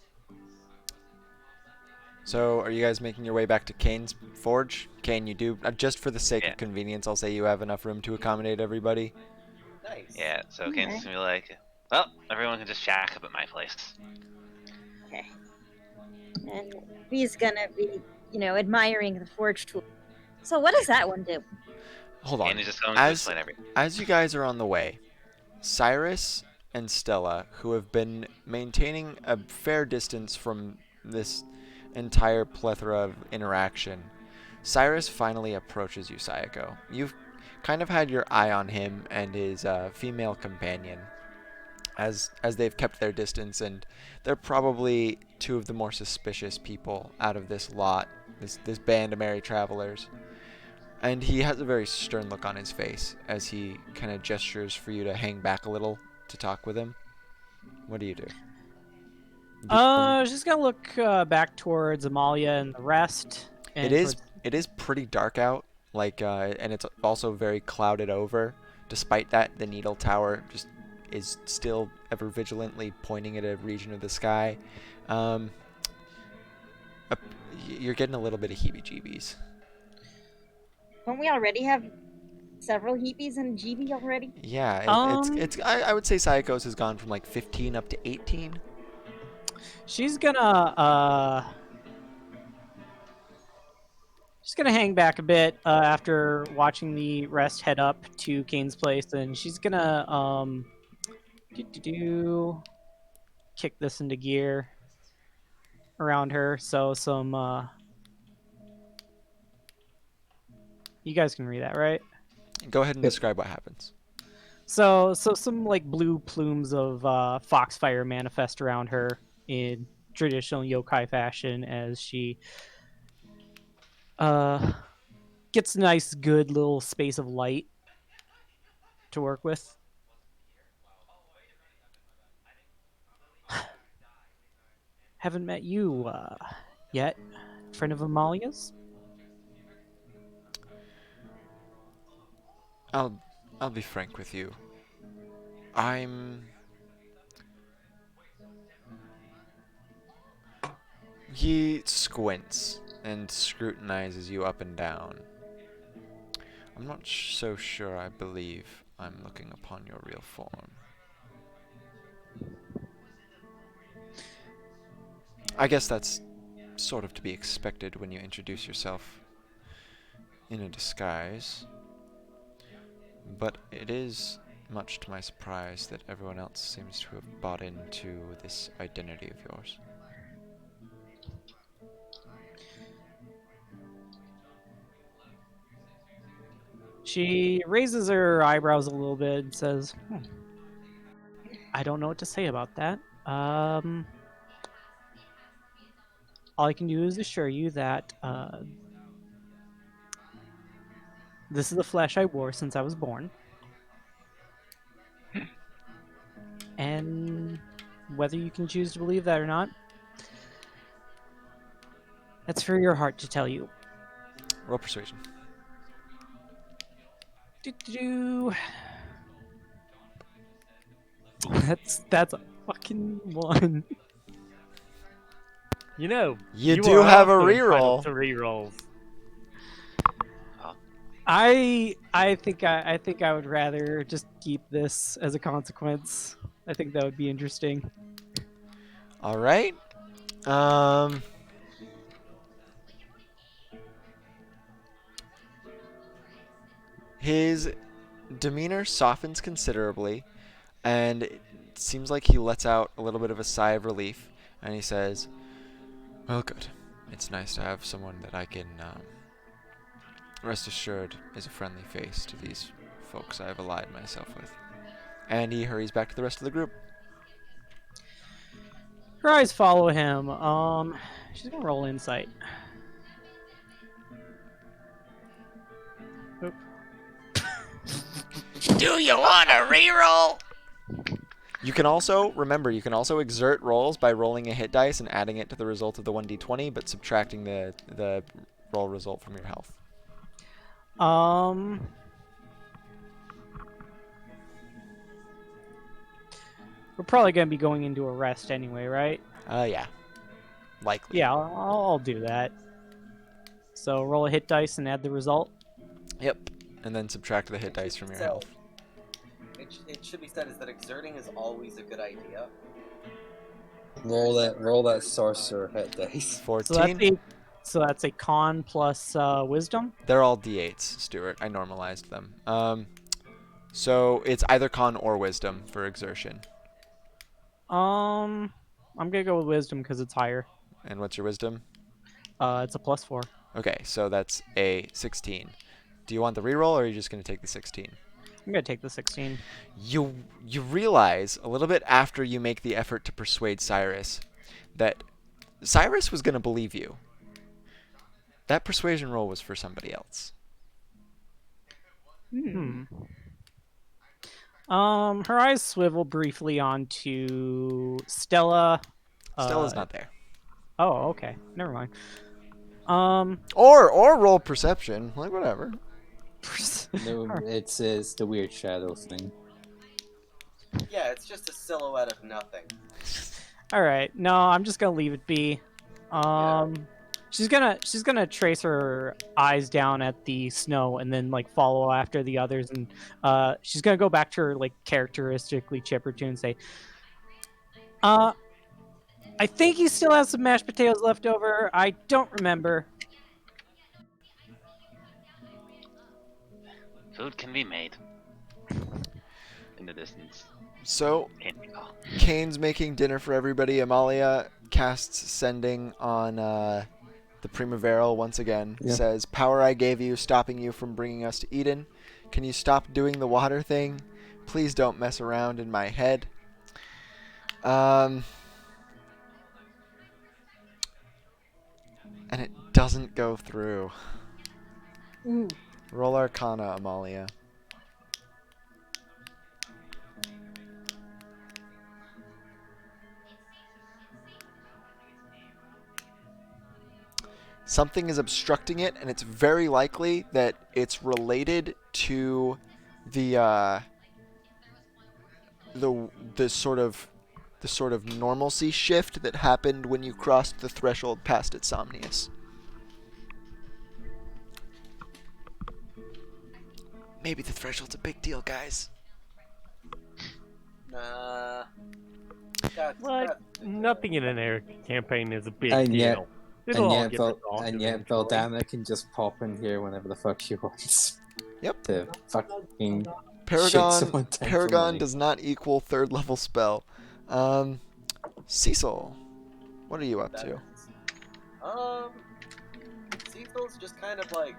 So, are you guys making your way back to Kane's forge? Kane, you do just for the sake Yeah. of convenience, I'll say you have enough room to accommodate everybody. nice. Yeah, so Kane's just gonna be like, "Well, everyone can just shack up at my place." Okay. And he's gonna be, admiring the forge tool. So what does that one do? Hold on. Kane is just going to As explain everything. as you guys are on the way, Cyrus and Stella, who have been maintaining a fair distance from this entire plethora of interaction, Cyrus finally approaches you, Sayako. You've kind of had your eye on him and his female companion as they've kept their distance, and they're probably two of the more suspicious people out of this lot, this band of merry travelers. And he has a very stern look on his face as he kind of gestures for you to hang back a little to talk with him. What do you do? I was just gonna look back towards Amalia and the rest. And It is pretty dark out. and it's also very clouded over. Despite that, the needle tower just is still ever vigilantly pointing at a region of the sky. Um, you're getting a little bit of heebie-jeebies. Don't we already have several heepies and GB already? Yeah, I would say Sayakos has gone from like 15 up to 18. She's gonna hang back a bit after watching the rest head up to Kane's place, and she's gonna kick this into gear around her. So some you guys can read that, right? Go ahead and Yep. describe what happens. So some like blue plumes of foxfire manifest around her in traditional yokai fashion as she gets a nice, good little space of light to work with. Haven't met you yet, friend of Amalia's. I'll be frank with you. He squints and scrutinizes you up and down. I'm not so sure I believe I'm looking upon your real form. I guess that's sort of to be expected when you introduce yourself in a disguise. But it is much to my surprise that everyone else seems to have bought into this identity of yours. She raises her eyebrows a little bit and says, I don't know what to say about that. All I can do is assure you that this is the flesh I wore since I was born. And whether you can choose to believe that or not, that's for your heart to tell you. Roll persuasion. Do-do-do. That's a fucking 1. You know, You you do are have a also entitled reroll. to rerolls. I think I would rather just keep this as a consequence. I think that would be interesting. All right. His demeanor softens considerably, and it seems like he lets out a little bit of a sigh of relief, and he says, "Well, good. It's nice to have someone that I can rest assured is a friendly face to these folks I have allied myself with." And he hurries back to the rest of the group. Her eyes follow him. She's gonna roll insight. Oop. Do you want a reroll? You can also, remember, you can also exert rolls by rolling a hit dice and adding it to the result of the 1d20, but subtracting the roll result from your health. We're probably gonna be going into a rest anyway, right? Yeah. Likely. Yeah, I'll do that. So roll a hit dice and add the result. Yep. And then subtract the hit dice from your health. It should be said is that exerting is always a good idea. Roll that sorcerer hit dice. 14. So that's a con plus wisdom. They're all d8s, Stuart. I normalized them. So it's either con or wisdom for exertion. I'm gonna go with wisdom because it's higher. And what's your wisdom? It's a +4. Okay, so that's a 16. Do you want the reroll, or are you just going to take the 16? I'm gonna take the 16. You realize a little bit after you make the effort to persuade Cyrus that Cyrus was going to believe you. That persuasion roll was for somebody else. Her eyes swivel briefly onto Stella. Stella's not there. Oh, okay. Never mind. Or roll perception, like whatever. No, it's the weird shadow thing. Yeah, it's just a silhouette of nothing. All right, no, I'm just gonna leave it be. She's gonna trace her eyes down at the snow and then like follow after the others, and she's gonna go back to her like characteristically chipper tune and say, I think he still has some mashed potatoes left over. I don't remember. Food can be made. In the distance. So, Can't recall. Kane's making dinner for everybody. Amalia casts Sending on the Primaveral once again. Yeah. Says, "Power I gave you, stopping you from bringing us to Eden. Can you stop doing the water thing? Please don't mess around in my head." And it doesn't go through. Roll Arcana, Amalia. Something is obstructing it, and it's very likely that it's related to the sort of normalcy shift that happened when you crossed the threshold past Insomnius. Maybe the threshold's a big deal, guys. Nah. What? Nothing in an air campaign is a big And deal. yet- It'll all And get yet, resolved and yet eventually. Veldanna can just pop in here whenever the fuck she wants. Yep. To fucking shit Paragon someone down for Paragon money. does not equal 3rd level spell. Cecil, what are you up to? Cecil's just kind of like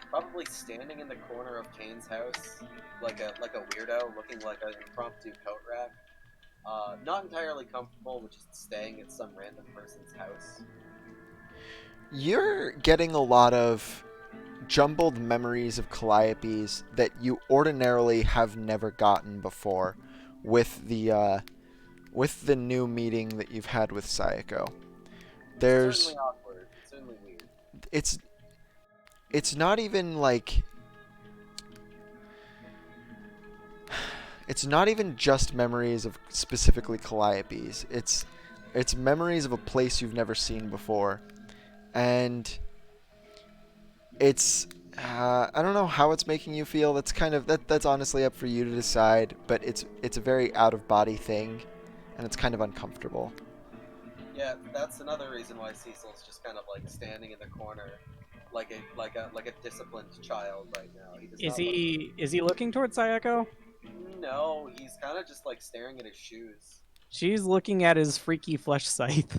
probably standing in the corner of Kane's house, like a weirdo, looking like an impromptu coat rack. Not entirely comfortable with just staying at some random person's house. You're getting a lot of jumbled memories of Calliopes that you ordinarily have never gotten before with the new meeting that you've had with Sayako. There's Certainly awkward, certainly weird. it's not even like it's not even just memories of specifically Calliopes. It's memories of a place you've never seen before. And it's I don't know how it's making you feel. That's honestly up for you to decide, but it's a very out of body thing, and it's kind of uncomfortable. Yeah, that's another reason why Cecil's just kind of like standing in the corner, like a disciplined child right now. Is he looking towards Sayako? No, he's kind of just like staring at his shoes. She's looking at his freaky flesh scythe.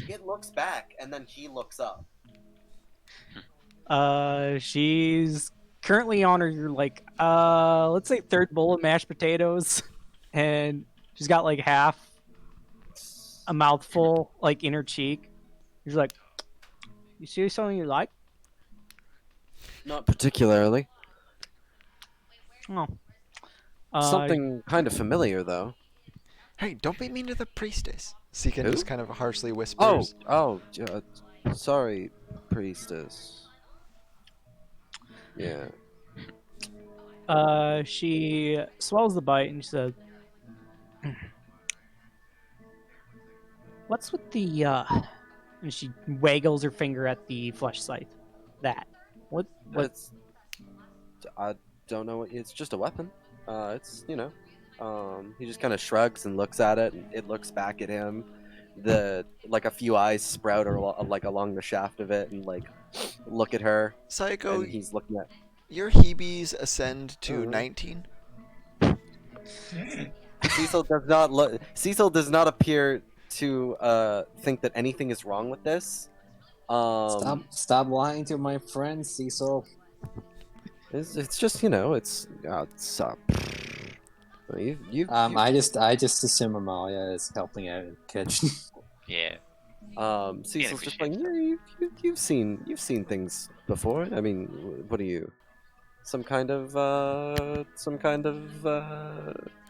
It looks back, and then he looks up. She's currently on her like let's say 3rd bowl of mashed potatoes, and she's got like half a mouthful like in her cheek. She's like, "You see something you like?" Not particularly. Oh, Something kind of familiar, though. Hey, don't be mean to the priestess. Seekin Who? just kind of harshly whispers. Sorry, priestess. Yeah. She swallows the bite and she says, "What's with the And she waggles her finger at the flesh scythe. That. What? It's. I don't know. It's just a weapon. It's He just kind of shrugs and looks at it, and it looks back at him. A few eyes sprout along the shaft of it, and look at her. Sayako, And he's looking at. your Hebes ascend to 19. Cecil does not appear to think that anything is wrong with this. Stop lying to my friend, Cecil. It's just I just assume Amalia is helping out in the kitchen. Yeah. Cecil's just like, appreciate yeah, you've seen things before. I mean, what are you? Some kind of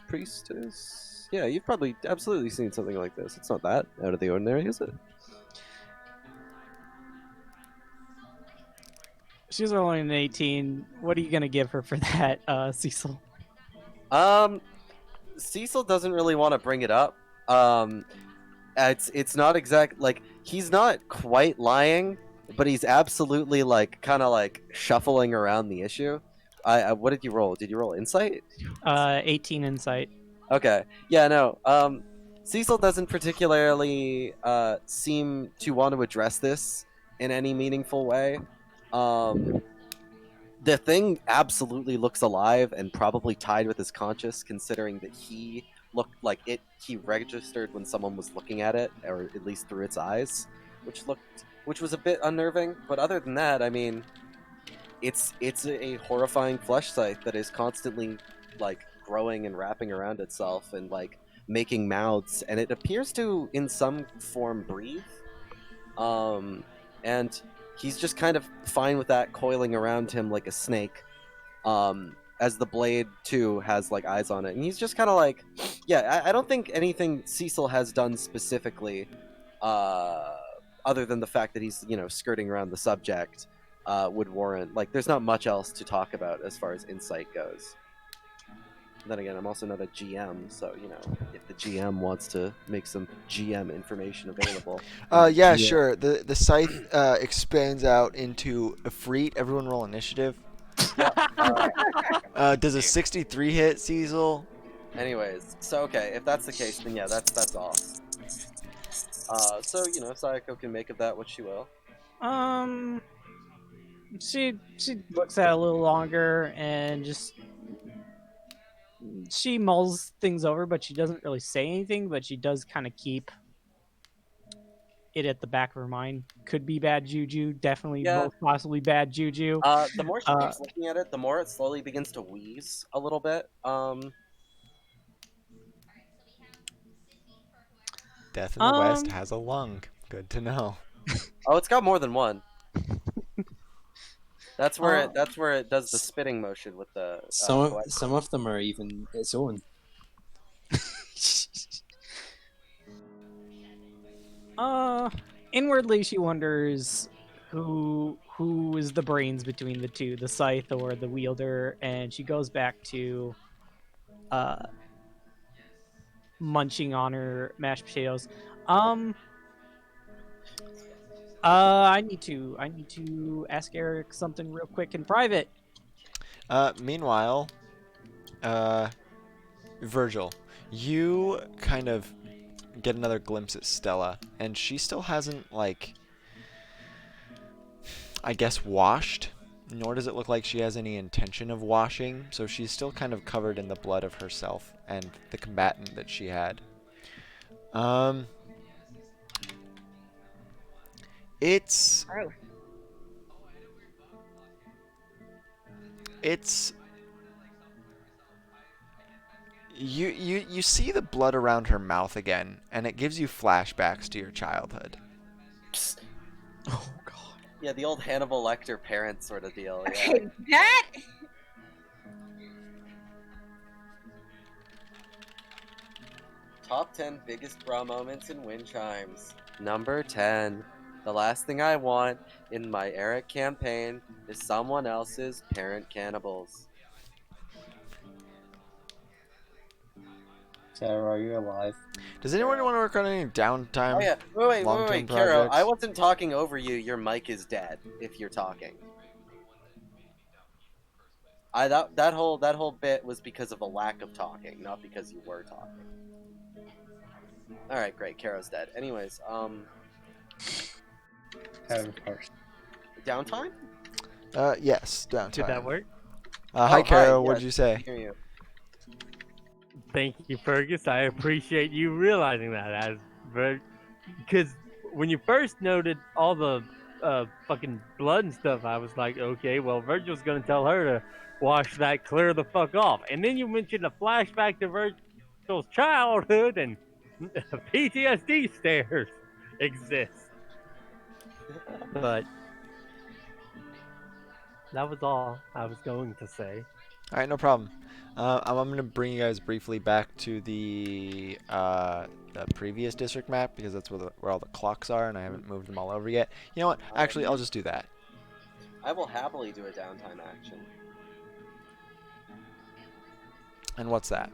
priestess? Yeah, you've probably absolutely seen something like this. It's not that out of the ordinary, is it? She's rolling an 18. What are you gonna give her for that, Cecil? Cecil doesn't really want to bring it up. It's not exact like he's not quite lying, but he's absolutely like kind of like shuffling around the issue. What did you roll? Did you roll insight? 18 insight. Okay. Yeah, no. Cecil doesn't particularly seem to want to address this in any meaningful way. The thing absolutely looks alive and probably tied with his conscious, considering that he looked like it. He registered when someone was looking at it, or at least through its eyes, which was a bit unnerving. But other than that, I mean, it's a horrifying flesh scythe that is constantly like growing and wrapping around itself and like making mouths, and it appears to in some form breathe. And he's just kind of fine with that coiling around him like a snake. As the blade too has like eyes on it, and he's just kind of like, yeah, I don't think anything Cecil has done specifically, other than the fact that he's skirting around the subject, would warrant like there's not much else to talk about as far as insight goes. Then again, I'm also not a GM, so if the GM wants to make some GM information available. Yeah, sure. The scythe expands out into Efreet. Everyone roll initiative. Does a 63 hit, Cecil? Anyways, so okay, if that's the case, then yeah, that's all. So Sayako can make of that what she will. She looks at it a little longer and just she mulls things over, but she doesn't really say anything. But she does kind of keep it at the back of her mind. Could be bad juju, definitely, most possibly bad juju. The more she keeps looking at it, the more it slowly begins to wheeze a little bit. Death in the West has a lung. Good to know. Oh, it's got more than one. That's where it does the spitting motion with the. Some of them are even its own. Inwardly she wonders who is the brains between the two, the scythe or the wielder, and she goes back to munching on her mashed potatoes. I need to ask Eric something real quick in private. Meanwhile, Virgil, you kind of get another glimpse at Stella, and she still hasn't, like, I guess, washed, nor does it look like she has any intention of washing, so she's still kind of covered in the blood of herself and the combatant that she had. It's you see the blood around her mouth again, and it gives you flashbacks to your childhood. Psst. Oh god. Yeah, the old Hannibal Lecter parent sort of deal. Yeah. Okay, that. Top 10 biggest bra moments in Windchimes. Number 10. The last thing I want in my Eric campaign is someone else's parent cannibals. Sarah, are you alive? Does anyone want to work on any downtime? Oh yeah, wait, long-term Karo, projects? I wasn't talking over you. Your mic is dead if you're talking. That whole bit was because of a lack of talking, not because you were talking. All right, great. Karo's dead. Anyways, downtime? Yes, downtime. Did that work? Hi, Karo. Yes, What did you say? I hear you. Thank you, Fergus. I appreciate you realizing that, because when you first noted all the fucking blood and stuff, I was like, okay, well, Virgil's gonna tell her to wash that clear the fuck off. And then you mentioned a flashback to Virgil's childhood, and PTSD stares exist. But that was all I was going to say. All right, no problem. I'm going to bring you guys briefly back to the previous district map, because that's where all the clocks are, and I haven't moved them all over yet. You know what? Actually, I'll just do that. I will happily do a downtime action. And what's that?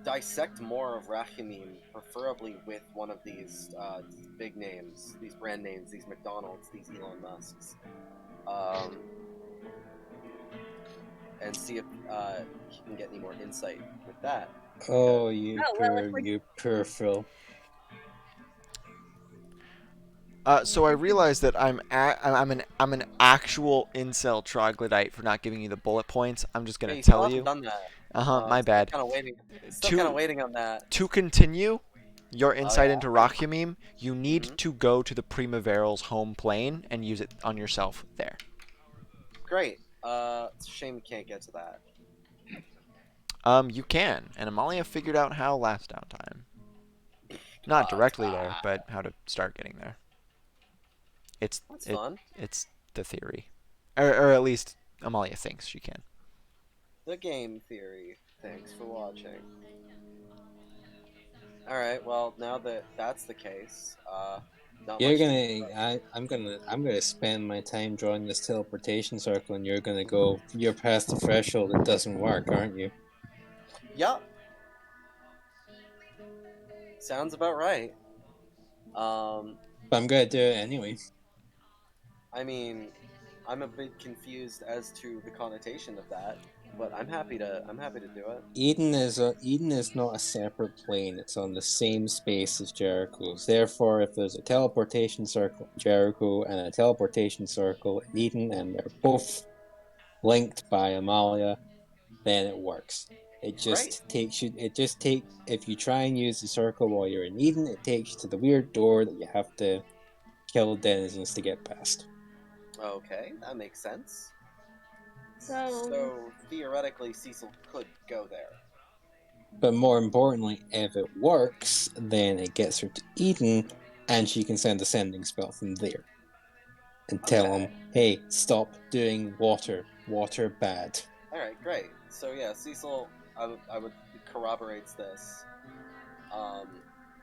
Dissect more of Rachimim, preferably with one of these big names, these brand names, these McDonald's, these Elon Musks. And see if he can get any more insight with that. Oh, Oh, well, if we're- you poor Phil. So I realize that I'm an actual incel troglodyte for not giving you the bullet points. I'm just Yeah, gonna you still tell haven't you. done that. My bad. Kind of waiting. Still To- kind of waiting on that. To continue your insight yeah? into Rachimim, you need Mhm. to go to the Primaveral's home plane and use it on yourself there. Great. It's a shame we can't get to that. You can, and Amalia figured out how last downtime. Not directly there, but how to start getting there. That's fun. It's the theory, or at least Amalia thinks she can. The game theory. Thanks for watching. All right. Well, now that that's the case, not You're much. I'm gonna spend my time drawing this teleportation circle, and you're gonna go. You're past the threshold. It doesn't work, aren't you? Yup. Sounds about right. But I'm gonna do it anyway. I mean, I'm a bit confused as to the connotation of that, but I'm happy to do it. Eden is not a separate plane. It's on the same space as Jericho's. Therefore, if there's a teleportation circle in Jericho and a teleportation circle in Eden, and they're both linked by Amalia, then it works. It just takes you. It just take if you try and use the circle while you're in Eden, it takes you to the weird door that you have to kill denizens to get past. Okay, that makes sense. So- So theoretically, Cecil could go there. But more importantly, if it works, then it gets her to Eden, and she can send a sending spell from there. And tell him, hey, stop doing water. Water bad. All right, great. So yeah, Cecil, I would corroborates this,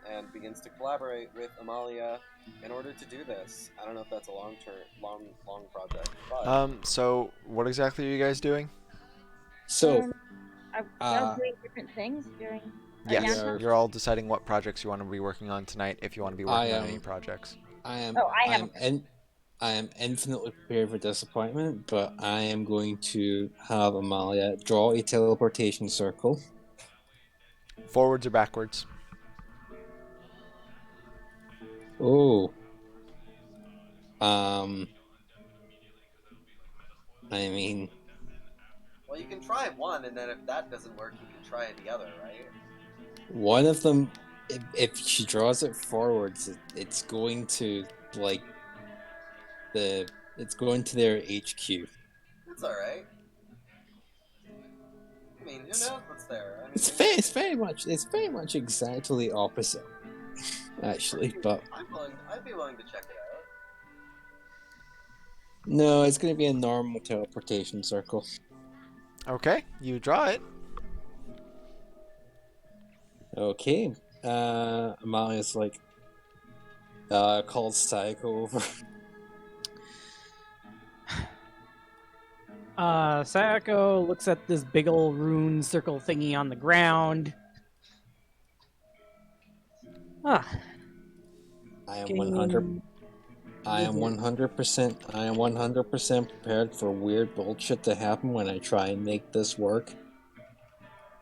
and begins to collaborate with Amalia in order to do this. I don't know if that's a long project, but So what exactly are you guys doing? So, Are we all doing different things during our Yes, downtime? you're all deciding what projects you want to be working on tonight, if you want to be working on any projects. I am. Oh, I have I am infinitely prepared for disappointment, but I am going to have Amalia draw a teleportation circle. Forwards or backwards? Oh. I mean, well, you can try one, and then if that doesn't work, you can try the other, right? one of them, if she draws it forwards, it's going to it's going to their HQ. That's all right. I mean, who knows what's there? I mean, It's very much exactly opposite, actually. But I'd be willing to check it out. no, it's going to be a normal teleportation circle. Okay, you draw it. Okay. Amalia's calls Psycho over. Sayako looks at this big old rune circle thingy on the ground. Ah, I am can- 100. I am 100%. I am 100% prepared for weird bullshit to happen when I try and make this work.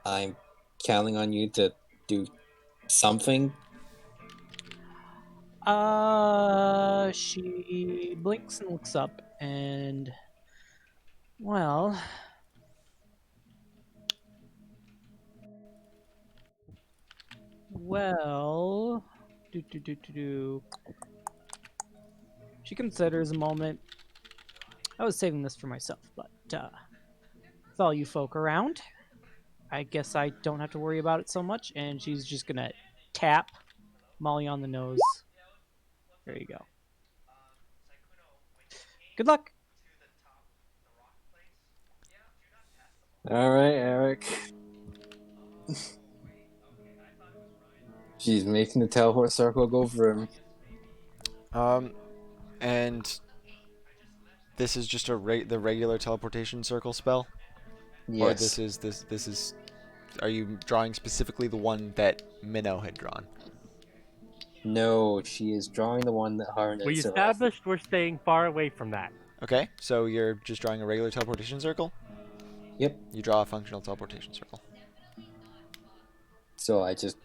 I'm counting on you to do something. She blinks and looks up, and well, do. She considers a moment. I was saving this for myself, but with all you folk around, I guess I don't have to worry about it so much. And she's just gonna tap Molly on the nose. There you go. Good luck. All right, Eric. She's making the teleport circle go vroom. And this is just the regular teleportation circle spell? Or Yes. this is are you drawing specifically the one that Minnow had drawn? No, she is drawing the one that her and We Izareth. established we're staying far away from that. Okay, so you're just drawing a regular teleportation circle? Yep. You draw a functional teleportation circle. So I just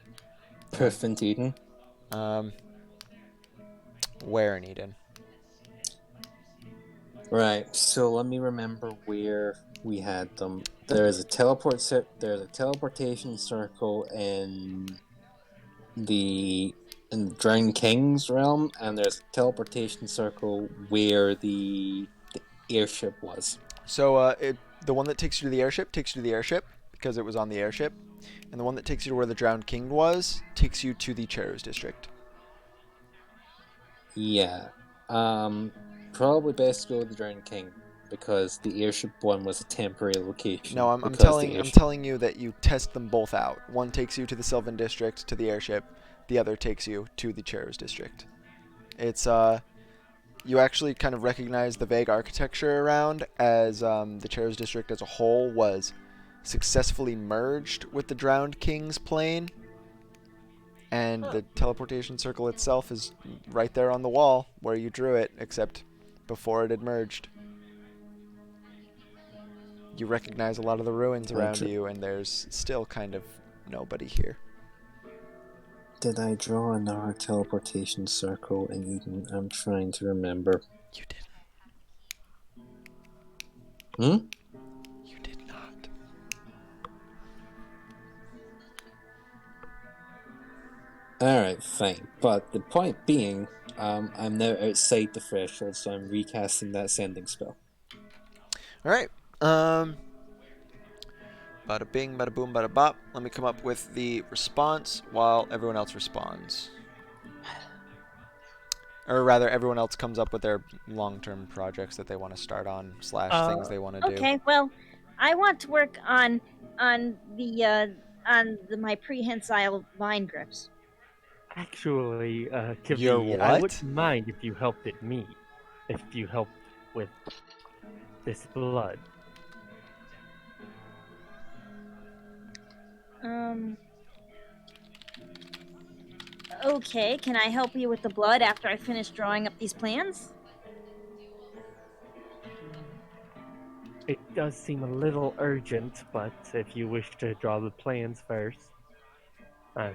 poof into Eden. Where in Eden? Right. So let me remember where we had them. There's a teleportation circle in the Drowned King's realm, and there's a teleportation circle where the airship was. So the one that takes you to the airship takes you to the airship because it was on the airship, and the one that takes you to where the Drowned King was takes you to the Cheros district. Yeah. Probably best to go with the Drowned King because the airship one was a temporary location. No, I'm because the I'm airship- telling you that you test them both out. One takes you to the Sylvan district to the airship, the other takes you to the Cheros district. It's you actually kind of recognize the vague architecture around as the Cheros district as a whole was successfully merged with the Drowned King's plane. And the teleportation circle itself is right there on the wall where you drew it, except before it had merged. You recognize a lot of the ruins around you, and there's still kind of nobody here. Did I draw another teleportation circle in Eden? I'm trying to remember. You didn't. Hmm? You did not. Alright, fine. But the point being, I'm now outside the threshold, so I'm recasting that sending spell. Alright. Bada bing, bada boom, bada bop. Let me come up with the response while everyone else responds. Or rather, everyone else comes up with their long-term projects that they want to start on / things they want to do. Okay, well, I want to work on my prehensile vine grips. Actually, Kavir, Your I what? wouldn't mind if you helped me. If you helped with this blood. Okay, can I help you with the blood after I finish drawing up these plans? It does seem a little urgent, but if you wish to draw the plans first, I'm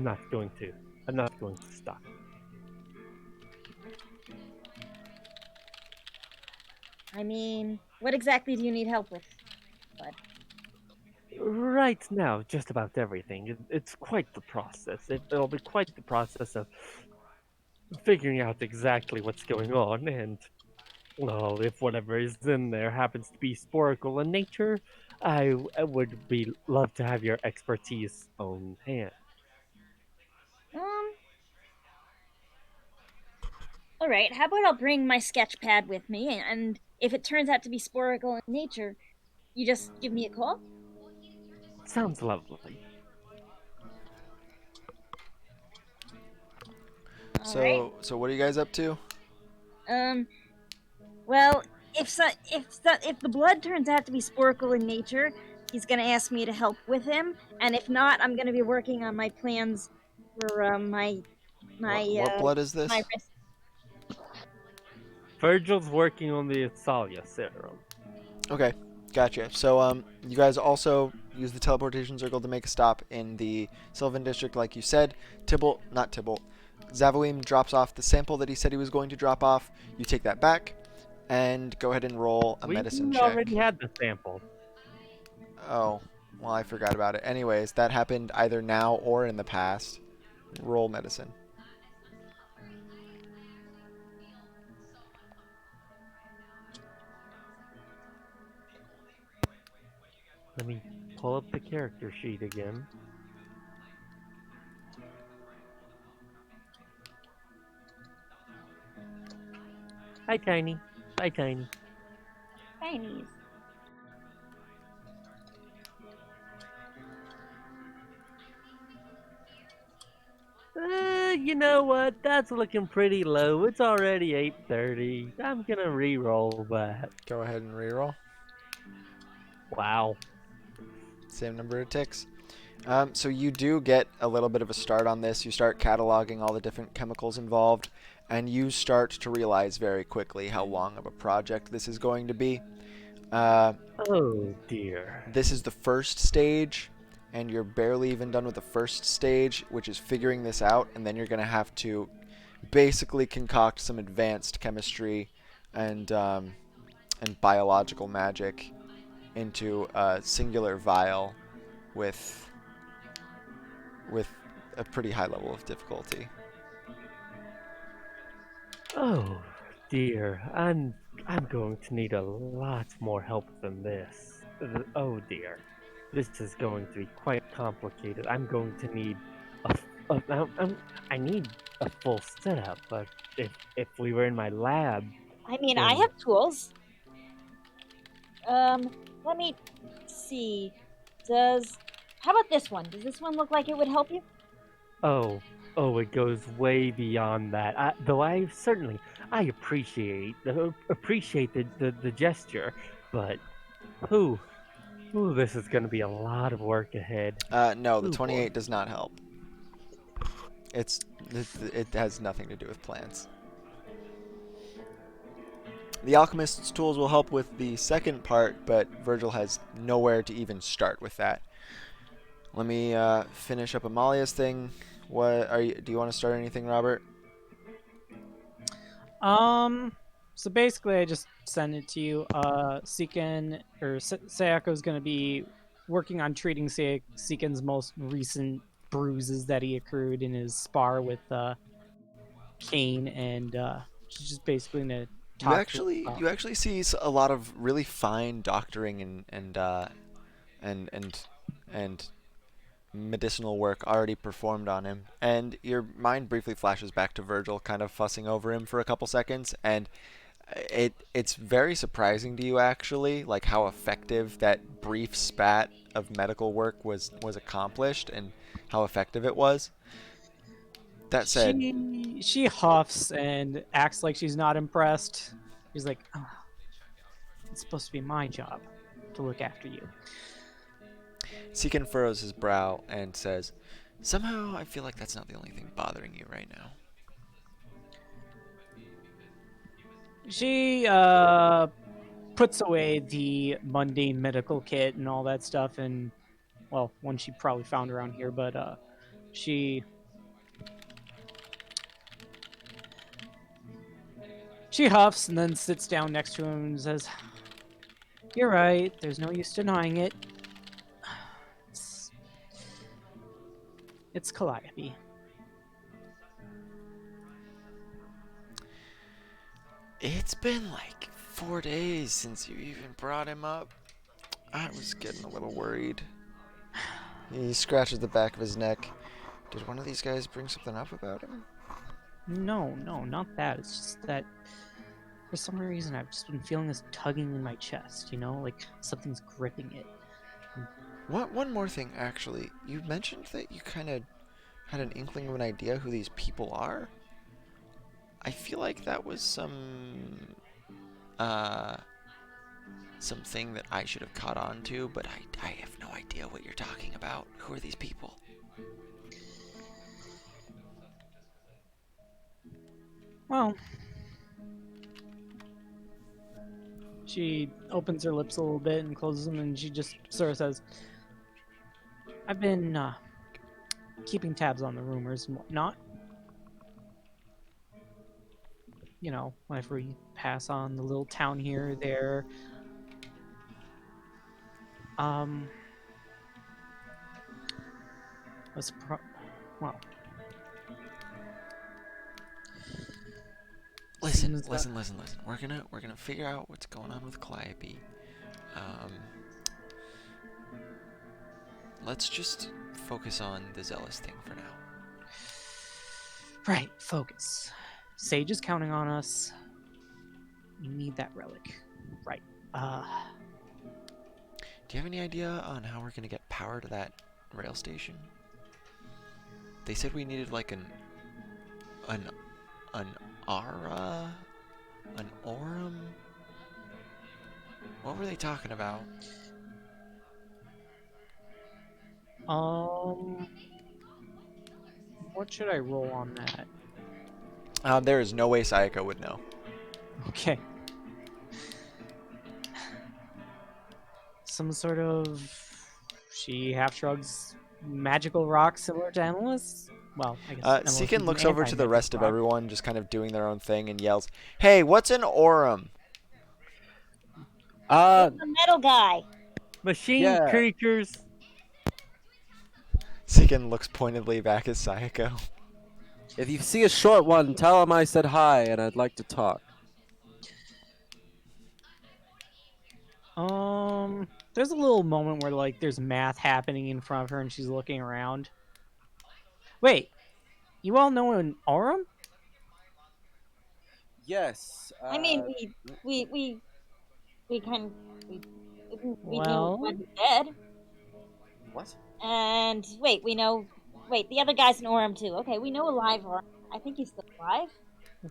not going to. I'm not going to stop. I mean, what exactly do you need help with, bud? Right now, just about everything. It's quite the process. It'll be quite the process of figuring out exactly what's going on, and well, if whatever is in there happens to be sporical in nature, I would love to have your expertise on hand. All right. How about I'll bring my sketch pad with me, and if it turns out to be sporical in nature, you just give me a call. Sounds lovely. All right. So what are you guys up to? Well, if the blood turns out to be sporical in nature, he's gonna ask me to help with him, and if not, I'm gonna be working on my plans for What blood is this? my wrist. Virgil's working on the Athalia serum. Okay, gotcha. So you guys also use the teleportation circle to make a stop in the Sylvan district, like you said. Zavoim drops off the sample that he said he was going to drop off. You take that back, and go ahead and roll a medicine We check. already had the sample. Oh, well, I forgot about it. Anyways, that happened either now or in the past. Roll medicine. Let me pull up the character sheet again. Hi, Tiny. Hi, Tiny. Chinese. you know what? That's looking pretty low. It's already 8:30. I'm gonna re-roll that. Go ahead and reroll. Wow. Same number of ticks. So you do get a little bit of a start on this. You start cataloging all the different chemicals involved, and you start to realize very quickly how long of a project this is going to be. Oh dear. This is the first stage, and you're barely even done with the first stage, which is figuring this out, and then you're going to have to basically concoct some advanced chemistry and biological magic into a singular vial with a pretty high level of difficulty. Oh dear. I'm going to need a lot more help than this. Oh dear. This is going to be quite complicated. I'm going to need I need a full setup, but if we were in my lab, I mean, I then- have tools. Let me see. How about this one? Does this one look like it would help you? Oh, it goes way beyond that. Though I certainly appreciate the gesture, but this is going to be a lot of work ahead. No, the Ooh, 28 boy. does not help. It has nothing to do with plants. The alchemist's tools will help with the second part, but Virgil has nowhere to even start with that. Let me finish up Amalia's thing. Do you want to start anything, Robert? So basically, I just send it to you. Sayako's going to be working on treating Seeken's most recent bruises that he accrued in his spar with Kane, and she's just basically going to talk to him. You actually see a lot of really fine doctoring and medicinal work already performed on him, and your mind briefly flashes back to Virgil kind of fussing over him for a couple seconds, and it's very surprising to you actually, like how effective that brief spat of medical work was accomplished and how effective it was. That said, She huffs and acts like she's not impressed. She's like, oh, it's supposed to be my job to look after you. Seekin furrows his brow and says, "Somehow I feel like that's not the only thing bothering you right now." She puts away the mundane medical kit and all that stuff, and well, one she probably found around here, but she huffs and then sits down next to him and says, "You're right. There's no use denying it. It's Calliope." It's been like 4 days since you even brought him up. I was getting a little worried. He scratches the back of his neck. Did one of these guys bring something up about him? No, not that. It's just that for some reason I've just been feeling this tugging in my chest, you know, like something's gripping it. One more thing, actually. You mentioned that you kind of had an inkling of an idea who these people are. I feel like that was something that I should have caught on to, but I have no idea what you're talking about. Who are these people? Well, she opens her lips a little bit and closes them, and she just sort of says, "I've been keeping tabs on the rumors and whatnot. You know, whenever we pass on the little town here or there. Well, Listen. seems that- Listen. We're gonna figure out what's going on with Calliope. Let's just focus on the Zealous thing for now. Right, focus. Sage is counting on us. We need that relic. Right. Do you have any idea on how we're gonna get power to that rail station? They said we needed like an aura, an aurum. What were they talking about? What should I roll on that? There is no way Sayaka would know. Okay. Some sort of. She half shrugs magical rock similar to Emilus? Well, I guess Emilus would Seekin be looks over to the anti-magic rest of rock. everyone, just kind of doing their own thing, and yells, "Hey, what's an aurum?" The metal guy. Machine Yeah. creatures. Seekin looks pointedly back at Sayako. If you see a short one, tell him I said hi and I'd like to talk. There's a little moment where like there's math happening in front of her and she's looking around. Wait, you all know an aurum? Yes. I mean, we kind we knew Well- he wasn't dead. What? And wait, we know. Wait, the other guy's an Orem too. Okay, we know a live Orem. I think he's still alive.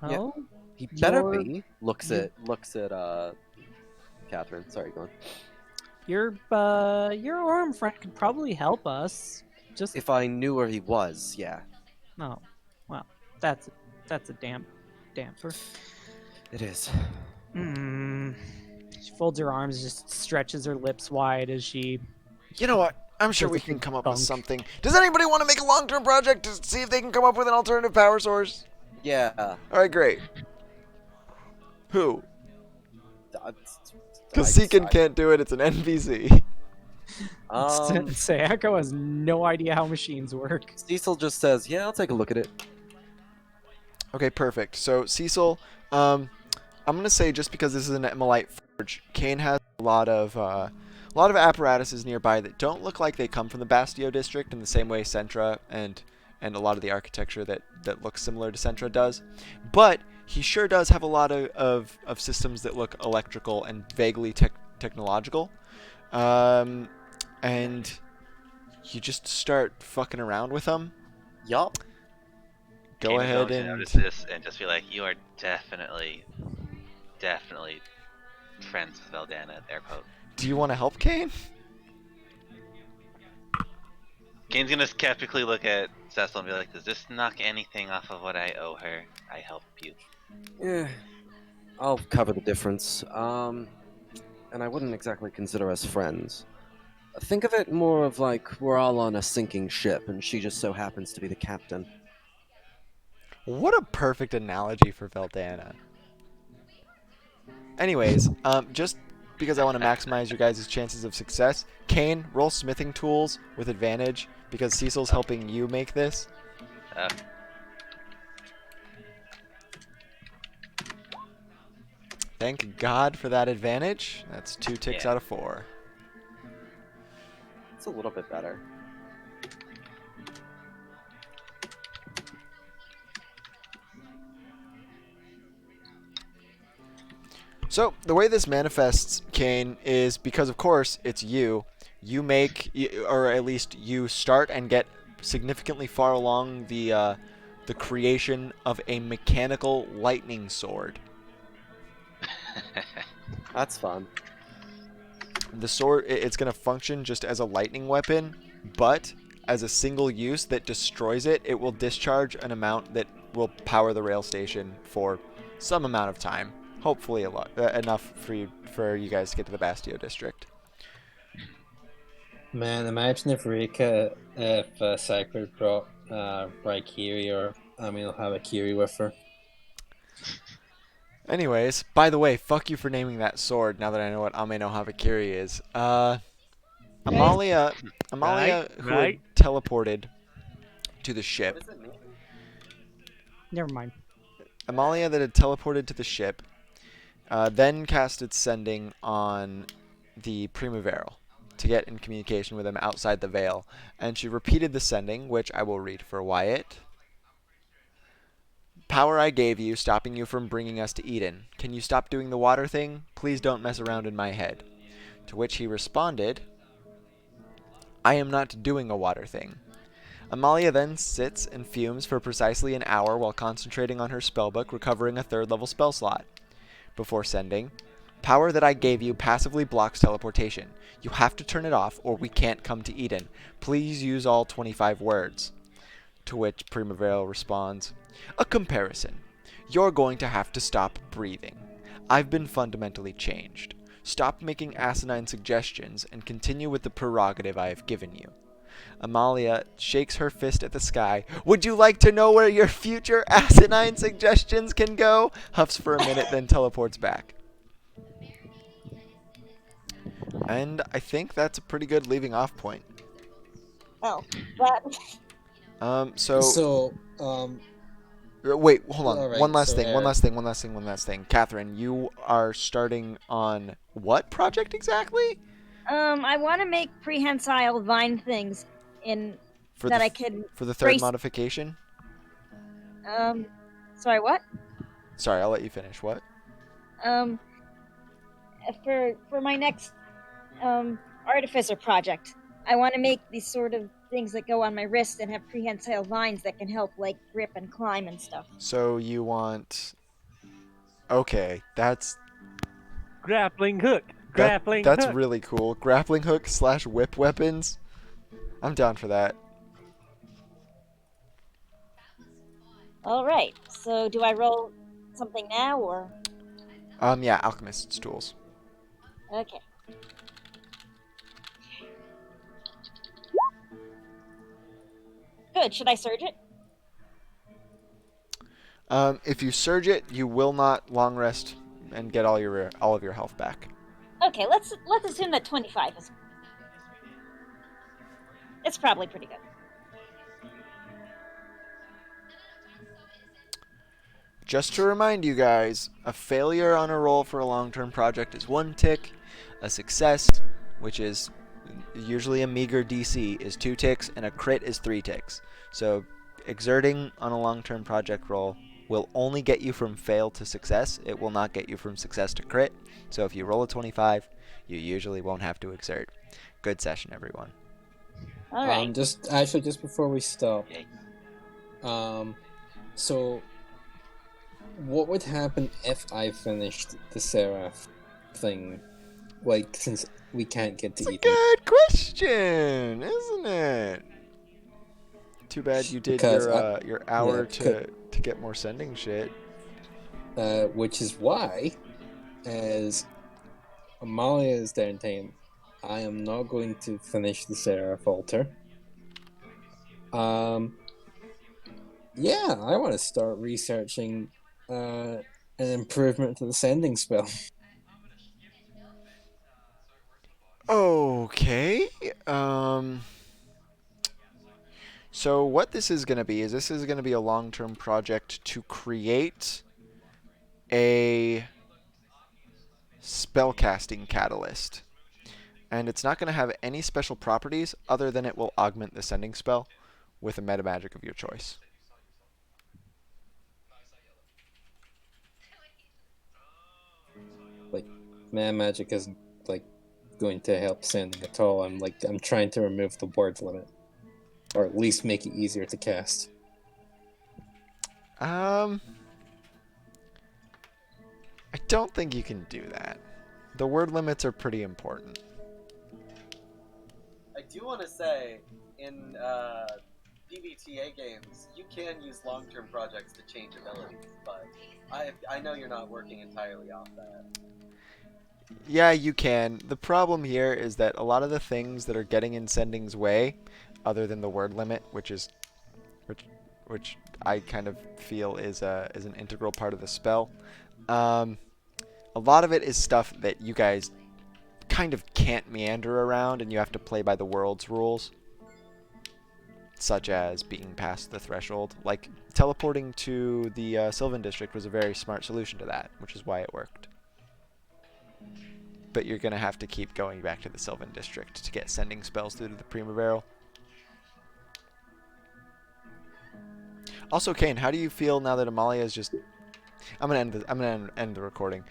Well, He better Your- be. Looks at Catherine. Sorry, go on. your aurum friend could probably help us. Just If I knew where he was, yeah. no. Well, that's a damper. It is. She folds her arms, just stretches her lips wide as she. You know what? I'm sure There's we a can big come up with bunk. something. Does anybody want to make a long-term project to see if they can come up with an alternative power source? Yeah. All right, great. Who? I Because Seekin decide. can't do it. It's an NPC. Sayako has no idea how machines work. Cecil just says, "Yeah, I'll take a look at it." Okay, perfect. So Cecil, I'm gonna say just because this is an Emolite forge, Kane has a lot of apparatuses nearby that don't look like they come from the Bastio district in the same way Centra and a lot of the architecture that looks similar to Centra does. But he sure does have a lot of systems that look electrical and vaguely technological. And you just start fucking around with them. Yup. Go Kane is ahead going to and notice this and just be like, "You are definitely friends with Veldanna at Airpoat." do you want to help Kane? Kane's gonna skeptically look at Cecil and be like, "Does this knock anything off of what I owe her? I help you." Yeah. I'll cover the difference. And I wouldn't exactly consider us friends. Think of it more of like we're all on a sinking ship, and she just so happens to be the captain. What a perfect analogy for Veldanna. Anyways, just because I want to maximize your guys' chances of success, Kane, roll smithing tools with advantage because Cecil's helping you make this. Thank God for that advantage. That's 2 ticks Yeah. out of 4. It's a little bit better. So the way this manifests, Kane, is because of course it's you. You make, or at least you start and get significantly far along the creation of a mechanical lightning sword. That's fun. The sword, it's going to function just as a lightning weapon, but as a single use that destroys it, it will discharge an amount that will power the rail station for some amount of time. Hopefully enough for you guys to get to the Bastio district. Man, imagine if Sakura brought Raikiri, or I'll have a Kiri with her. Anyways, by the way, fuck you for naming that sword now that I know what Ame no Habakiri is. Amalia who Right. had teleported to the ship. What does it mean? Never mind. Amalia that had teleported to the ship, then casted sending on the Primaveral to get in communication with him outside the veil. And she repeated the sending, which I will read for Wyatt. Power I gave you, stopping you from bringing us to Eden. Can you stop doing the water thing? Please don't mess around in my head. To which he responded, I am not doing a water thing. Amalia then sits and fumes for precisely an hour while concentrating on her spellbook, recovering a 3rd level spell slot. Before sending, power that I gave you passively blocks teleportation. You have to turn it off or we can't come to Eden. Please use all 25 words. To which Primavera responds, a comparison. You're going to have to stop breathing. I've been fundamentally changed. Stop making asinine suggestions and continue with the prerogative I have given you. Amalia shakes her fist at the sky. Would you like to know where your future asinine suggestions can go? Huffs for a minute, then teleports back. And I think that's a pretty good leaving off point. Oh, but So So, wait, hold on. all right, One last so thing. Eric, One last thing. Catherine, you are starting on what project exactly? I want to make prehensile vine things in For that the I can for the 3rd brace. modification? Sorry, what? Sorry, I'll let you finish. What? Um, for my next artificer project, I want to make these sort of things that go on my wrist and have prehensile vines that can help like grip and climb and stuff. So you want? Okay, that's Grappling hook. Grappling that's hook. really cool. Grappling hook / whip weapons. I'm down for that. All right. So do I roll something now or? Yeah, alchemist's tools. Okay. Good. Should I surge it? If you surge it, you will not long rest and get all of your health back. Okay. Let's assume that 25 is. It's probably pretty good. Just to remind you guys, a failure on a roll for a long-term project is 1 tick. A success, which is usually a meager DC, is 2 ticks, and a crit is 3 ticks. So exerting on a long-term project roll will only get you from fail to success. It will not get you from success to crit. So if you roll a 25, you usually won't have to exert. Good session, everyone. All right. just before we stop, so what would happen if I finished the Seraph thing? Like, since we can't get to It's a Eden, good question, isn't it? Too bad you did Because your hour yeah, to get more sending shit. which is why, as Amalia is downtown, I am not going to finish the Seraph altar. Yeah, I want to start researching an improvement to the sending spell. Okay. So what this is going to be is this is going to be a long-term project to create a spellcasting catalyst. And it's not going to have any special properties other than it will augment the sending spell with a meta magic of your choice. Like, man, magic isn't like going to help sending at all. I'm trying to remove the word limit, or at least make it easier to cast. I don't think you can do that. The word limits are pretty important. I do want to say, in PBTA games, you can use long-term projects to change abilities, but I know you're not working entirely off that. Yeah, you can. The problem here is that a lot of the things that are getting in Sending's way, other than the word limit, which I kind of feel is an integral part of the spell, a lot of it is stuff that you guys kind of can't meander around, and you have to play by the world's rules, such as being past the threshold. Like, teleporting to the Sylvan District was a very smart solution to that, which is why it worked. But you're going to have to keep going back to the Sylvan District to get sending spells through to the Primavera. Also, Kane, how do you feel now that Amalia is just... I'm gonna end the recording.